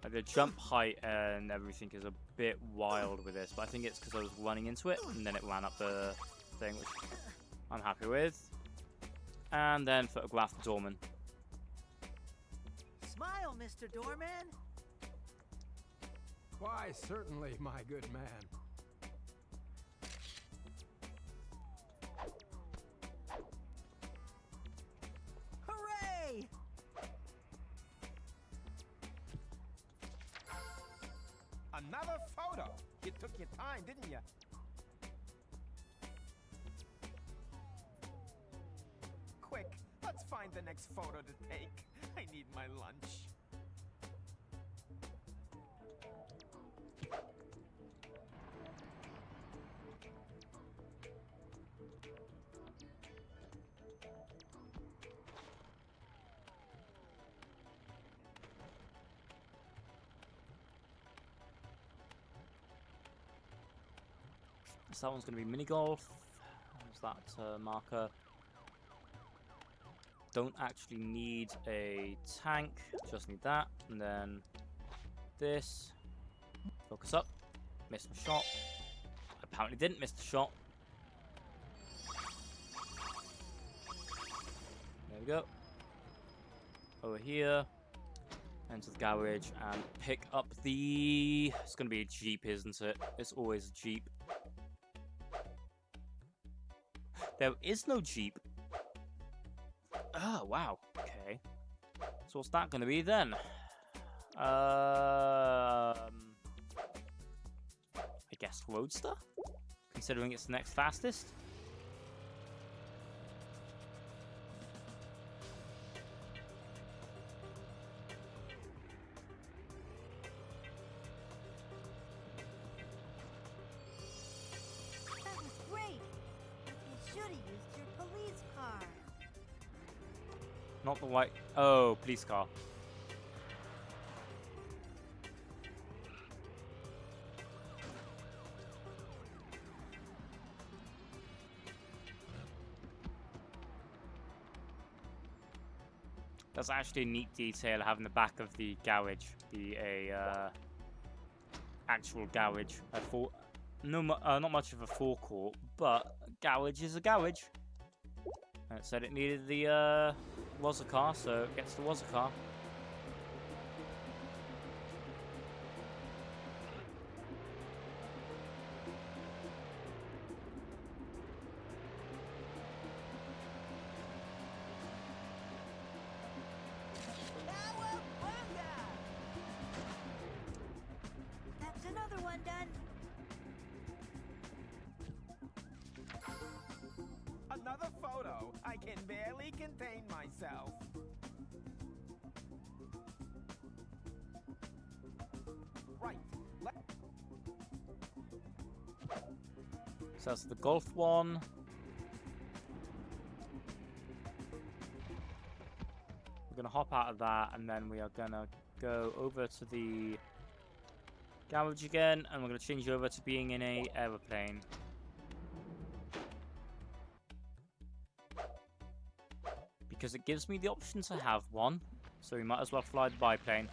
Like the jump height and everything is a bit wild with this, but I think it's because I was running into it, and then it ran up the thing, which I'm happy with. And then photograph the doorman. Smile, Mr. Doorman. Why, certainly, my good man. Hooray! Another photo. You took your time, didn't you? Quick, let's find the next photo to take. I need my lunch. So that one's going to be mini golf. There's that marker. Don't actually need a tank, just need that. And then this. Focus up. Missed my shot. Apparently didn't miss the shot. There we go. Over here. Enter the garage and pick up the... It's going to be a Jeep, isn't it? It's always a Jeep. There is no Jeep. Oh, wow. Okay. So what's that going to be then? I guess Roadster? Considering it's the next fastest? That was great. But you should have used your police car. Not the white... Oh, police car. That's actually a neat detail having the back of the garage be a actual garage. I thought not much of a forecourt, but a garage is a garage. And it said it needed the was a car, so it gets the was a car. That's another one done. Another photo. I can barely contain myself. Right. So that's the golf one. We're gonna hop out of that, and then we are gonna go over to the garage again, and we're gonna change over to being in a aeroplane. Because it gives me the option to have one, so we might as well fly the biplane.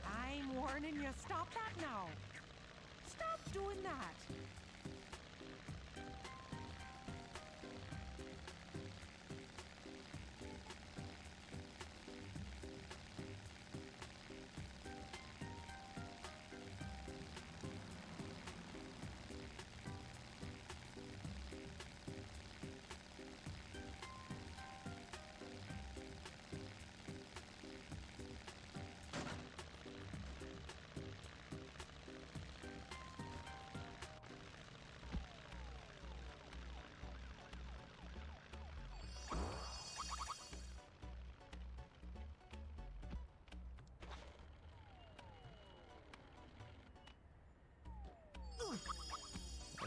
I'm warning you, stop that now. Stop doing that.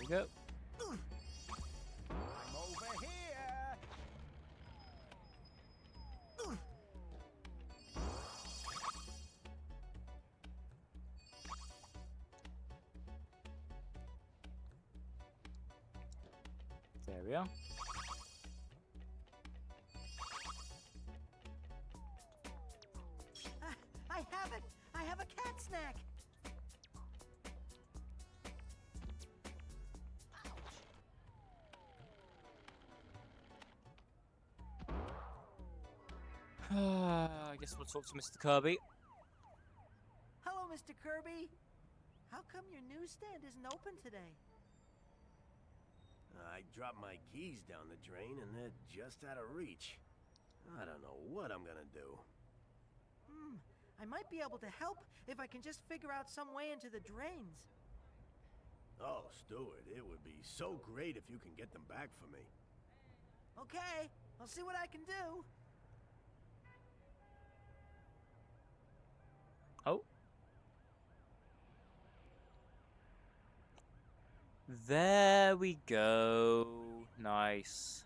we go. I'm over here. There we are. I have it! I have a cat snack! I guess we'll talk to Mr. Kirby. Hello, Mr. Kirby. How come your newsstand isn't open today? I dropped my keys down the drain and they're just out of reach. I don't know what I'm gonna do. I might be able to help if I can just figure out some way into the drains. Oh, Stuart, it would be so great if you can get them back for me. Okay, I'll see what I can do. Oh. There we go. Nice.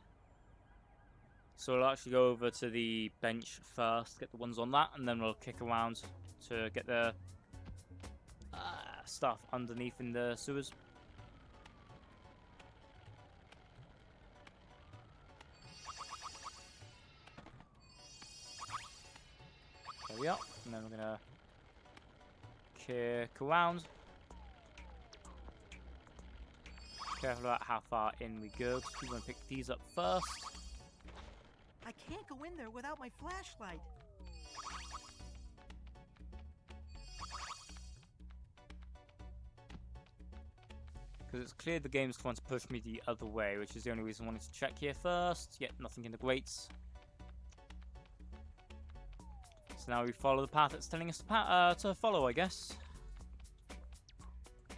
So we'll actually go over to the bench first, get the ones on that, and then we'll kick around to get the stuff underneath in the sewers. There we are. And then we're going to kick around. Careful about how far in we go, because we want to pick these up first. I can't go in there without my flashlight. Because it's clear the game's trying to push me the other way, which is the only reason I wanted to check here first. Yet nothing in the grates. So now we follow the path it's telling us to follow, I guess.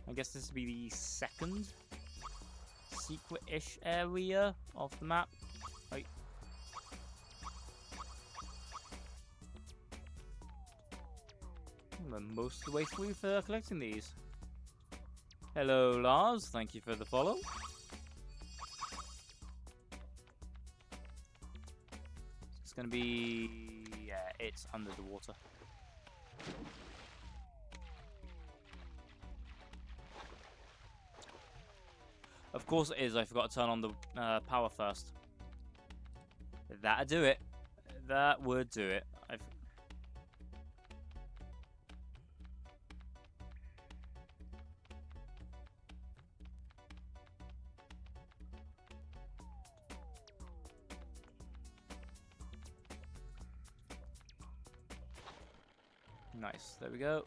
I guess this would be the second secret-ish area of the map. Right. We're most of the way through for collecting these. Hello, Lars. Thank you for the follow. It's going to be... yeah, it's under the water. Of course it is. I forgot to turn on the power first. That'd do it. That would do it. Nice. There we go.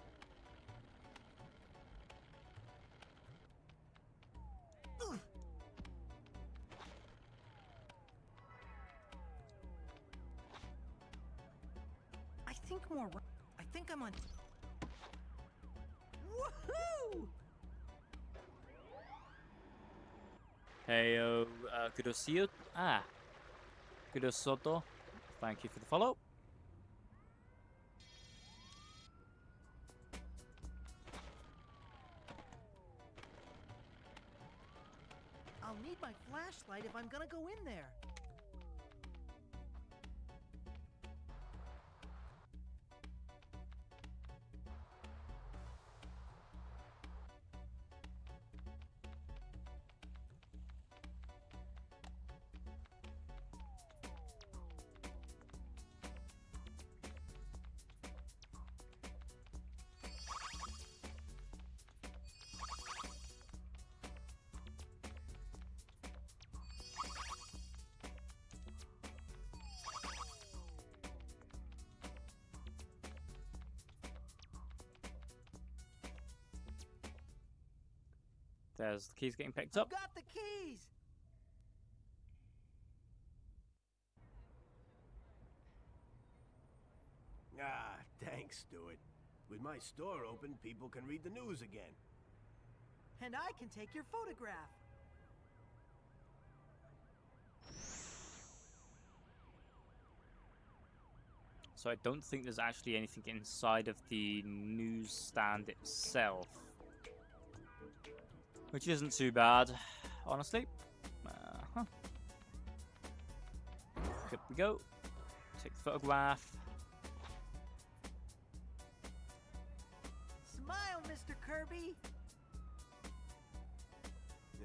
I think I'm on. Woohoo! Hey, good to see you. Good to Soto. Thank you for the follow. I'll need my flashlight if I'm gonna go in there. There's the keys getting picked up. Got the keys. Ah, thanks, Stuart. With my store open, people can read the news again. And I can take your photograph. So I don't think there's actually anything inside of the newsstand itself. which isn't too bad, honestly. Uh-huh. Here we go. Take the photograph. Smile, Mr. Kirby.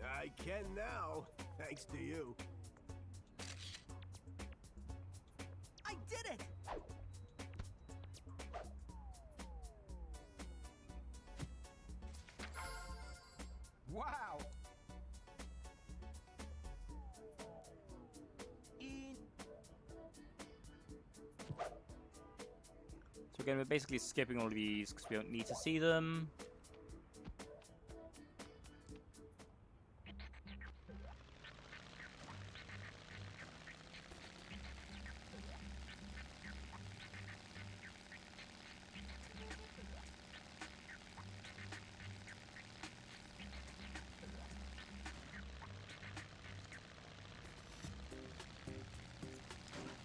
I can now, thanks to you. I did it! Wow! So again, we're basically skipping all of these because we don't need to see them.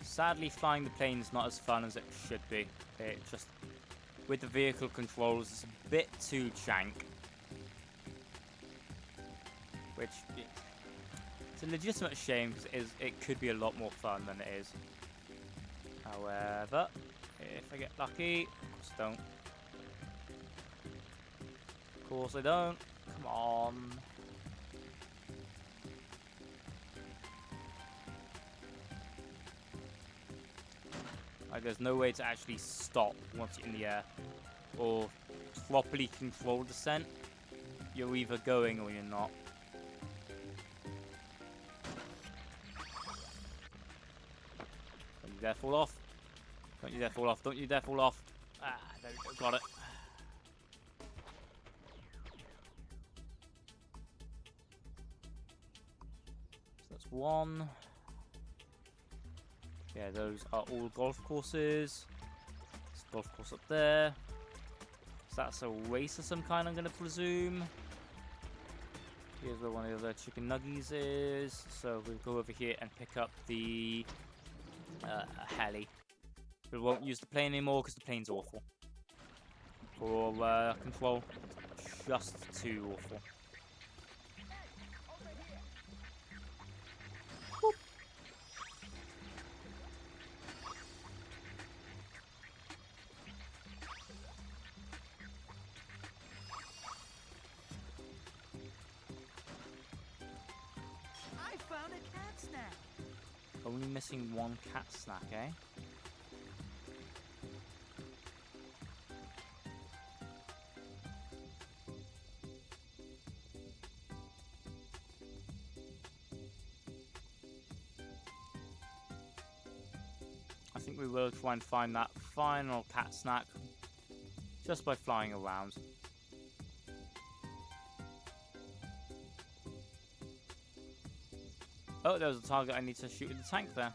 Sadly, flying the plane is not as fun as it should be. It just, with the vehicle controls, it's a bit too jank. Which, it's a legitimate shame because it could be a lot more fun than it is. However, if I get lucky, of course I don't. Of course I don't. Come on. Like, there's no way to actually stop once you're in the air or properly control descent. You're either going or you're not. Don't you dare fall off. Don't you dare fall off. Don't you dare fall off. Ah, there we go. Got it. So that's one. Yeah, those are all golf courses. There's a golf course up there. So that's a race of some kind, I'm going to presume. Here's where one of the other chicken nuggies is. So we'll go over here and pick up the heli. We won't use the plane anymore because the plane's awful. For control, just too awful. I found a cat snack. Only missing one cat snack, eh? I think we will try and find that final cat snack just by flying around. Oh, there was a target I need to shoot with the tank there.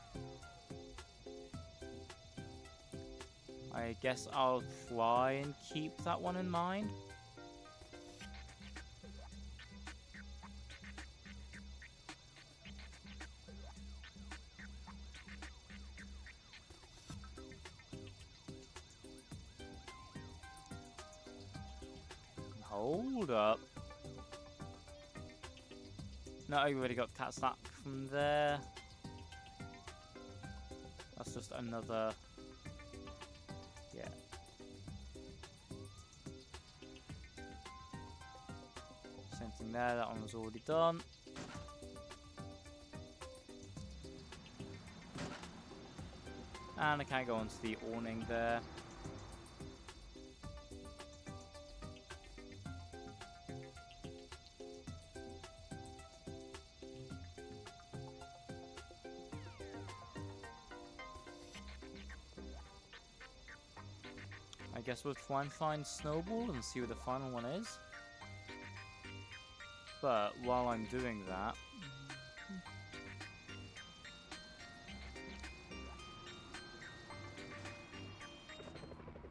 I guess I'll try and keep that one in mind. Hold up. No, I already got cat snack from there. That's just another. Yeah. Same thing there, that one was already done. And I can't go onto the awning there. I guess we'll try and find Snowball and see where the final one is. But while I'm doing that, I'm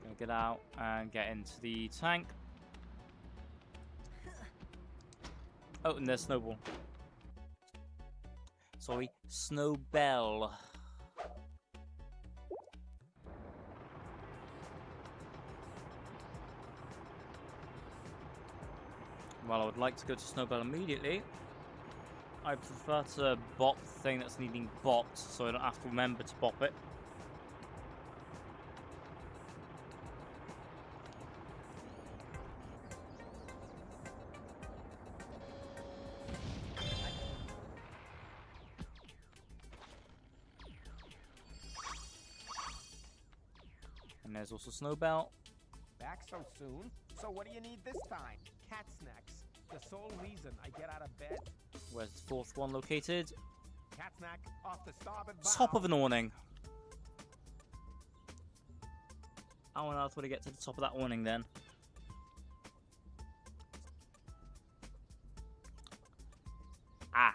gonna get out and get into the tank. Oh, and there's Snowball. Sorry, Snowbell. while I would like to go to Snowbell immediately, I prefer to bop the thing that's needing bopped, so I don't have to remember to bop it. And there's also Snowbell. Back so soon? So what do you need this time? Cat snacks. The sole reason I get out of bed. Where's the fourth one located? Cat snack off the starboard bow. Top of an awning. How on earth would I get to the top of that awning then? Ah.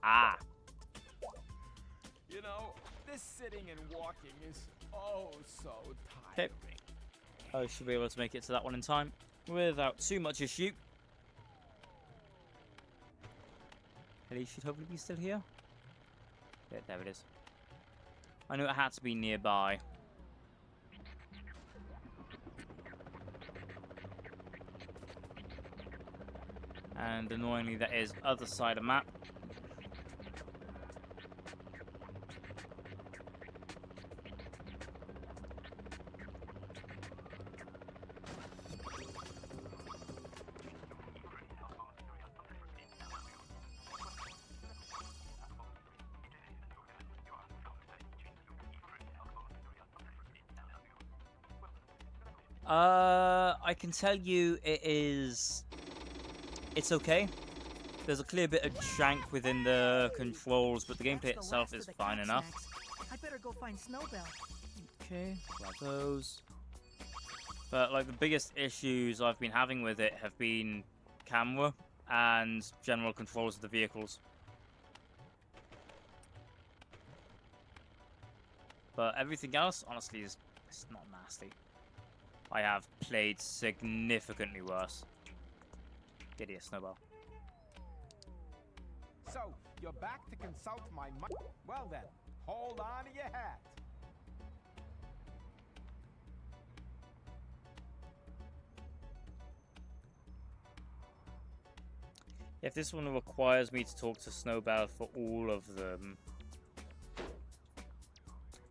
Ah. You know, this sitting and walking is oh so Okay. tiring. I should be able to make it to that one in time without too much issue. Ellie should hopefully be still here. Yeah, there it is. I knew it had to be nearby. And annoyingly, that is other side of map. I can tell you it's okay. There's a clear bit of jank within the controls, but the gameplay That's the itself last of is the fine cat enough. snacks. I better go find Snowbell. Okay, grab those. But like the biggest issues I've been having with it have been camera and general controls of the vehicles. But everything else, honestly, is not nasty. I have played significantly worse. Get here, Snowball. So, you're back to consult my well then, hold on to your hat. If this one requires me to talk to Snowbell for all of them...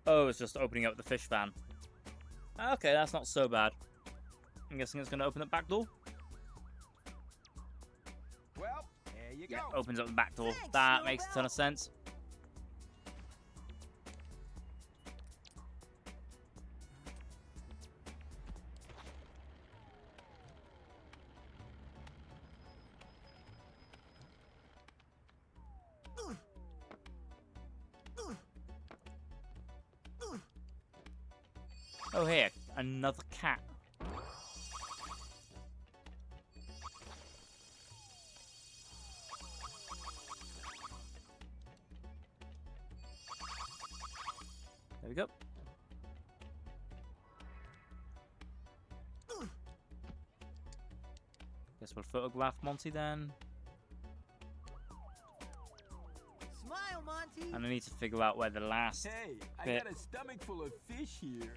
Oh, it's just opening up the fish van. Okay, that's not so bad. I'm guessing it's going to open the back door? Well, there you Yeah, go. opens up the back door. Thanks, That makes a Snowbell. ton of sense. Oh, here, another cat. There we go. Guess we'll photograph Monty then. Smile, Monty. And I need to figure out where the last Hey, I bit... got a stomach full of fish here.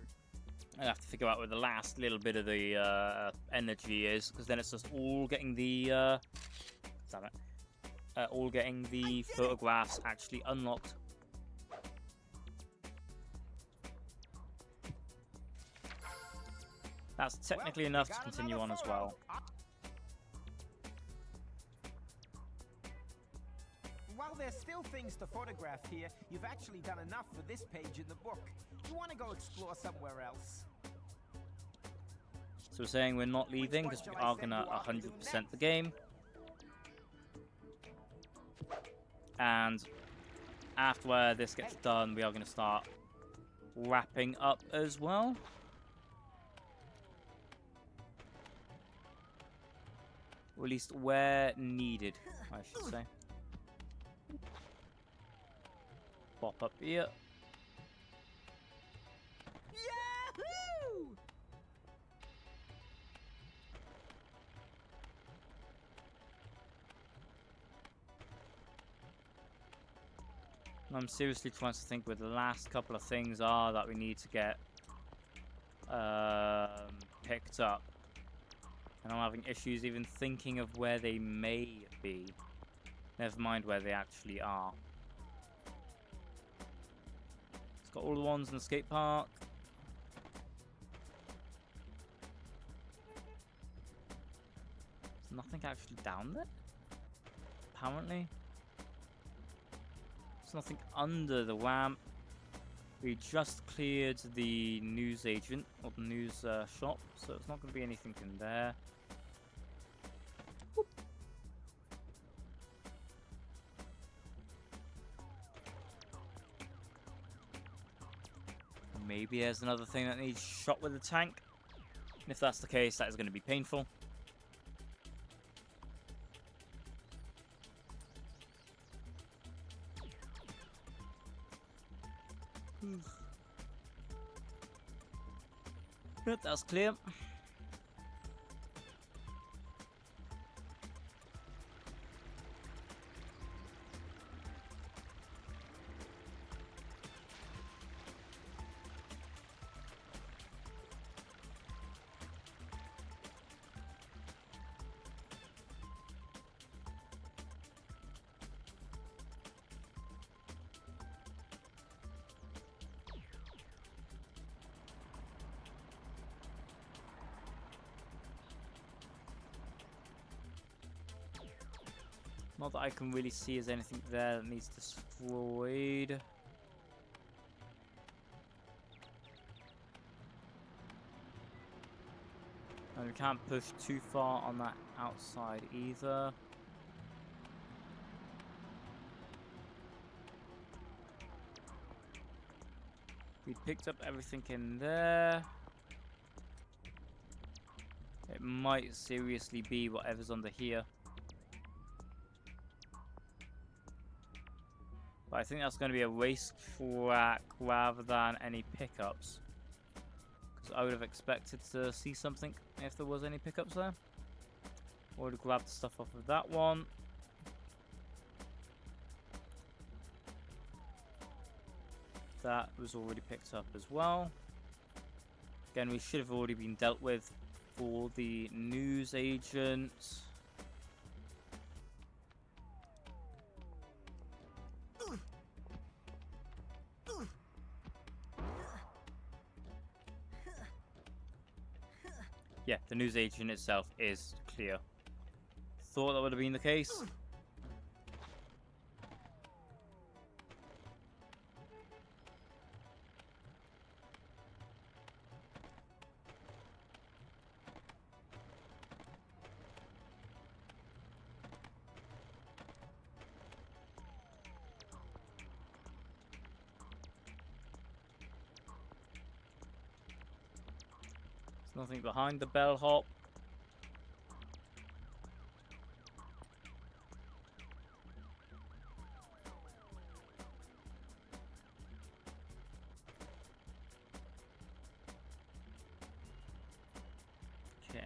I have to figure out where the last little bit of the energy is, because then it's just all getting the damn it, all getting the photographs actually unlocked. That's technically Well, enough we to got continue another on as photo. well. While there's still things to photograph here, you've actually done enough for this page in the book. You want to go explore somewhere else? So we're saying we're not leaving because we are gonna 100% the game. And after this gets done, we are gonna start wrapping up as well. Or at least where needed, I should say. Pop up here. Yahoo! I'm seriously trying to think where the last couple of things are that we need to get picked up. And I'm having issues even thinking of where they may be. Never mind where they actually are. It's got all the ones in the skate park. There's nothing actually down there, apparently. There's nothing under the ramp. We just cleared the news agent, or the news shop, so it's not going to be anything in there. Whoop. Maybe there's another thing that needs shot with a tank. And if that's the case, that is going to be painful. Yep, that's clear. Not that I can really see as anything there that needs destroyed. And we can't push too far on that outside either. We picked up everything in there. It might seriously be whatever's under here. But I think that's going to be a racetrack rather than any pickups. Because I would have expected to see something if there was any pickups there. Or to grab the stuff off of that one. That was already picked up as well. Again, we should have already been dealt with for the news agent. Yeah, the news agent itself is clear. Thought that would have been the case. Nothing behind the bellhop. Okay.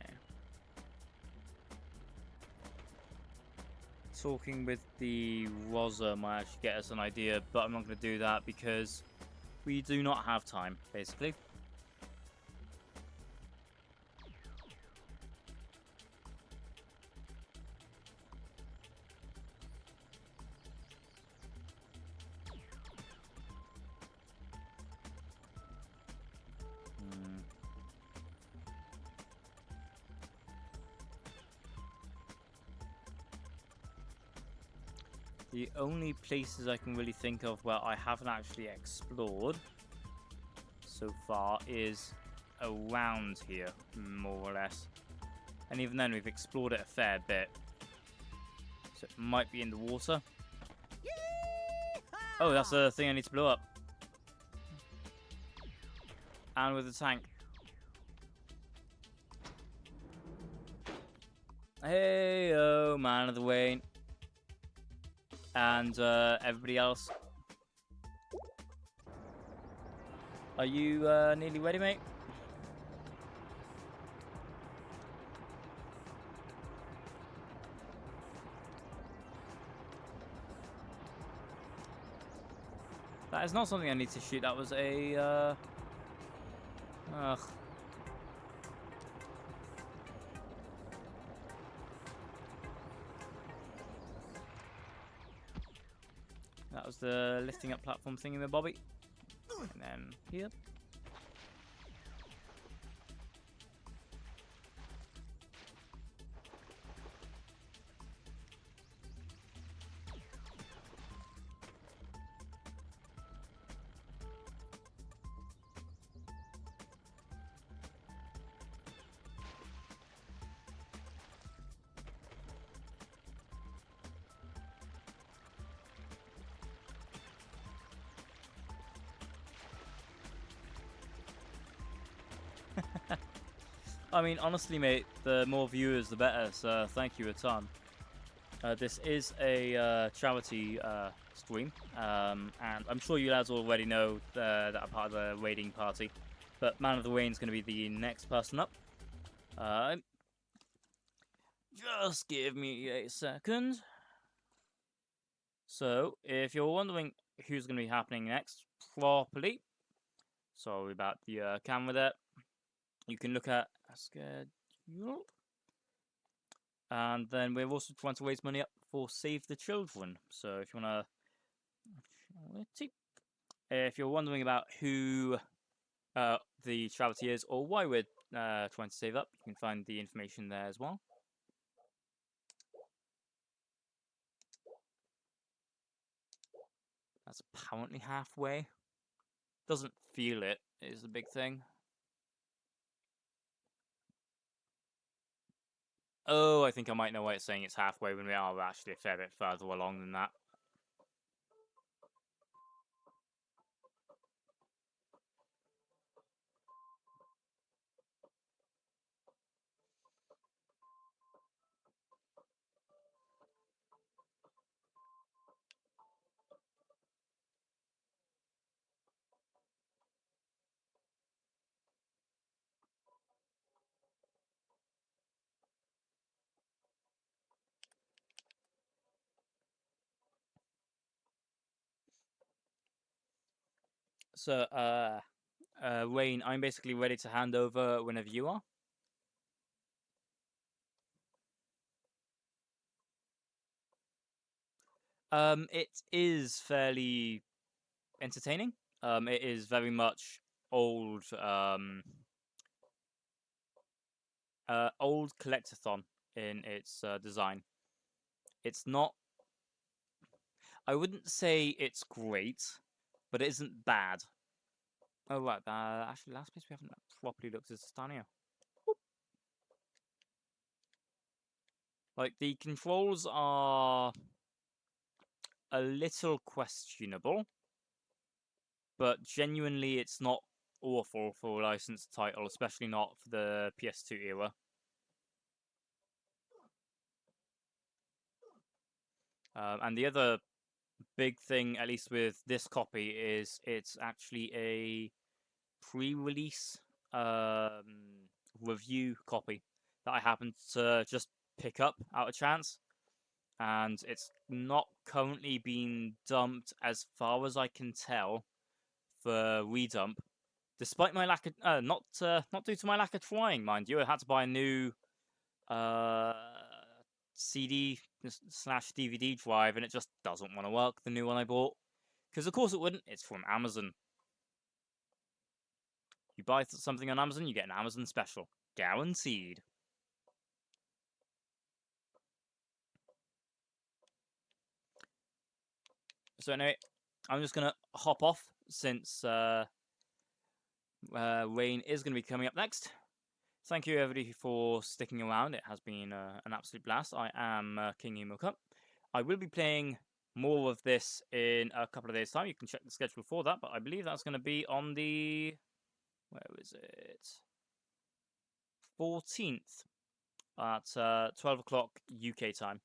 Talking with the Rosa might actually get us an idea, but I'm not going to do that because we do not have time, basically. The only places I can really think of where I haven't actually explored so far is around here, more or less. And even then, we've explored it a fair bit. So it might be in the water. Oh, that's the thing I need to blow up. And with the tank. Hey, oh, man of the Wayne. And everybody else. Are you nearly ready, mate? That is not something I need to shoot. That was a ugh. That was the lifting up platform thing in the bobby. And then here. I mean, honestly, mate, the more viewers, the better, so thank you a ton. This is a charity stream, and I'm sure you lads already know that I'm part of the raiding party, but Man of the Rain is going to be the next person up. Just give me a second. So, if you're wondering who's going to be happening next properly, sorry about the camera there, you can look at a schedule. And then we're also trying to raise money up for Save the Children. So if you want to... If you're wondering about who the charity is or why we're trying to save up, you can find the information there as well. That's apparently halfway. Doesn't feel it is the big thing. Oh, I think I might know why it's saying it's halfway when we are actually a fair bit further along than that. So, Wayne, I'm basically ready to hand over whenever you are. It is fairly entertaining. It is very much old, old collectathon in its design. It's not. I wouldn't say it's great, but it isn't bad. Oh right, actually, last place we haven't properly looked is Stania. Like the controls are a little questionable, but genuinely, it's not awful for a licensed title, especially not for the PS2 era. And the other big thing, at least with this copy, is it's actually a pre-release review copy that I happened to just pick up out of chance, and it's not currently being dumped as far as I can tell for redump, despite my lack of not due to my lack of trying, mind you. I had to buy a new CD/DVD drive, and it just doesn't want to work, the new one I bought. Because of course it wouldn't, it's from Amazon. You buy something on Amazon, you get an Amazon special. Guaranteed. So anyway, I'm just going to hop off since Rain is going to be coming up next. Thank you everybody for sticking around. It has been an absolute blast. I am Kingemocut. I will be playing more of this in a couple of days' time. You can check the schedule for that, but I believe that's going to be on the... where is it? 14th at 12 o'clock UK time.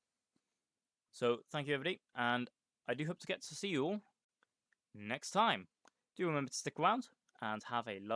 So thank you everybody, and I do hope to get to see you all next time. Do remember to stick around and have a lovely